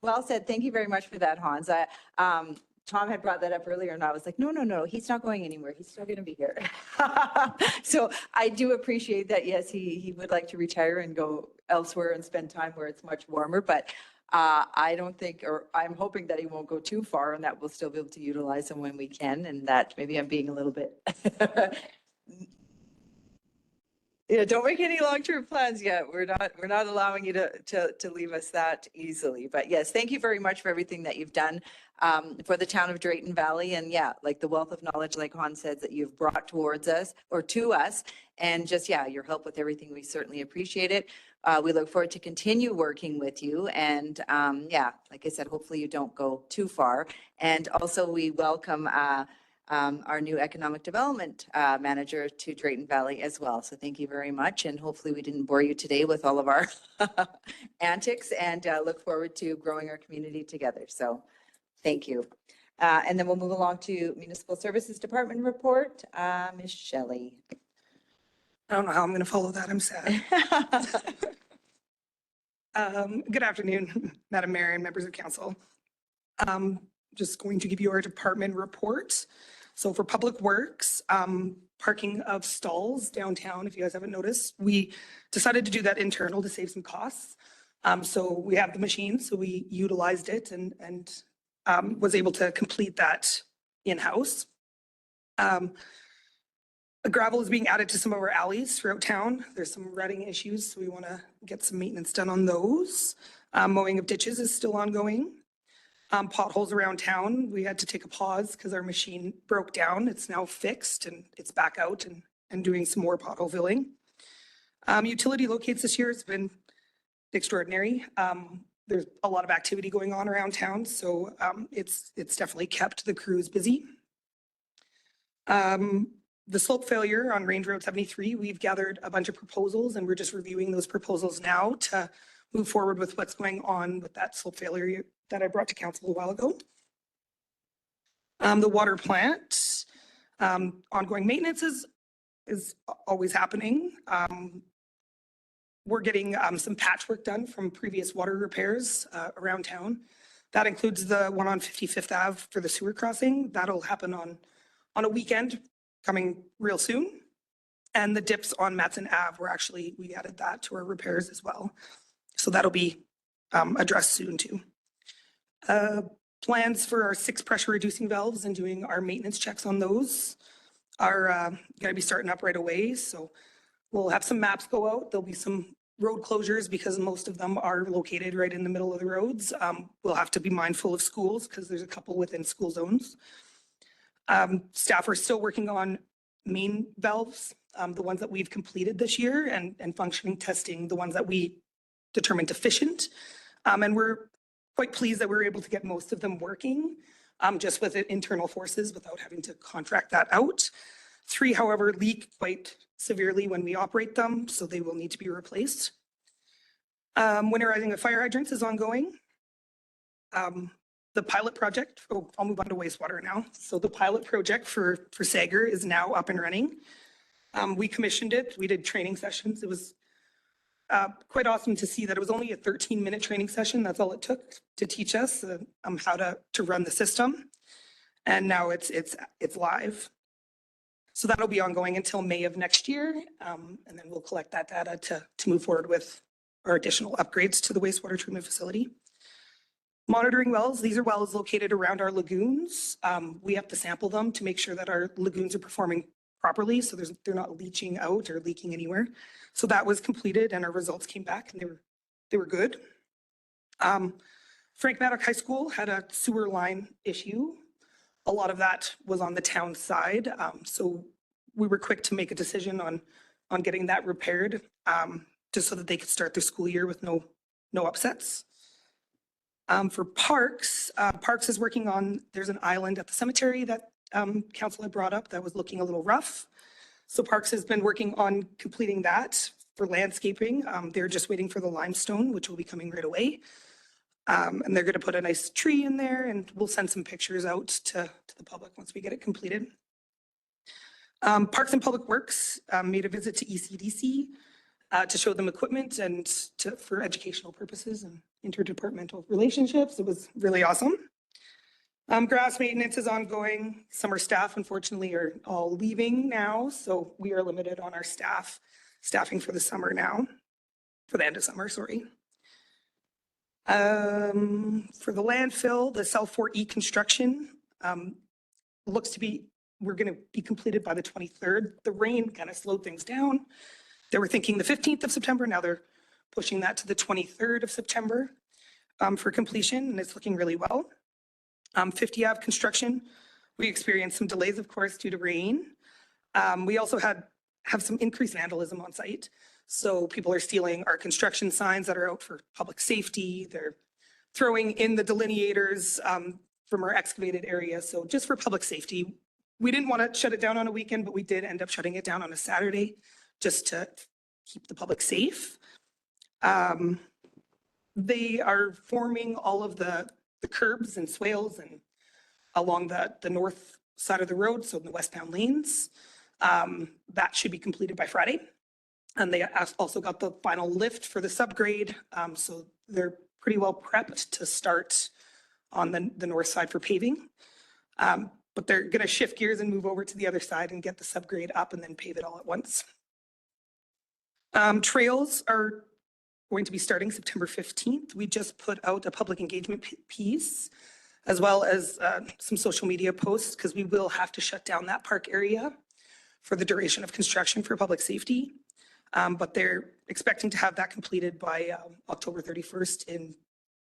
Well said. Thank you very much for that, Hans. Tom had brought that up earlier and I was like, no, he's not going anywhere. He's still going to be here. So I do appreciate that. Yes, he would like to retire and go elsewhere and spend time where it's much warmer, but I don't think, or I'm hoping that he won't go too far and that we'll still be able to utilize him when we can, and that maybe I'm being a little bit yeah, don't make any long-term plans yet. We're not allowing you to leave us that easily. But yes, thank you very much for everything that you've done for the town of Drayton Valley. And yeah, like the wealth of knowledge, like Hans said, that you've brought towards us or to us. And just, yeah, your help with everything, we certainly appreciate it. We look forward to continue working with you. And yeah, like I said, hopefully you don't go too far. And also we welcome our new economic development manager to Drayton Valley as well. So thank you very much. And hopefully we didn't bore you today with all of our antics, and look forward to growing our community together. So thank you. And then we'll move along to Municipal Services Department report. Ms. Shelley. I don't know how I'm going to follow that. I'm sad. Good afternoon, Madam Mayor and members of council. Just going to give you our department report. So for Public Works, parking of stalls downtown, if you guys haven't noticed, we decided to do that internal to save some costs. So we have the machine, so we utilized it and was able to complete that in-house. Gravel is being added to some of our alleys throughout town. There's some rutting issues, so we want to get some maintenance done on those. Mowing of ditches is still ongoing. Potholes around town, we had to take a pause because our machine broke down. It's now fixed and it's back out and doing some more pothole filling. Utility locates this year has been extraordinary. There's a lot of activity going on around town, so it's definitely kept the crews busy. The slope failure on Range Road 73, we've gathered a bunch of proposals and we're just reviewing those proposals now to move forward with what's going on with that slope failure that I brought to council a while ago. The water plant, ongoing maintenance is always happening. We're getting some patchwork done from previous water repairs around town. That includes the one on 55th Ave for the sewer crossing. That'll happen on a weekend coming real soon. And the dips on Matson Ave, we added that to our repairs as well. So that'll be addressed soon too. Plans for our 6 pressure reducing valves and doing our maintenance checks on those are going to be starting up right away. So we'll have some maps go out. There'll be some road closures because most of them are located right in the middle of the roads. We'll have to be mindful of schools because there's a couple within school zones. Staff are still working on main valves, the ones that we've completed this year, and functioning testing the ones that we determined deficient. And we're quite pleased that we were able to get most of them working just with internal forces without having to contract that out. 3, however, leak quite severely when we operate them, so they will need to be replaced. Winterizing of fire hydrants is ongoing. The pilot project, I'll move on to wastewater now. So the pilot project for Sager is now up and running. We commissioned it. We did training sessions. It was quite awesome to see that it was only a 13-minute training session. That's all it took to teach us how to run the system. And now it's live. So that'll be ongoing until May of next year. And then we'll collect that data to move forward with our additional upgrades to the wastewater treatment facility. Monitoring wells, these are wells located around our lagoons. We have to sample them to make sure that our lagoons are performing properly, so they're not leaching out or leaking anywhere. So that was completed and our results came back and they were good. Frank Maddock High School had a sewer line issue. A lot of that was on the town side. So we were quick to make a decision on getting that repaired just so that they could start their school year with no no upsets. For Parks, Parks is working on, there's an island at the cemetery that council had brought up that was looking a little rough. So Parks has been working on completing that for landscaping. They're just waiting for the limestone, which will be coming right away. And they're going to put a nice tree in there, and we'll send some pictures out to the public once we get it completed. Parks and Public Works made a visit to ECDC to show them equipment and for educational purposes and interdepartmental relationships. It was really awesome. Grass maintenance is ongoing. Summer staff, unfortunately, are all leaving now, so we are limited on our staffing for the summer now, for the end of summer, sorry. For the landfill, the Cell 4E construction looks to be, we're going to be completed by the 23rd. The rain kind of slowed things down. They were thinking the 15th of September. Now they're pushing that to the 23rd of September for completion, and it's looking really well. 50 Ave construction, we experienced some delays, of course, due to rain. We also have some increased vandalism on site. So people are stealing our construction signs that are out for public safety. They're throwing in the delineators from our excavated area. So just for public safety, we didn't want to shut it down on a weekend, but we did end up shutting it down on a Saturday just to keep the public safe. They are forming all of the curbs and swales and along the north side of the road, so in the westbound lanes. That should be completed by Friday. And they also got the final lift for the subgrade. So they're pretty well prepped to start on the north side for paving. But they're going to shift gears and move over to the other side and get the subgrade up and then pave it all at once. Trails are going to be starting September 15th. We just put out a public engagement piece as well as some social media posts because we will have to shut down that park area for the duration of construction for public safety. But they're expecting to have that completed by October 31st in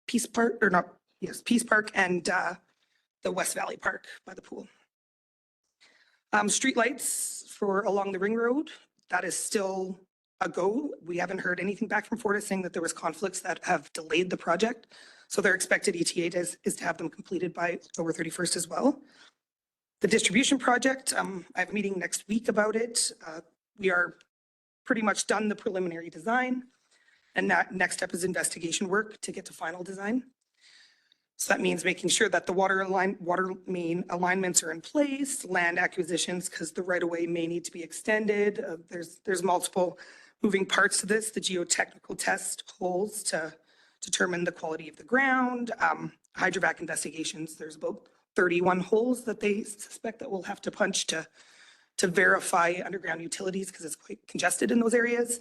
Peace Park, or not, yes, Peace Park and the West Valley Park by the pool. Streetlights for along the Ring Road, that is still a go. We haven't heard anything back from Fortis saying that there was conflicts that have delayed the project. So their expected ETA is to have them completed by October 31st as well. The distribution project, I have a meeting next week about it. We are pretty much done the preliminary design, and that next step is investigation work to get to final design. So that means making sure that the water main alignments are in place, land acquisitions, because the right-of-way may need to be extended. There's multiple moving parts to this. The geotechnical test holes to determine the quality of the ground, hydrovac investigations. There's about 31 holes that they suspect that we'll have to punch to verify underground utilities because it's quite congested in those areas.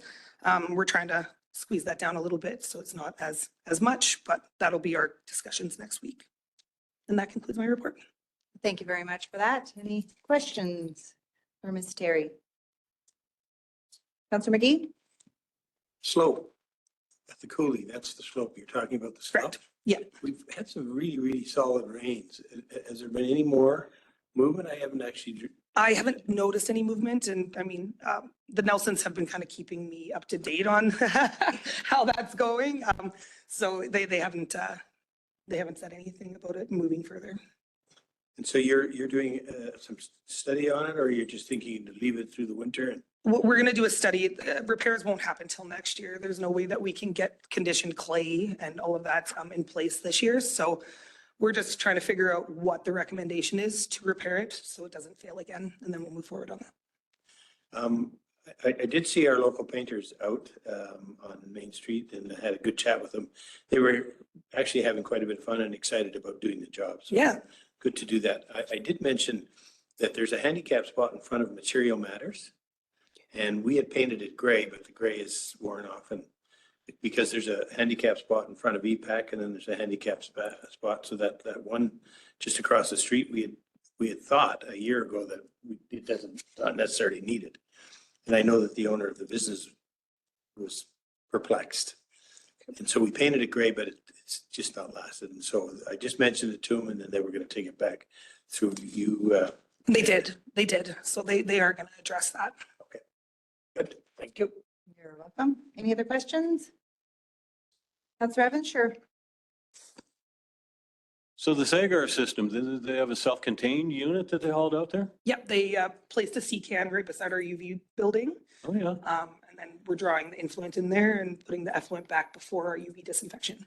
We're trying to squeeze that down a little bit so it's not as much, but that'll be our discussions next week. And that concludes my report. Thank you very much for that. Any questions for Ms. Terry? Councillor McGee? Slope at the coulee, that's the slope you're talking about, the slope? Correct. Yeah. We've had some really, really solid rains. Has there been any more movement? I haven't noticed any movement, and I mean, the Nelsons have been kind of keeping me up to date on how that's going. So they haven't said anything about it moving further. And so you're doing some study on it, or you're just thinking to leave it through the winter? We're going to do a study. Repairs won't happen till next year. There's no way that we can get conditioned clay and all of that in place this year. So we're just trying to figure out what the recommendation is to repair it so it doesn't fail again, and then we'll move forward on that. I did see our local painters out on Main Street, and I had a good chat with them. They were actually having quite a bit of fun and excited about doing the job. So yeah, good to do that. I did mention that there's a handicap spot in front of Material Matters, and we had painted it gray, but the gray is worn off, and because there's a handicap spot in front of EPAC, and then there's a handicap spot, so that one just across the street, we had thought a year ago that it doesn't not necessarily need it. And I know that the owner of the business was perplexed. And so we painted it gray, but it's just not lasted. And so I just mentioned it to them, and then they were going to take it back through you. They did. So they are going to address that. Okay, good. Thank you. You're welcome. Any other questions? Councillor Evans, sure. So the Sagar system, they have a self-contained unit that they hauled out there? Yep, they placed a CCAN right beside our UV building. Oh, yeah. And then we're drawing the influent in there and putting the effluent back before our UV disinfection.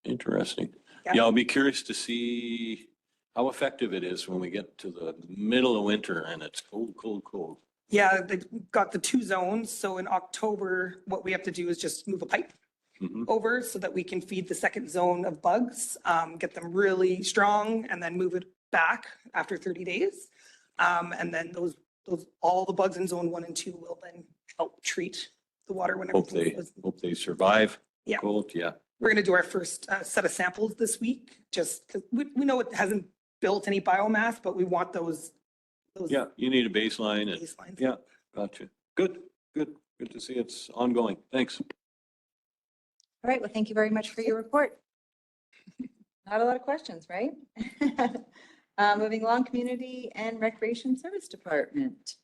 Interesting. Yeah. Yeah, I'll be curious to see how effective it is when we get to the middle of winter and it's cold, cold, cold. Yeah, they've got the 2 zones. So in October, what we have to do is just move a pipe over so that we can feed the second zone of bugs, get them really strong, and then move it back after 30 days. And then those all the bugs in zone 1 and 2 will then help treat the water whenever. Hope they survive. Yeah. Cold, yeah. We're going to do our first set of samples this week, just because we know it hasn't built any biomass, but we want those. Yeah, you need a baseline. And, Baselines. yeah, gotcha. Good to see it's ongoing. Thanks. All right, well, thank you very much for your report. Not a lot of questions, right? Moving along, Community and Recreation Service Department.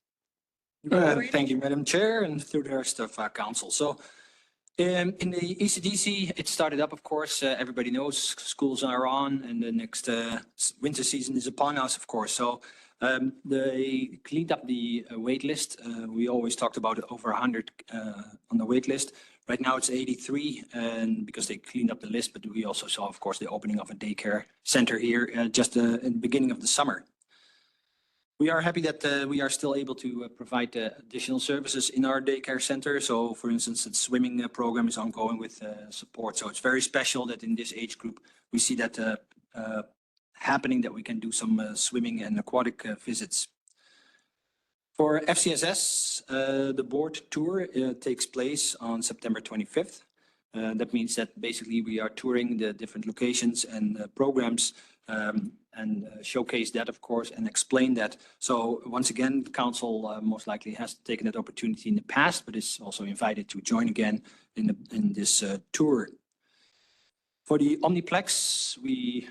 Thank you, Madam Chair, and through the rest of council. So in the ECDC, it started up, of course, everybody knows schools are on and the next winter season is upon us, of course. So they cleaned up the wait list. We always talked about over 100 on the wait list. Right now it's 83, and because they cleaned up the list, but we also saw, of course, the opening of a daycare center here just in the beginning of the summer. We are happy that we are still able to provide additional services in our daycare center. So, for instance, the swimming program is ongoing with support. So it's very special that in this age group, we see that happening, that we can do some swimming and aquatic visits. For FCSS, the board tour takes place on September 25th. That means that basically we are touring the different locations and programs and showcase that, of course, and explain that. So once again, the council most likely has taken that opportunity in the past, but is also invited to join again in this tour. For the Omniplex, we,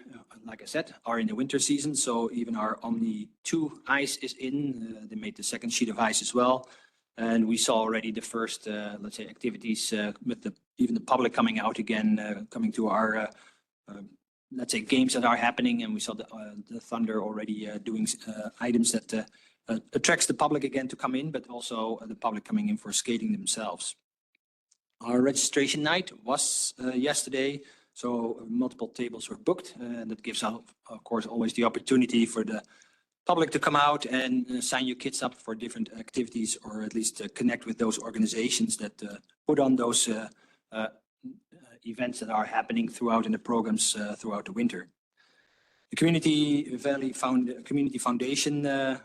like I said, are in the winter season, so even our Omni 2 ice is in. They made the second sheet of ice as well. And we saw already the first, let's say, activities with even the public coming out again, coming to our, let's say, games that are happening. And we saw the Thunder already doing items that attracts the public again to come in, but also the public coming in for skating themselves. Our registration night was yesterday. So multiple tables were booked, and that gives out, of course, always the opportunity for the public to come out and sign your kids up for different activities, or at least connect with those organizations that put on those events that are happening throughout in the programs throughout the winter. The Community Valley Community Foundation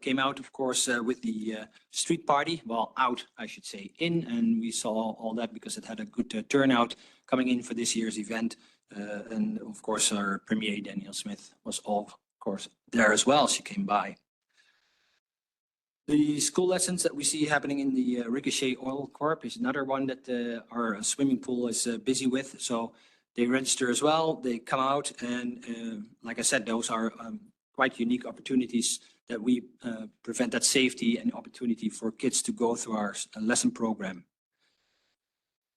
came out, of course, with the street party. Well, out, I should say, in, and we saw all that because it had a good turnout coming in for this year's event. And of course, our Premier Danielle Smith was all, of course, there as well. She came by. The school lessons that we see happening in the Ricochet Oil Corp is another one that our swimming pool is busy with. So they register as well. They come out, and like I said, those are quite unique opportunities that we prevent that safety and opportunity for kids to go through our lesson program.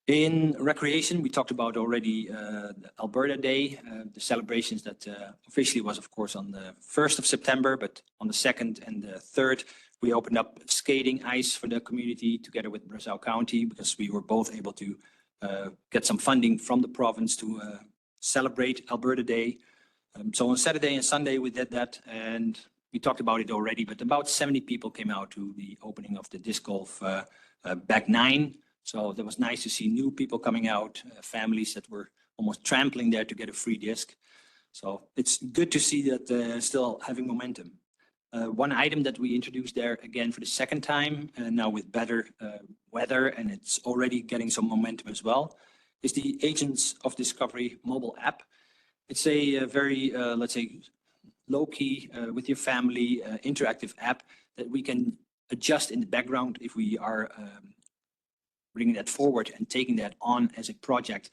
In recreation, we talked about already the Alberta Day, the celebrations that officially was, of course, on the 1st of September, but on the 2nd and the 3rd, we opened up skating ice for the community together with Brazeau County, because we were both able to get some funding from the province to celebrate Alberta Day. So on Saturday and Sunday, we did that, and we talked about it already, but about 70 people came out to the opening of the disc golf back 9. So that was nice to see new people coming out, families that were almost trampling there to get a free disc. So it's good to see that still having momentum. One item that we introduced there again for the second time, now with better weather, and it's already getting some momentum as well, is the Agents of Discovery mobile app. It's a very, let's say, low-key, with your family, interactive app that we can adjust in the background if we are bringing that forward and taking that on as a project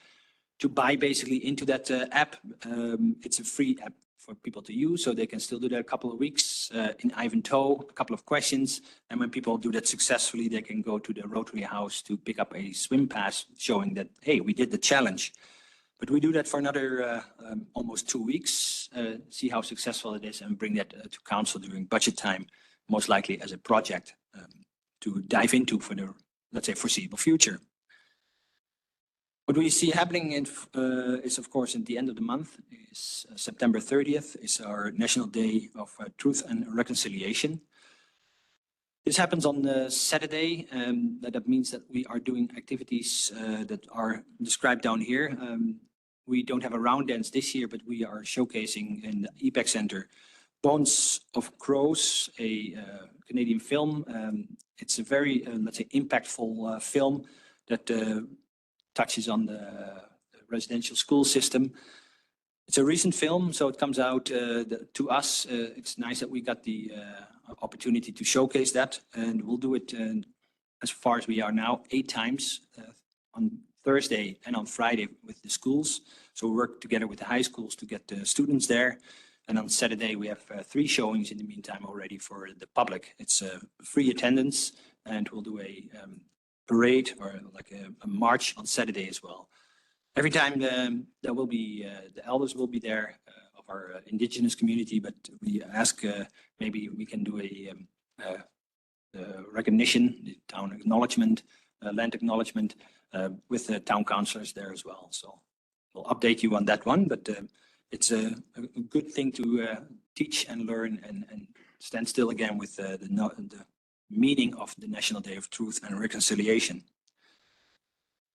to buy basically into that app. It's a free app for people to use, so they can still do that a couple of weeks in Ivantoe, a couple of questions. And when people do that successfully, they can go to the Rotary House to pick up a swim pass showing that, hey, we did the challenge. But we do that for another almost 2 weeks, see how successful it is, and bring that to council during budget time, most likely as a project to dive into for the, let's say, foreseeable future. What we see happening is, of course, at the end of the month, is September 30th, is our National Day of Truth and Reconciliation. This happens on Saturday. That means that we are doing activities that are described down here. We don't have a round dance this year, but we are showcasing in the EPEC Center Bones of Crows, a Canadian film. It's a very, let's say, impactful film that touches on the residential school system. It's a recent film, so it comes out to us. It's nice that we got the opportunity to showcase that, and we'll do it as far as we are now 8 times on Thursday and on Friday with the schools. So we work together with the high schools to get the students there. And on Saturday, we have 3 showings in the meantime already for the public. It's free attendance, and we'll do a parade or like a march on Saturday as well. Every time there will be, the elders will be there of our indigenous community, but we ask maybe we can do a recognition, the town acknowledgement, land acknowledgement with the town councillors there as well. So we'll update you on that one, but it's a good thing to teach and learn and stand still again with the meaning of the National Day of Truth and Reconciliation.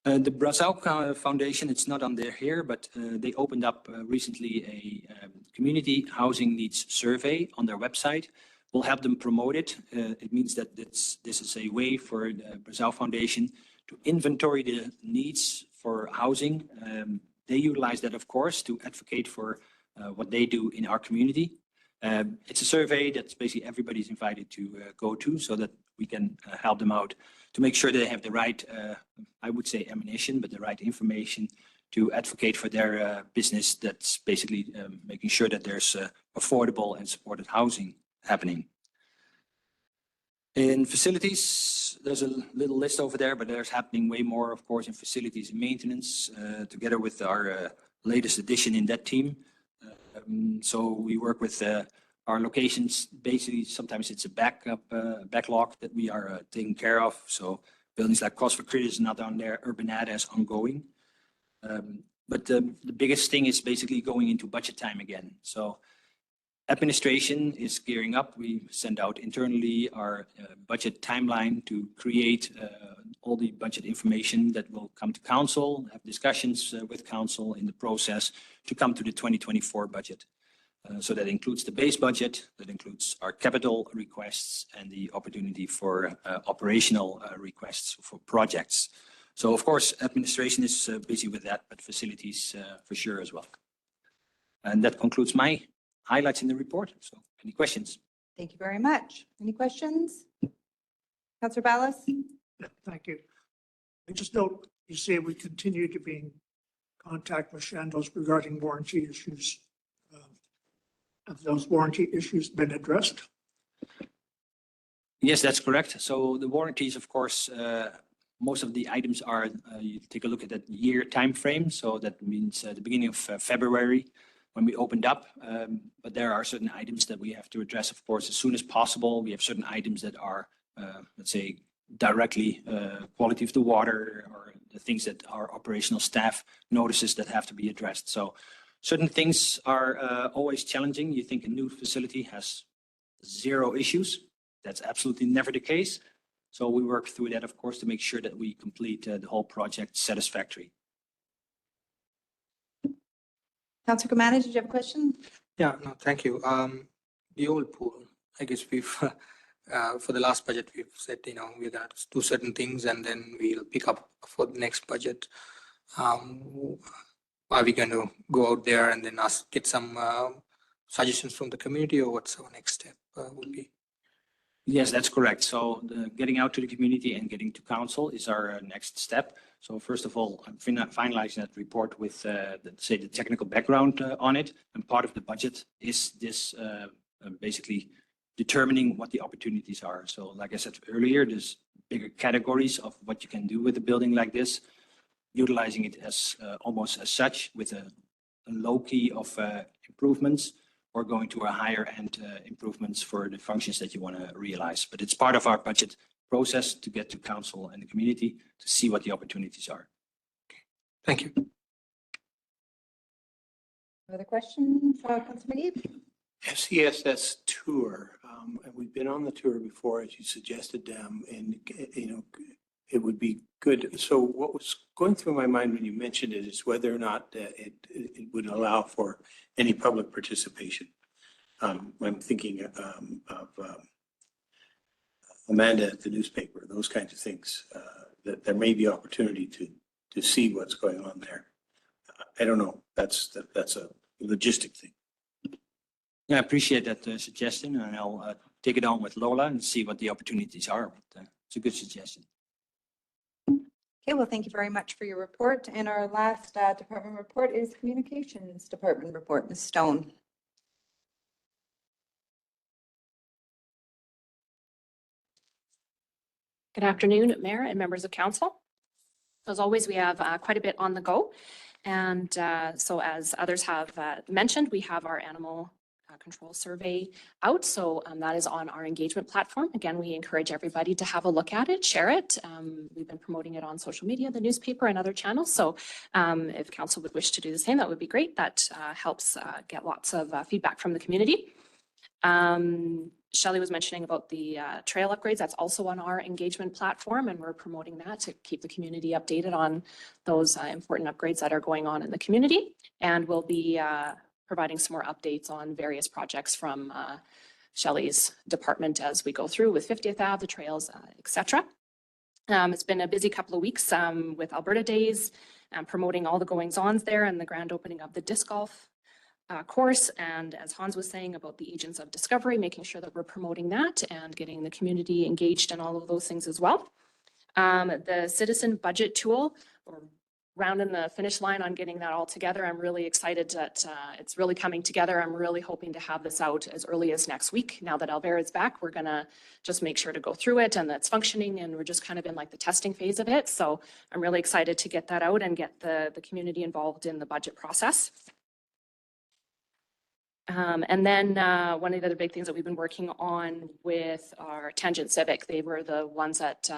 The Brazau Foundation, it's not on there here, but they opened up recently a community housing needs survey on their website. We'll help them promote it. It means that this is a way for the Brazau Foundation to inventory the needs for housing. They utilize that, of course, to advocate for what they do in our community. It's a survey that's basically everybody's invited to go to so that we can help them out to make sure they have the right, I would say ammunition, but the right information to advocate for their business. That's basically making sure that there's affordable and supported housing happening. In facilities, there's a little list over there, but there's happening way more, of course, in facilities and maintenance, together with our latest addition in that team. So we work with our locations. Basically, sometimes it's a backlog that we are taking care of. So buildings like Crossford Crit is not on there. Urbanada is ongoing. But the biggest thing is basically going into budget time again. So administration is gearing up. We send out internally our budget timeline to create all the budget information that will come to council, have discussions with council in the process to come to the 2024 budget. So that includes the base budget, that includes our capital requests and the opportunity for operational requests for projects. So of course, administration is busy with that, but facilities for sure as well. And that concludes my highlights in the report. So any questions? Thank you very much. Any questions? Councillor Ballas? Thank you. I just note, you say we continue to be in contact with Chandos regarding warranty issues. Have those warranty issues been addressed? Yes, that's correct. So the warranties, of course, most of the items are, you take a look at that year time frame. So that means the beginning of February when we opened up. But there are certain items that we have to address, of course, as soon as possible. We have certain items that are, let's say, directly quality of the water or the things that our operational staff notices that have to be addressed. So certain things are always challenging. You think a new facility has 0 issues. That's absolutely never the case. So we work through that, of course, to make sure that we complete the whole project satisfactory. Councillor Kamani, did you have a question? Yeah, no, thank you. The old pool, I guess we've, for the last budget, we've said, we're going to do certain things and then we'll pick up for the next budget. Are we going to go out there and then get some suggestions from the community, or what's our next step would be? Yes, that's correct. So getting out to the community and getting to council is our next step. So first of all, I'm finalizing that report with, say, the technical background on it. And part of the budget is this basically determining what the opportunities are. So like I said earlier, there's bigger categories of what you can do with a building like this, utilizing it as almost as such with a low key of improvements, or going to a higher end improvements for the functions that you want to realize. But it's part of our budget process to get to council and the community to see what the opportunities are. Thank you. Other questions, Councilor McGee? FCSS tour, and we've been on the tour before, as you suggested, and, it would be good. So what was going through my mind when you mentioned it is whether or not it would allow for any public participation. I'm thinking of Amanda at the newspaper, those kinds of things, that there may be opportunity to see what's going on there. I don't know. That's a logistic thing. Yeah, I appreciate that suggestion, and I'll take it on with Lola and see what the opportunities are. But it's a good suggestion. Okay, well, thank you very much for your report. And our last department report is Communications Department report. Ms. Stone. Good afternoon, Mayor and members of council. As always, we have quite a bit on the go. And so as others have mentioned, we have our animal control survey out. So that is on our engagement platform. Again, we encourage everybody to have a look at it, share it. We've been promoting it on social media, the newspaper, and other channels. So if council would wish to do the same, that would be great. That helps get lots of feedback from the community. Shelley was mentioning about the trail upgrades. That's also on our engagement platform, and we're promoting that to keep the community updated on those important upgrades that are going on in the community. And we'll be providing some more updates on various projects from Shelley's department as we go through with 50th Ave, the trails, etc. It's been a busy couple of weeks with Alberta Days, promoting all the goings-ons there and the grand opening of the disc golf course. And as Hans was saying about the Agents of Discovery, making sure that we're promoting that and getting the community engaged in all of those things as well. The citizen budget tool, we're rounding the finish line on getting that all together. I'm really excited that it's really coming together. I'm really hoping to have this out as early as next week. Now that Alvera is back, we're gonna just make sure to go through it and that's functioning, and we're just kind of in like the testing phase of it. So I'm really excited to get that out and get the community involved in the budget process. And then one of the other big things that we've been working on with our Tangent Civic, they were the ones that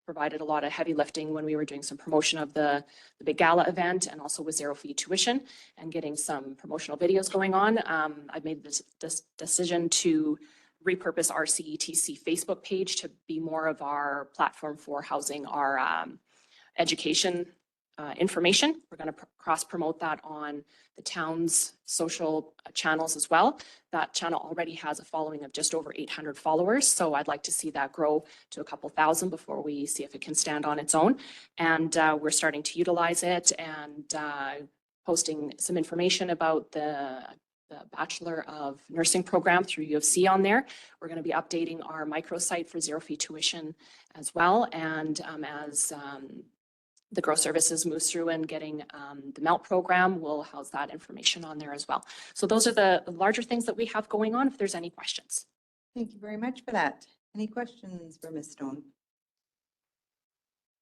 provided a lot of heavy lifting when we were doing some promotion of the big gala event, and also with zero fee tuition and getting some promotional videos going on. I've made this decision to repurpose our CETC Facebook page to be more of our platform for housing our education information. We're going to cross promote that on the town's social channels as well. That channel already has a following of just over 800 followers. So I'd like to see that grow to a couple thousand before we see if it can stand on its own. And we're starting to utilize it and posting some information about the Bachelor of Nursing program through U of C on there. We're going to be updating our microsite for zero fee tuition as well. And as the Grow Services moves through and getting the MELT program, we'll house that information on there as well. So those are the larger things that we have going on, if there's any questions. Thank you very much for that. Any questions for Ms. Stone?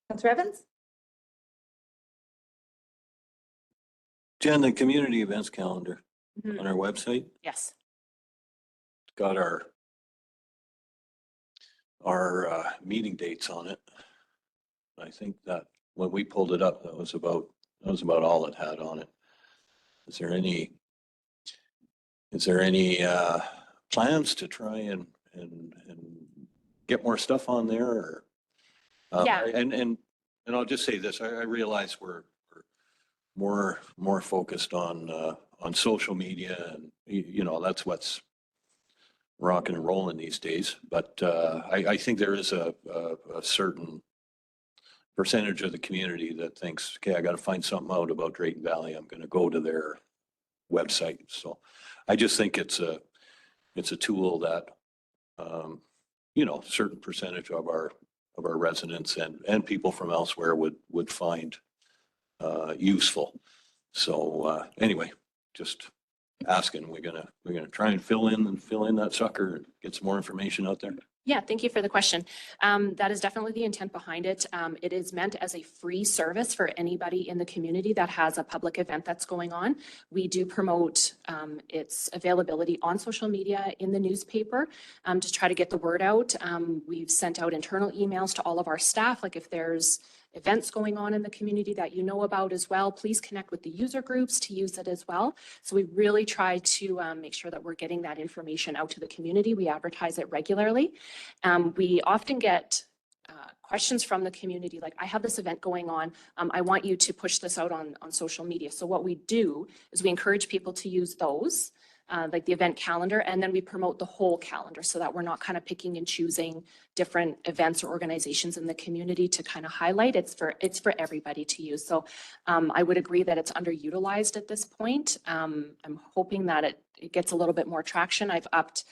Councillor Evans? Jen, the community events calendar on our website Yes. got our meeting dates on it. I think that when we pulled it up, that was about all it had on it. Is there any plans to try and get more stuff on there? Or, Yeah. And I'll just say this: I realize we're more focused on social media, and you know that's what's rocking and rolling these days. But I think there is a certain percentage of the community that thinks, okay, I got to find something out about Drayton Valley. I'm going to go to their website. So I just think it's a tool that certain percentage of our residents and people from elsewhere would find useful. So anyway, just asking, we're gonna try and fill in that sucker and get some more information out there. Yeah, thank you for the question. That is definitely the intent behind it. It is meant as a free service for anybody in the community that has a public event that's going on. We do promote its availability on social media, in the newspaper, to try to get the word out. We've sent out internal emails to all of our staff, like if there's events going on in the community that you know about as well, please connect with the user groups to use it as well. So we really try to make sure that we're getting that information out to the community. We advertise it regularly. We often get questions from the community, like, I have this event going on. I want you to push this out on social media. So what we do is we encourage people to use those, like the event calendar, and then we promote the whole calendar so that we're not kind of picking and choosing different events or organizations in the community to kind of highlight. It's for everybody to use. So I would agree that it's underutilized at this point. I'm hoping that it gets a little bit more traction. I've upped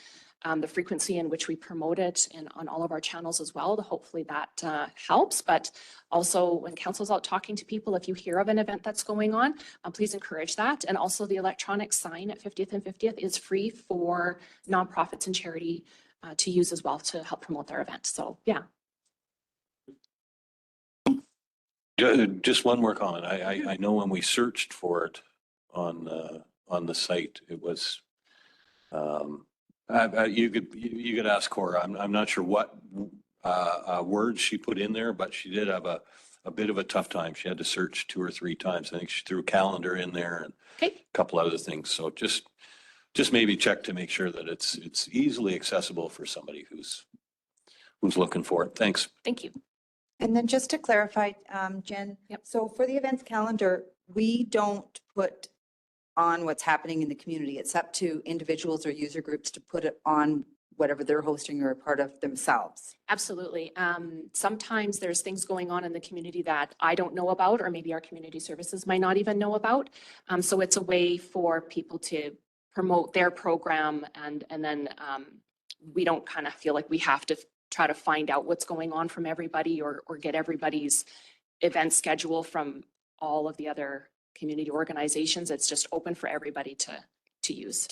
the frequency in which we promote it on all of our channels as well. Hopefully that helps. But also when council's out talking to people, if you hear of an event that's going on, please encourage that. And also the electronic sign at 50th and 50th is free for nonprofits and charity to use as well to help promote their event. So yeah. Just one more comment. I know when we searched for it on the site, it was, you could ask Cora. I'm not sure what words she put in there, but she did have a bit of a tough time. She had to search 2 or 3 times. I think she threw calendar in there and a couple other things. So just maybe check to make sure that it's easily accessible for somebody who's looking for it. Thanks. Thank you. And then just to clarify, Jen, so for the events calendar, we don't put on what's happening in the community. It's up to individuals or user groups to put it on whatever they're hosting or a part of themselves. Absolutely. Sometimes there's things going on in the community that I don't know about, or maybe our community services might not even know about. So it's a way for people to promote their program, and then we don't kind of feel like we have to try to find out what's going on from everybody or get everybody's event schedule from all of the other community organizations. It's just open for everybody to use.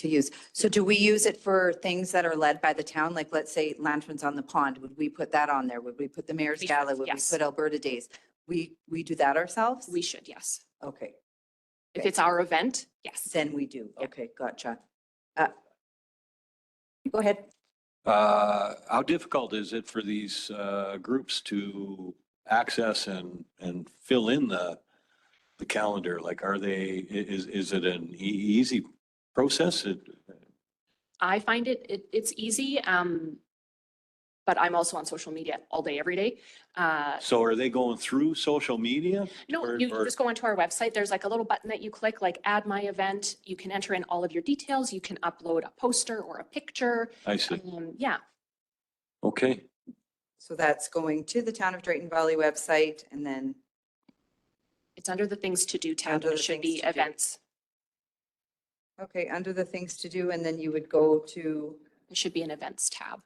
So do we use it for things that are led by the town? Like, let's say Lanterns on the Pond, would we put that on there? Would we put the Mayor's We Gala? should, Would yes. we put Alberta Days? We do that ourselves? We should, yes. Okay. If it's our event, yes. Then we do. Okay, gotcha. Go ahead. How difficult is it for these groups to access and fill in the calendar? Like, is it an easy process? I find it's easy, but I'm also on social media all day, every day. So are they going through social media? No, you just go onto our website. There's like a little button that you click, like add my event. You can enter in all of your details. You can upload a poster or a picture. I see. Yeah. Okay. So that's going to the Town of Drayton Valley website, and then It's under the things to do tab. Under It the should things be to do. events. okay, under the things to do, and then you would go to, It should be an events tab.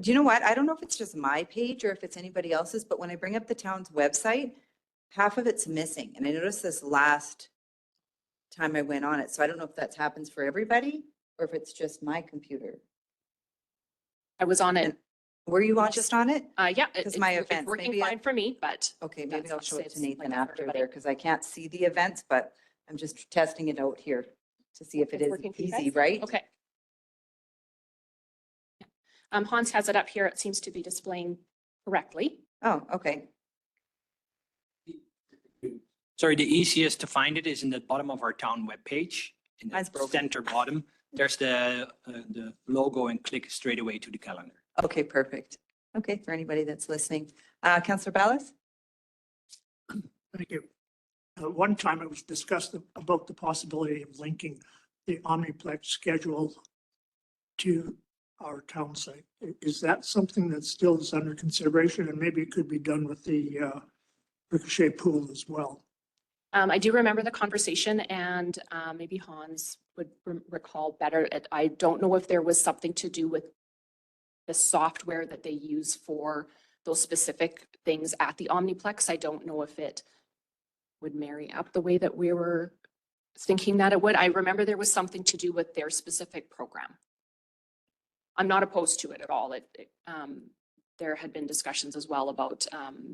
do you know what? I don't know if it's just my page or if it's anybody else's, but when I bring up the town's website, half of it's missing. And I noticed this last time I went on it. So I don't know if that happens for everybody or if it's just my computer. I was on it. Were you just on it? Yeah. Because my it's events. working maybe I- fine for me, but. Okay, maybe that's I'll not show say it to it's Nathan like that for after everybody. there because I can't see the events, but I'm just testing it out here to see if it It's is working for you easy, guys? right? Okay. Hans has it up here. It seems to be displaying correctly. Oh, okay. Sorry, the easiest to find it is in the bottom of our town webpage. In the center bottom, there's the logo, and click straight away to the calendar. Okay, perfect. Okay, for anybody that's listening. Councillor Ballas? Thank you. One time it was discussed about the possibility of linking the Omniplex schedule to our town site. Is that something that still is under consideration? And maybe it could be done with the Ricochet pool as well. I do remember the conversation and maybe Hans would recall better. I don't know if there was something to do with the software that they use for those specific things at the Omniplex. I don't know if it would marry up the way that we were thinking that it would. I remember there was something to do with their specific program. I'm not opposed to it at all. There had been discussions as well about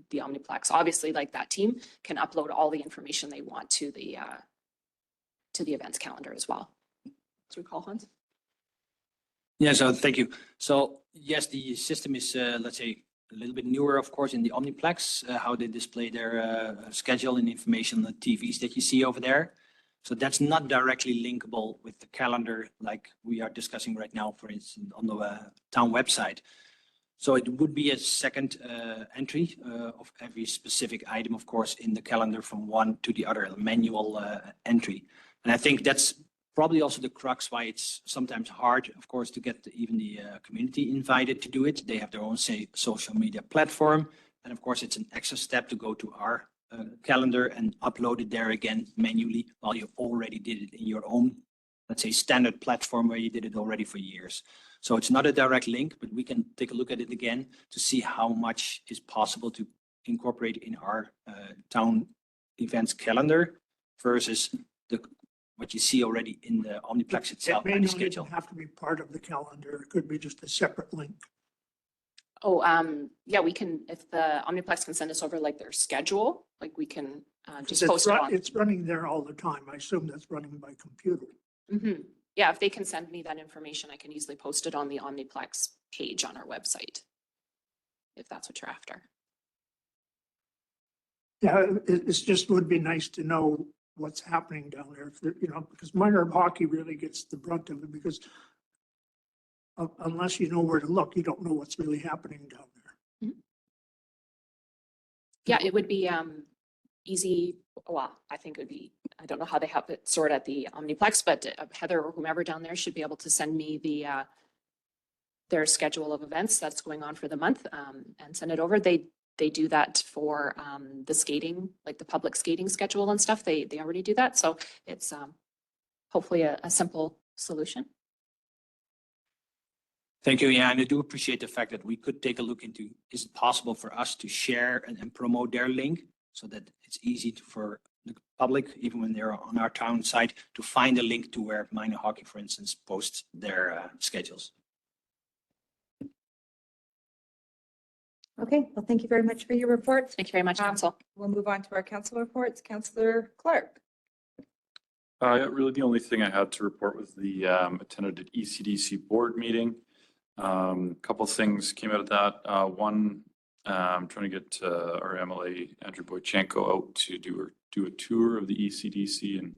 the Omniplex. Obviously, like that team can upload all the information they want to the events calendar as well. Do we call Hans? Yeah, so thank you. So yes, the system is, let's say, a little bit newer, of course, in the Omniplex, how they display their schedule and information on the TVs that you see over there. So that's not directly linkable with the calendar like we are discussing right now, for instance, on the town website. So it would be a second entry of every specific item, of course, in the calendar from one to the other, a manual entry. And I think that's probably also the crux why it's sometimes hard, of course, to get even the community invited to do it. They have their own, say, social media platform. And of course, it's an extra step to go to our calendar and upload it there again manually while you already did it in your own, let's say, standard platform where you did it already for years. So it's not a direct link, but we can take a look at it again to see how much is possible to incorporate in our town events calendar versus what you see already in the Omniplex itself It may and the not even schedule. have to be part of the calendar. It could be just a separate link. Oh, yeah, we can, if the Omniplex can send us over like their schedule, like we can just It's post it on. It's running there all the time. I assume that's running by computer. Mhm. Yeah, if they can send me that information, I can easily post it on the Omniplex page on our website. If that's what you're after. Yeah, it's just would be nice to know what's happening down there, if you know, because minor hockey really gets the brunt of it because unless you know where to look, you don't know what's really happening down there. Yeah, it would be easy. Well, I think it would be, I don't know how they have it sorted at the Omniplex, but Heather or whomever down there should be able to send me their schedule of events that's going on for the month and send it over. They do that for the skating, like the public skating schedule and stuff. They already do that. So it's hopefully a simple solution. Thank you. Yeah, and I do appreciate the fact that we could take a look into, is it possible for us to share and promote their link so that it's easy for the public, even when they're on our town site, to find a link to where minor hockey, for instance, posts their schedules. Okay, well, thank you very much for your report. Thank you very much, Council. We'll move on to our council reports. Councillor Clark. Yeah, really the only thing I had to report was the attended ECDC board meeting. Couple things came out of that. One, I'm trying to get our MLA Andrew Boychenko out to do a tour of the ECDC and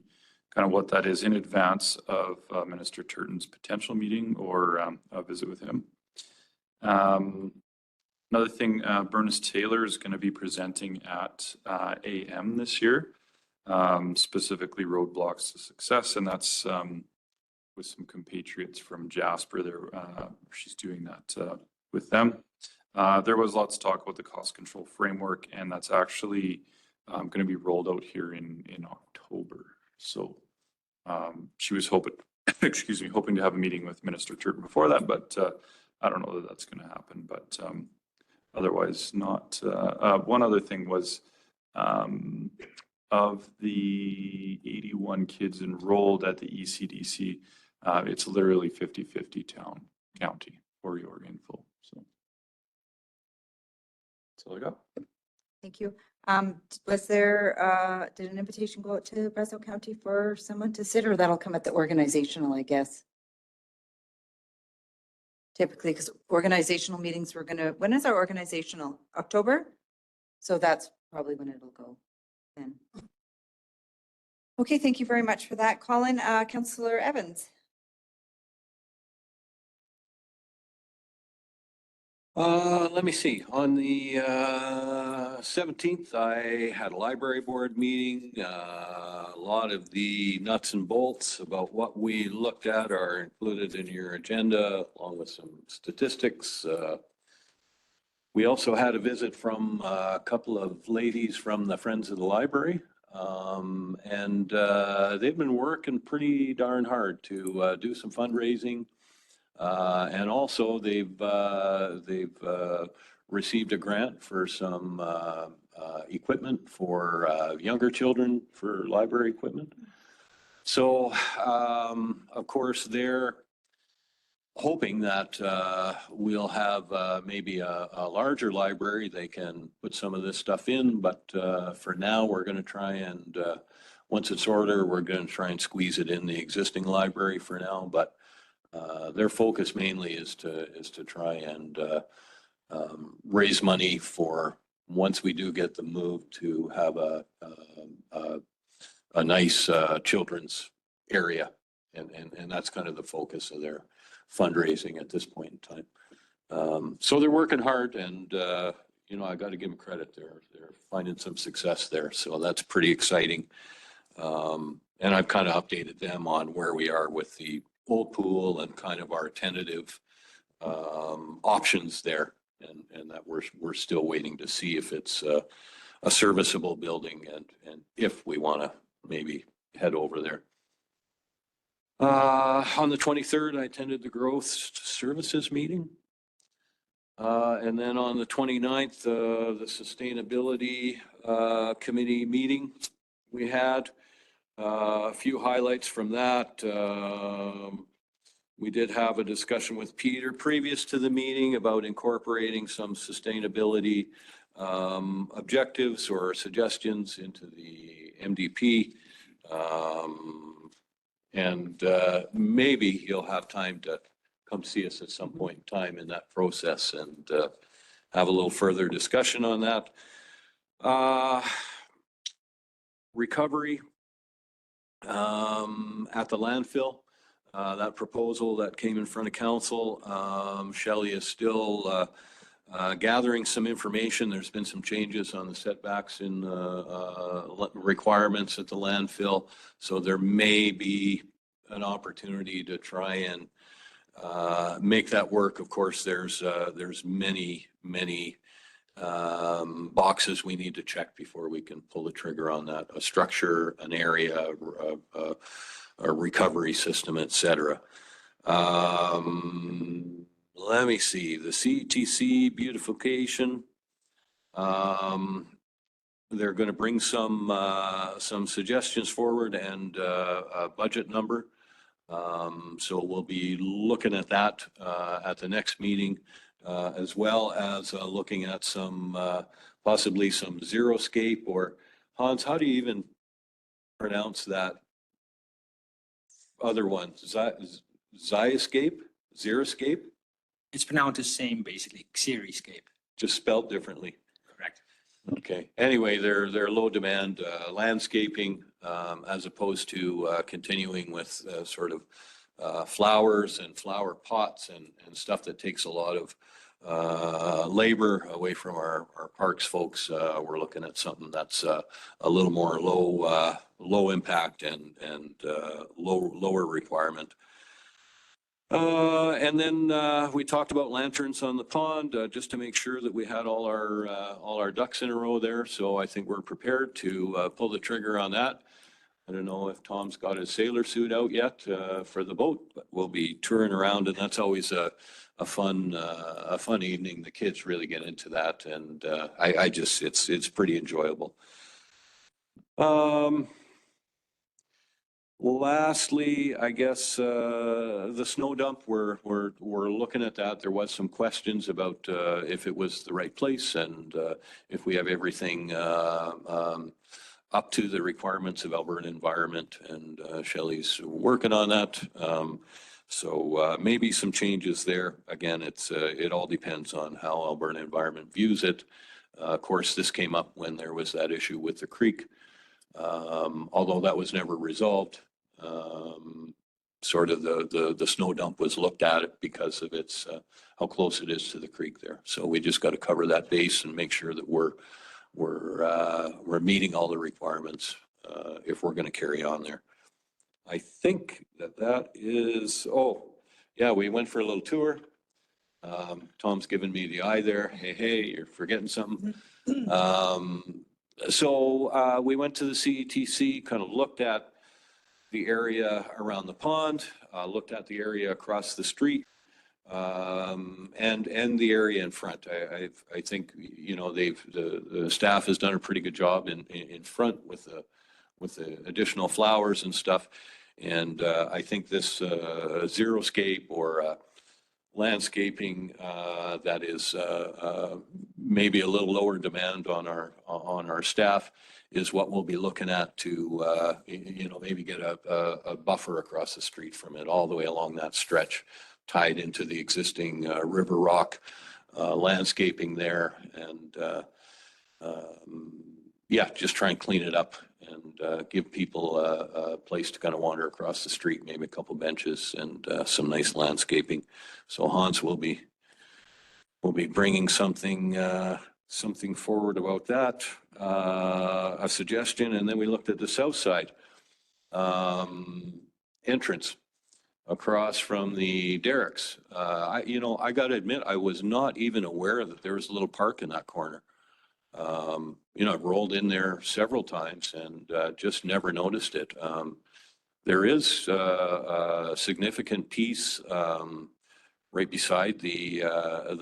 kind of what that is in advance of Minister Turton's potential meeting or a visit with him. Another thing, Bernice Taylor is going to be presenting at AM this year, specifically Roadblocks to Success, and that's with some compatriots from Jasper. There, she's doing that with them. There was lots of talk about the cost control framework, and that's actually going to be rolled out here in October. So she was hoping, excuse me, hoping to have a meeting with Minister Turton before that, but I don't know that that's going to happen. But otherwise, not. One other thing was of the 81 kids enrolled at the ECDC, it's literally 50-50 county for your info. So that's all I got. Thank you. Was there, did an invitation go out to Brazeau County for someone to sit, or that'll come at the organizational, I guess? Typically, because organizational meetings, we're gonna, when is our organizational? October? So that's probably when it'll go then. Okay, thank you very much for that, Colin. Councillor Evans. Let me see. On the 17th, I had a library board meeting. A lot of the nuts and bolts about what we looked at are included in your agenda, along with some statistics. We also had a visit from a couple of ladies from the Friends of the Library. They've been working pretty darn hard to do some fundraising. And also they've received a grant for some equipment for younger children for library equipment. So, of course, they're hoping that we'll have maybe a larger library they can put some of this stuff in. But for now, we're going to try and, once it's ordered, we're going to try and squeeze it in the existing library for now. But their focus mainly is to try and raise money for, once we do get the move, to have a nice children's area. And that's kind of the focus of their fundraising at this point in time. So they're working hard, and you know, I got to give them credit. They're finding some success there. So that's pretty exciting. And I've kind of updated them on where we are with the old pool and kind of our tentative options there. And that we're still waiting to see if it's a serviceable building and if we want to maybe head over there. On the 23rd, I attended the growth services meeting. And then on the 29th, the sustainability committee meeting we had. A few highlights from that. We did have a discussion with Peter previous to the meeting about incorporating some sustainability objectives or suggestions into the MDP. And maybe he'll have time to come see us at some point in time in that process and have a little further discussion on that. Recovery at the landfill. That proposal that came in front of council, Shelley is still gathering some information. There's been some changes on the setbacks in requirements at the landfill. So there may be an opportunity to try and make that work. Of course, there's many boxes we need to check before we can pull the trigger on that. A structure, an area, a recovery system, etc. Let me see, the CTC beautification. They're going to bring some suggestions forward and a budget number. So we'll be looking at that at the next meeting, as well as looking at some possibly some Xeriscape, or Hans, how do you even pronounce that other one? Xeriscape? Xeriscape? It's pronounced the same, basically, Xeriscape. Just spelled differently. Correct. Okay. Anyway, they're low demand landscaping, as opposed to continuing with sort of flowers and flower pots and stuff that takes a lot of labor away from our parks folks. We're looking at something that's a little more low impact and lower requirement. And then we talked about lanterns on the pond, just to make sure that we had all our ducks in a row there. So I think we're prepared to pull the trigger on that. I don't know if Tom's got his sailor suit out yet for the boat, but we'll be touring around, and that's always a fun evening. The kids really get into that, and it's pretty enjoyable. Lastly, I guess the snow dump, we're looking at that. There was some questions about if it was the right place and if we have everything up to the requirements of Alberta Environment, and Shelley's working on that. So maybe some changes there. Again, it all depends on how Alberta Environment views it. Of course, this came up when there was that issue with the creek, although that was never resolved. Sort of the snow dump was looked at because of its how close it is to the creek there. So we just got to cover that base and make sure that we're meeting all the requirements if we're going to carry on there. I think that is, oh, yeah, we went for a little tour. Tom's giving me the eye there. Hey, you're forgetting something. So we went to the CETC, kind of looked at the area around the pond, looked at the area across the street, and the area in front. I think, you know, the staff has done a pretty good job in front with the additional flowers and stuff. And I think this xeriscape or landscaping that is maybe a little lower demand on our staff is what we'll be looking at to, you know, maybe get a buffer across the street from it all the way along that stretch, tied into the existing river rock landscaping there. And yeah, just try and clean it up and give people a place to kind of wander across the street, maybe a couple benches and some nice landscaping. So Hans will be bringing something forward about that, a suggestion. And then we looked at the south side entrance across from the derricks. You know, I got to admit, I was not even aware that there was a little park in that corner. You know, I've rolled in there several times and just never noticed it. There is a significant piece right beside the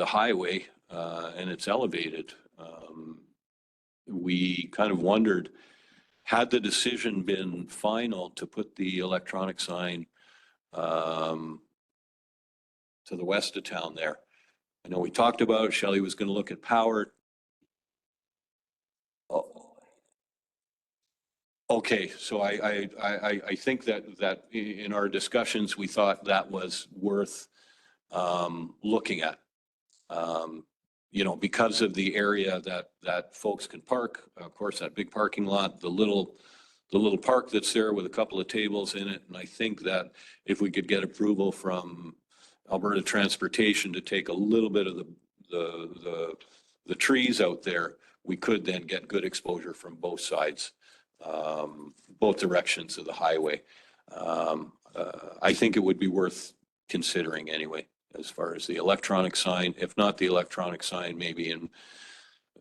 highway, and it's elevated. We kind of wondered, had the decision been final to put the electronic sign to the west of town there? I know we talked about it. Shelley was going to look at power. Okay, so I think that in our discussions, we thought that was worth looking at. You know, because of the area that folks can park, of course, that big parking lot, the little park that's there with a couple of tables in it. And I think that if we could get approval from Alberta Transportation to take a little bit of the trees out there, we could then get good exposure from both sides, both directions of the highway. I think it would be worth considering anyway, as far as the electronic sign. If not the electronic sign, maybe in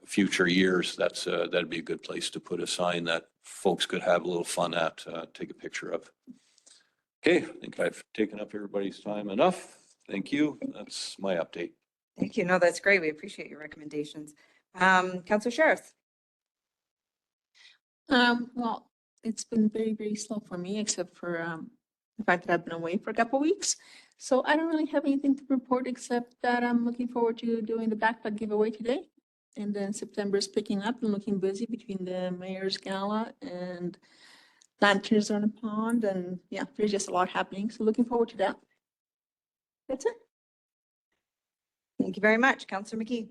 future years, that'd be a good place to put a sign that folks could have a little fun at, take a picture of. Okay, I think I've taken up everybody's time enough. Thank you. That's my update. Thank you. No, that's great. We appreciate your recommendations. Councillor Sheriff. Well, it's been very, very slow for me, except for the fact that I've been away for a couple weeks. So I don't really have anything to report, except that I'm looking forward to doing the backpack giveaway today. And then September is picking up and looking busy between the mayor's gala and lanterns on a pond. And yeah, there's just a lot happening. So looking forward to that. That's it. Thank you very much. Councillor McKee.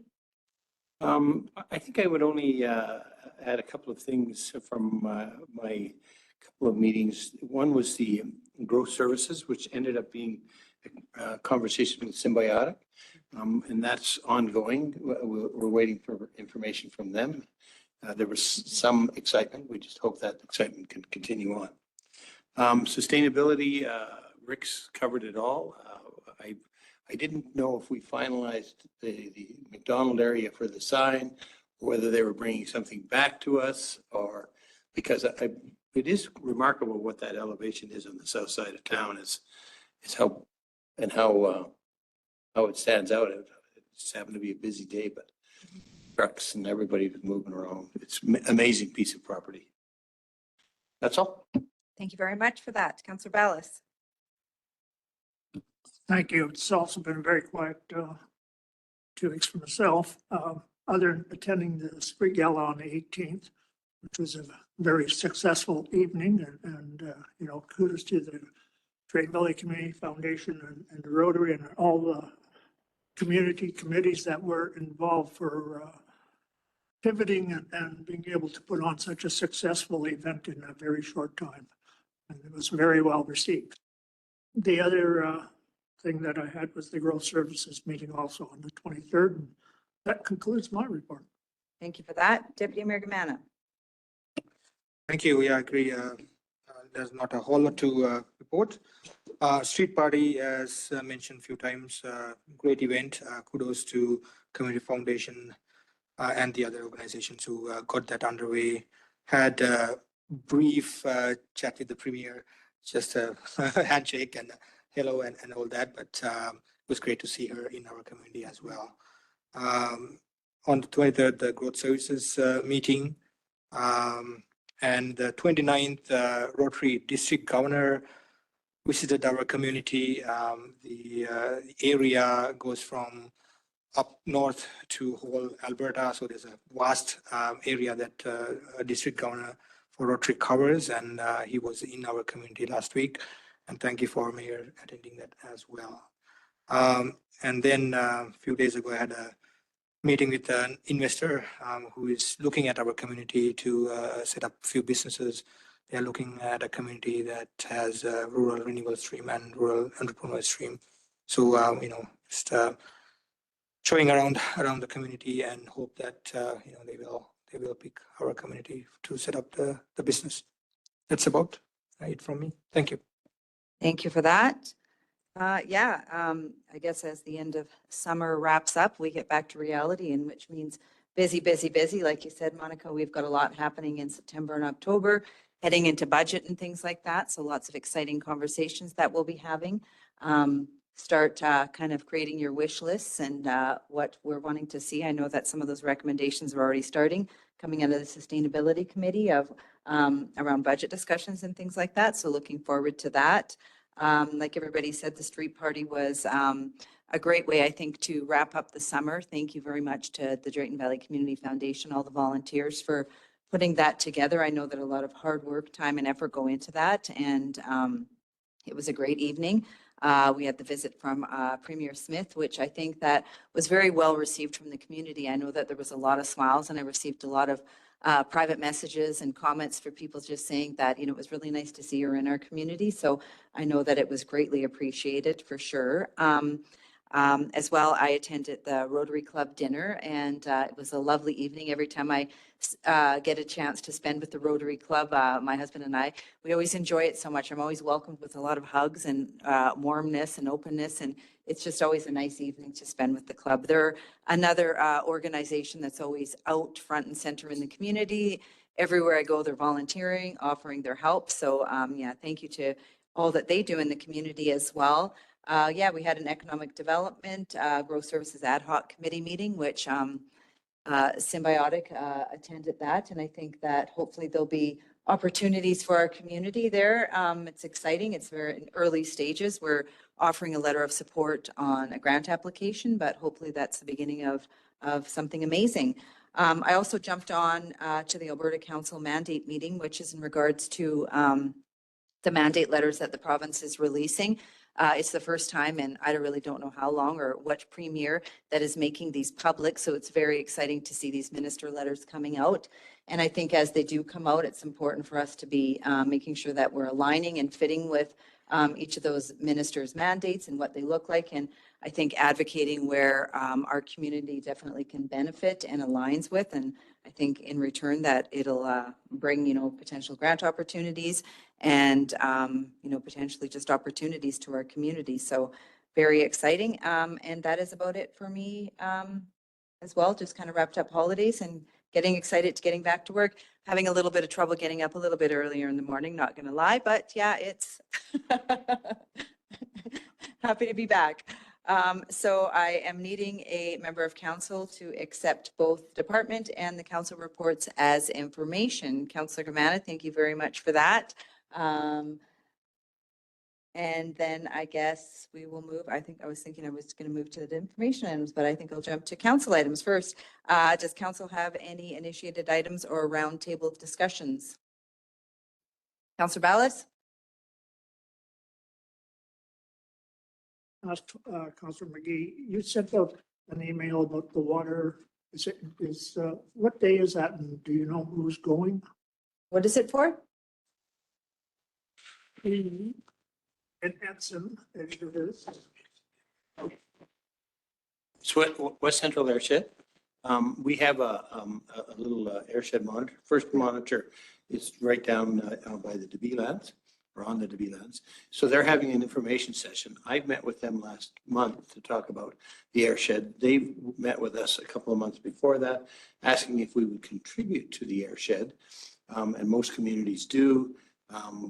I think I would only add a couple of things from my couple of meetings. One was the growth services, which ended up being a conversation with Symbiotic, and that's ongoing. We're waiting for information from them. There was some excitement. We just hope that excitement can continue on. Sustainability, Rick's covered it all. I didn't know if we finalized the McDonald area for the sign, or whether they were bringing something back to us, or because it is remarkable what that elevation is on the south side of town. Is how it stands out. It just happened to be a busy day, but trucks and everybody was moving around. It's an amazing piece of property. That's all. Thank you very much for that. Councillor Ballas. Thank you. It's also been very quiet 2 weeks for myself, other than attending the Spring Gala on the 18th, which was a very successful evening. And you know, kudos to the Drayton Valley Community Foundation and the Rotary and all the community committees that were involved for pivoting and being able to put on such a successful event in a very short time. And it was very well received. The other thing that I had was the growth services meeting also on the 23rd. And that concludes my report. Thank you for that. Deputy Mayor Gamana. Thank you. Yeah, I agree. There's not a whole lot to report. Street party, as mentioned a few times, great event. Kudos to Community Foundation and the other organizations who got that underway. Had a brief chat with the Premier, just a handshake and hello and all that, but it was great to see her in our community as well. On the 23rd, the Growth Services meeting, and the 29th, Rotary District Governor visited our community. The area goes from up north to whole Alberta, so there's a vast area that a district governor for Rotary covers, and he was in our community last week. And thank you for Mayor attending that as well. And then a few days ago, I had a meeting with an investor who is looking at our community to set up a few businesses. They're looking at a community that has a rural renewable stream and rural entrepreneurial stream. So, just showing around the community and hope that, they will pick our community to set up the business. That's about it from me. Thank you. Thank you for that. I guess as the end of summer wraps up, we get back to reality, and which means busy, busy, busy. Like you said, Monica, we've got a lot happening in September and October, heading into budget and things like that. So lots of exciting conversations that we'll be having. Start kind of creating your wish lists and what we're wanting to see. I know that some of those recommendations are already starting, coming out of the Sustainability Committee of around budget discussions and things like that. So looking forward to that. Like everybody said, the street party was a great way, I think, to wrap up the summer. Thank you very much to the Drayton Valley Community Foundation, all the volunteers for putting that together. I know that a lot of hard work, time and effort go into that, and it was a great evening. We had the visit from Premier Smith, which I think that was very well received from the community. I know that there was a lot of smiles, and I received a lot of private messages and comments for people just saying that, it was really nice to see her in our community. So I know that it was greatly appreciated for sure. As well, I attended the Rotary Club dinner, and it was a lovely evening. Every time I get a chance to spend with the Rotary Club, my husband and I, we always enjoy it so much. I'm always welcomed with a lot of hugs and warmness and openness, and it's just always a nice evening to spend with the club. They're another organization that's always out front and center in the community. Everywhere I go, they're volunteering, offering their help. So thank you to all that they do in the community as well. We had an economic development, growth services ad hoc committee meeting, which Symbiotic attended that. And I think that hopefully there'll be opportunities for our community there. It's exciting. It's very in early stages. We're offering a letter of support on a grant application, but hopefully that's the beginning of something amazing. I also jumped on to the Alberta Council mandate meeting, which is in regards to the mandate letters that the province is releasing. It's the first time, and I really don't know how long or what premier that is making these public. So it's very exciting to see these minister letters coming out. And I think as they do come out, it's important for us to be making sure that we're aligning and fitting with each of those ministers' mandates and what they look like. And I think advocating where our community definitely can benefit and aligns with. And I think in return that it'll bring, potential grant opportunities and, potentially just opportunities to our community. So very exciting. And that is about it for me as well. Just kind of wrapped up holidays and getting excited to getting back to work. Having a little bit of trouble getting up a little bit earlier in the morning, not going to lie, but yeah, it's happy to be back. So I am needing a member of council to accept both department and the council reports as information. Councillor Germana, thank you very much for that. And then I guess we will move. I was thinking I was going to move to the information items, but I think I'll jump to council items first. Does council have any initiated items or roundtable discussions? Councillor Ballas? Councillor McGee, you sent out an email about the water. What day is that, and do you know who's going? What is it for? In Edson, it is. West Central Airshed. We have a little airshed monitor. First monitor is right down by the DeBee Labs. or on the DeVille lands. So they're having an information session. I met with them last month to talk about the airshed. They met with us a couple of months before that, asking if we would contribute to the airshed. And most communities do.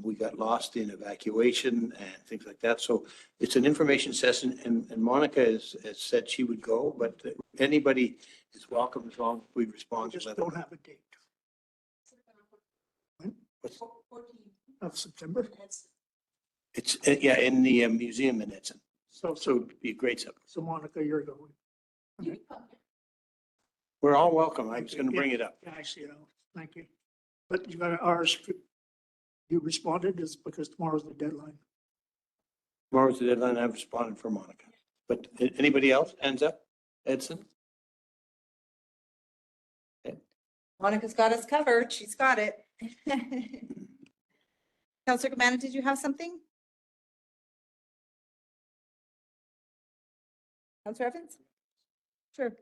We got lost in evacuation and things like that. So it's an information session, and Monica has said she would go, but anybody is welcome as long as we respond. Just don't have a date. What's- Of September. It's, yeah, in the museum in Edson. So, So it'd be a great supper. so Monica, you're going. Okay. We're all welcome. I was going to bring it up. Yeah, I see it. Thank you. But you got to ours. You responded is because tomorrow's the deadline. Tomorrow's the deadline. I've responded for Monica. But anybody else? Hands up? Edson? Monica's got us covered. She's got it. Counselor Cabana, did you have something? Counselor Evans? Sure.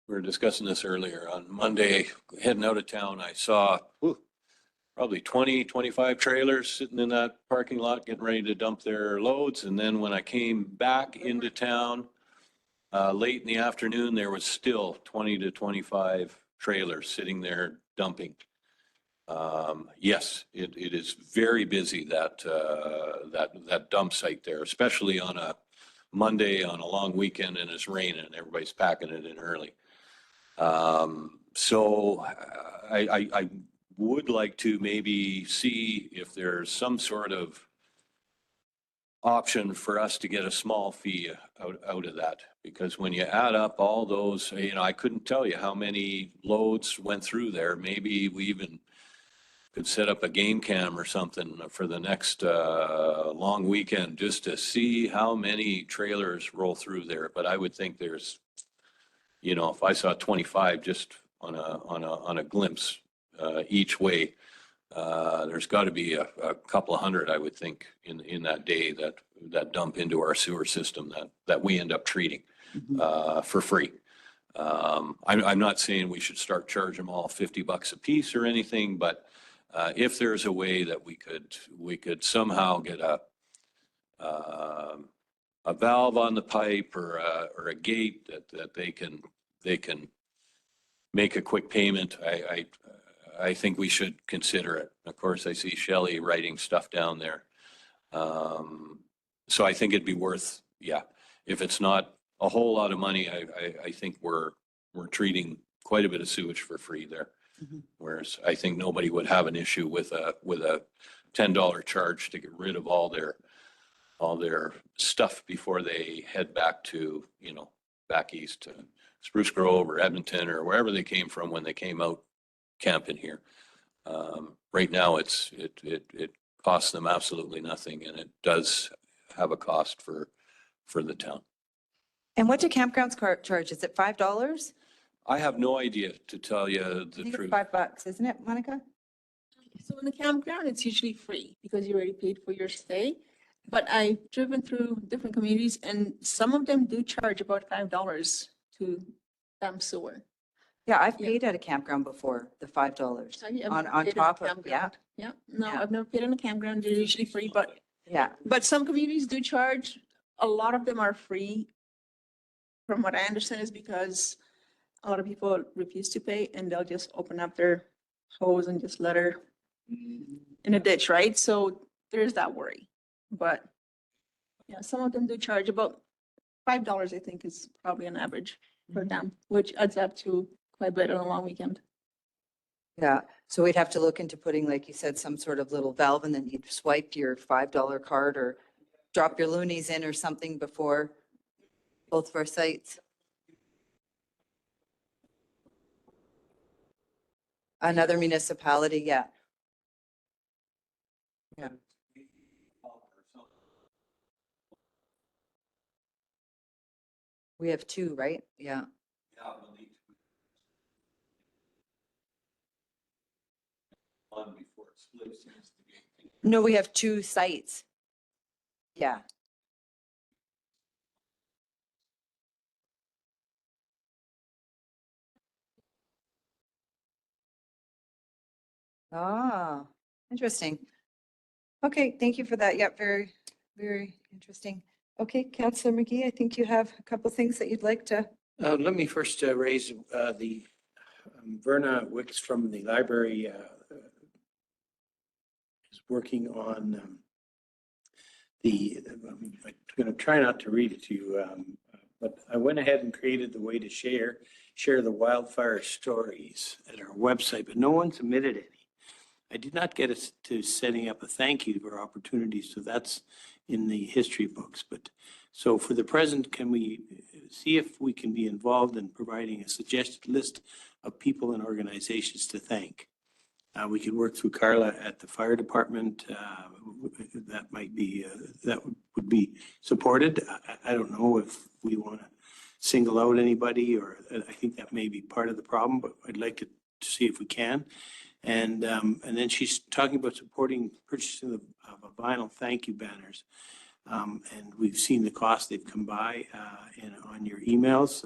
We were discussing this earlier. On Monday, heading out of town, I saw probably 20, 25 trailers sitting in that parking lot getting ready to dump their loads. And then when I came back into town late in the afternoon, there was still 20 to 25 trailers sitting there dumping. Yes, it is very busy, that dump site there, especially on a Monday on a long weekend and it's raining and everybody's packing it in early. So I would like to maybe see if there's some sort of option for us to get a small fee out of that. Because when you add up all those, I couldn't tell you how many loads went through there. Maybe we even could set up a game cam or something for the next long weekend just to see how many trailers roll through there. But I would think there's, if I saw 25 just on a glimpse each way, there's got to be a couple of hundred, I would think, in that day that dump into our sewer system that we end up treating for free. I'm not saying we should start charging them all $50 a piece or anything, but if there's a way that we could somehow get a valve on the pipe or a gate that they can make a quick payment, I think we should consider it. Of course, I see Shelley writing stuff down there. So I think it'd be worth, if it's not a whole lot of money, I think we're treating quite a bit of sewage for free there. Whereas I think nobody would have an issue with a $10 charge to get rid of all their stuff before they head back to, back east to Spruce Grove or Edmonton or wherever they came from when they came out camping here. Right now, it costs them absolutely nothing, and it does have a cost for the town. And what do campgrounds charge? Is it $5? I have no idea, to tell you I the think it's truth. $5, isn't it, Monica? So in the campground, it's usually free because you already paid for your stay. But I've driven through different communities and some of them do charge about $5 to dump sewer. Yeah, I've paid at a campground before, the $5 So I've on never paid in a top of, campground. Yeah, no, Yeah. I've never paid in a campground. They're usually free, but yeah. some communities do charge. A lot of them are free. From what I understand is because a lot of people refuse to pay and they'll just open up their hose and just let her in a ditch, right? So there's that worry. But yeah, some of them do charge about $5, I think, is probably an average per dump, which adds up to quite a bit on a long weekend. Yeah, so we'd have to look into putting, like you said, some sort of little valve and then you'd swipe your $5 card or drop your loonies in or something before both of our sites. Another municipality, yeah. Yeah. We have two, right? Yeah. No, we have two sites. Yeah. Ah, interesting. Okay, thank you for that. Yep, very, very interesting. Okay, Councillor McGee, I think you have a couple things that you'd like to. Let me first raise the Verna Wicks from the library is working on I'm going to try not to read it to you, but I went ahead and created the way to share the wildfire stories at our website, but no one submitted any. I did not get us to setting up a thank you for opportunities, so that's in the history books. But so for the present, can we see if we can be involved in providing a suggested list of people and organizations to thank? We could work through Carla at the fire department. That might be, that would be supported. I don't know if we want to single out anybody, or I think that may be part of the problem, but I'd like to see if we can. And then she's talking about supporting purchasing of a vinyl thank you banners. And we've seen the cost they've come by on your emails.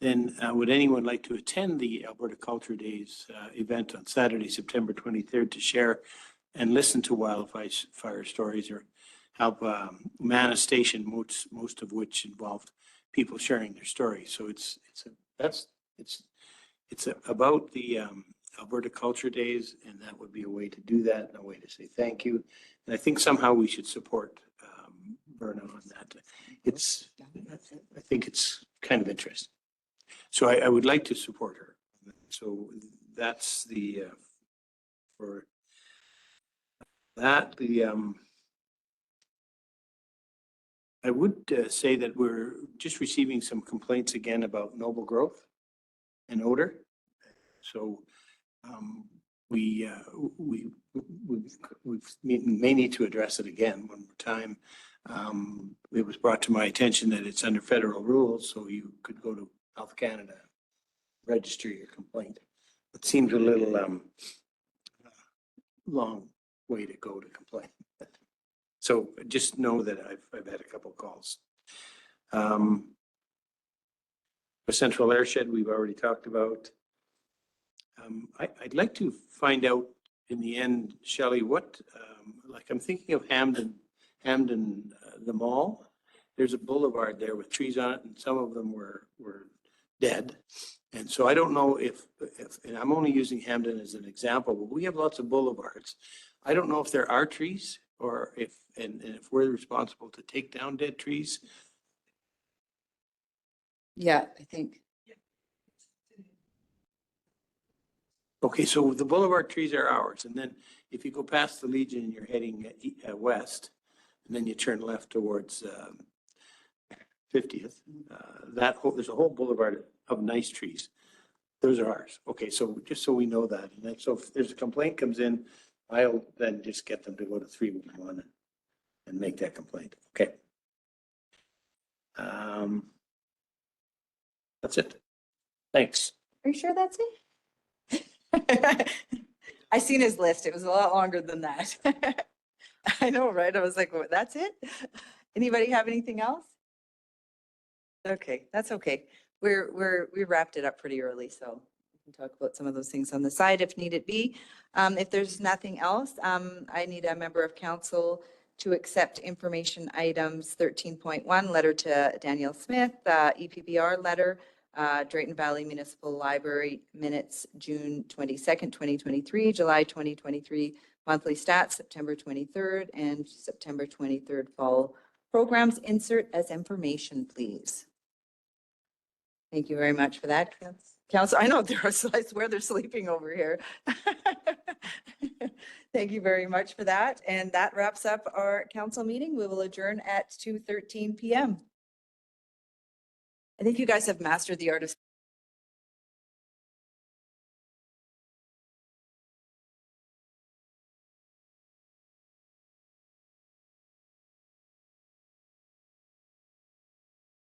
Then would anyone like to attend the Alberta Culture Days event on Saturday, September 23rd to share and listen to wildfire stories, or help manifestation, most of which involved people sharing their stories. So it's about the Alberta Culture Days, and that would be a way to do that and a way to say thank you. And I think somehow we should support Verna on that. I think it's kind of interesting. So I would like to support her. So that's the for that. I would say that we're just receiving some complaints again about noble growth and odor. So we may need to address it again one more time. It was brought to my attention that it's under federal rules, so you could go to Health Canada, register your complaint. It seems a little long way to go to complain. So just know that I've had a couple of calls. The central airshed we've already talked about. I'd like to find out in the end, Shelley, what, like I'm thinking of Hamden, the mall. There's a boulevard there with trees on it, and some of them were dead. And so I don't know if, and I'm only using Hamden as an example, but we have lots of boulevards. I don't know if there are trees, or if we're responsible to take down dead trees. Yeah, I think. Okay, so the boulevard trees are ours, and then if you go past the Legion and you're heading west, and then you turn left towards 50th, there's a whole boulevard of nice trees. Those are ours. Okay, so just so we know that, and then, so if there's a complaint comes in, I'll then just get them to go to 311 and make that complaint. Okay. That's it. Thanks. Are you sure that's it? I seen his list. It was a lot longer than that. I know, right? I was like, well, that's it? Anybody have anything else? Okay, that's okay. We wrapped it up pretty early, so we can talk about some of those things on the side if needed be. If there's nothing else, I need a member of council to accept information items 13.1, letter to Daniel Smith, EPBR letter, Drayton Valley Municipal Library minutes, June 22nd, 2023, July 2023, monthly stats, September 23rd, and September 23rd fall programs. Insert as information, please. Thank you very much for that, Council. I know I swear they're sleeping over here. Thank you very much for that. And that wraps up our council meeting. We will adjourn at 2:13 p.m. I think you guys have mastered the art of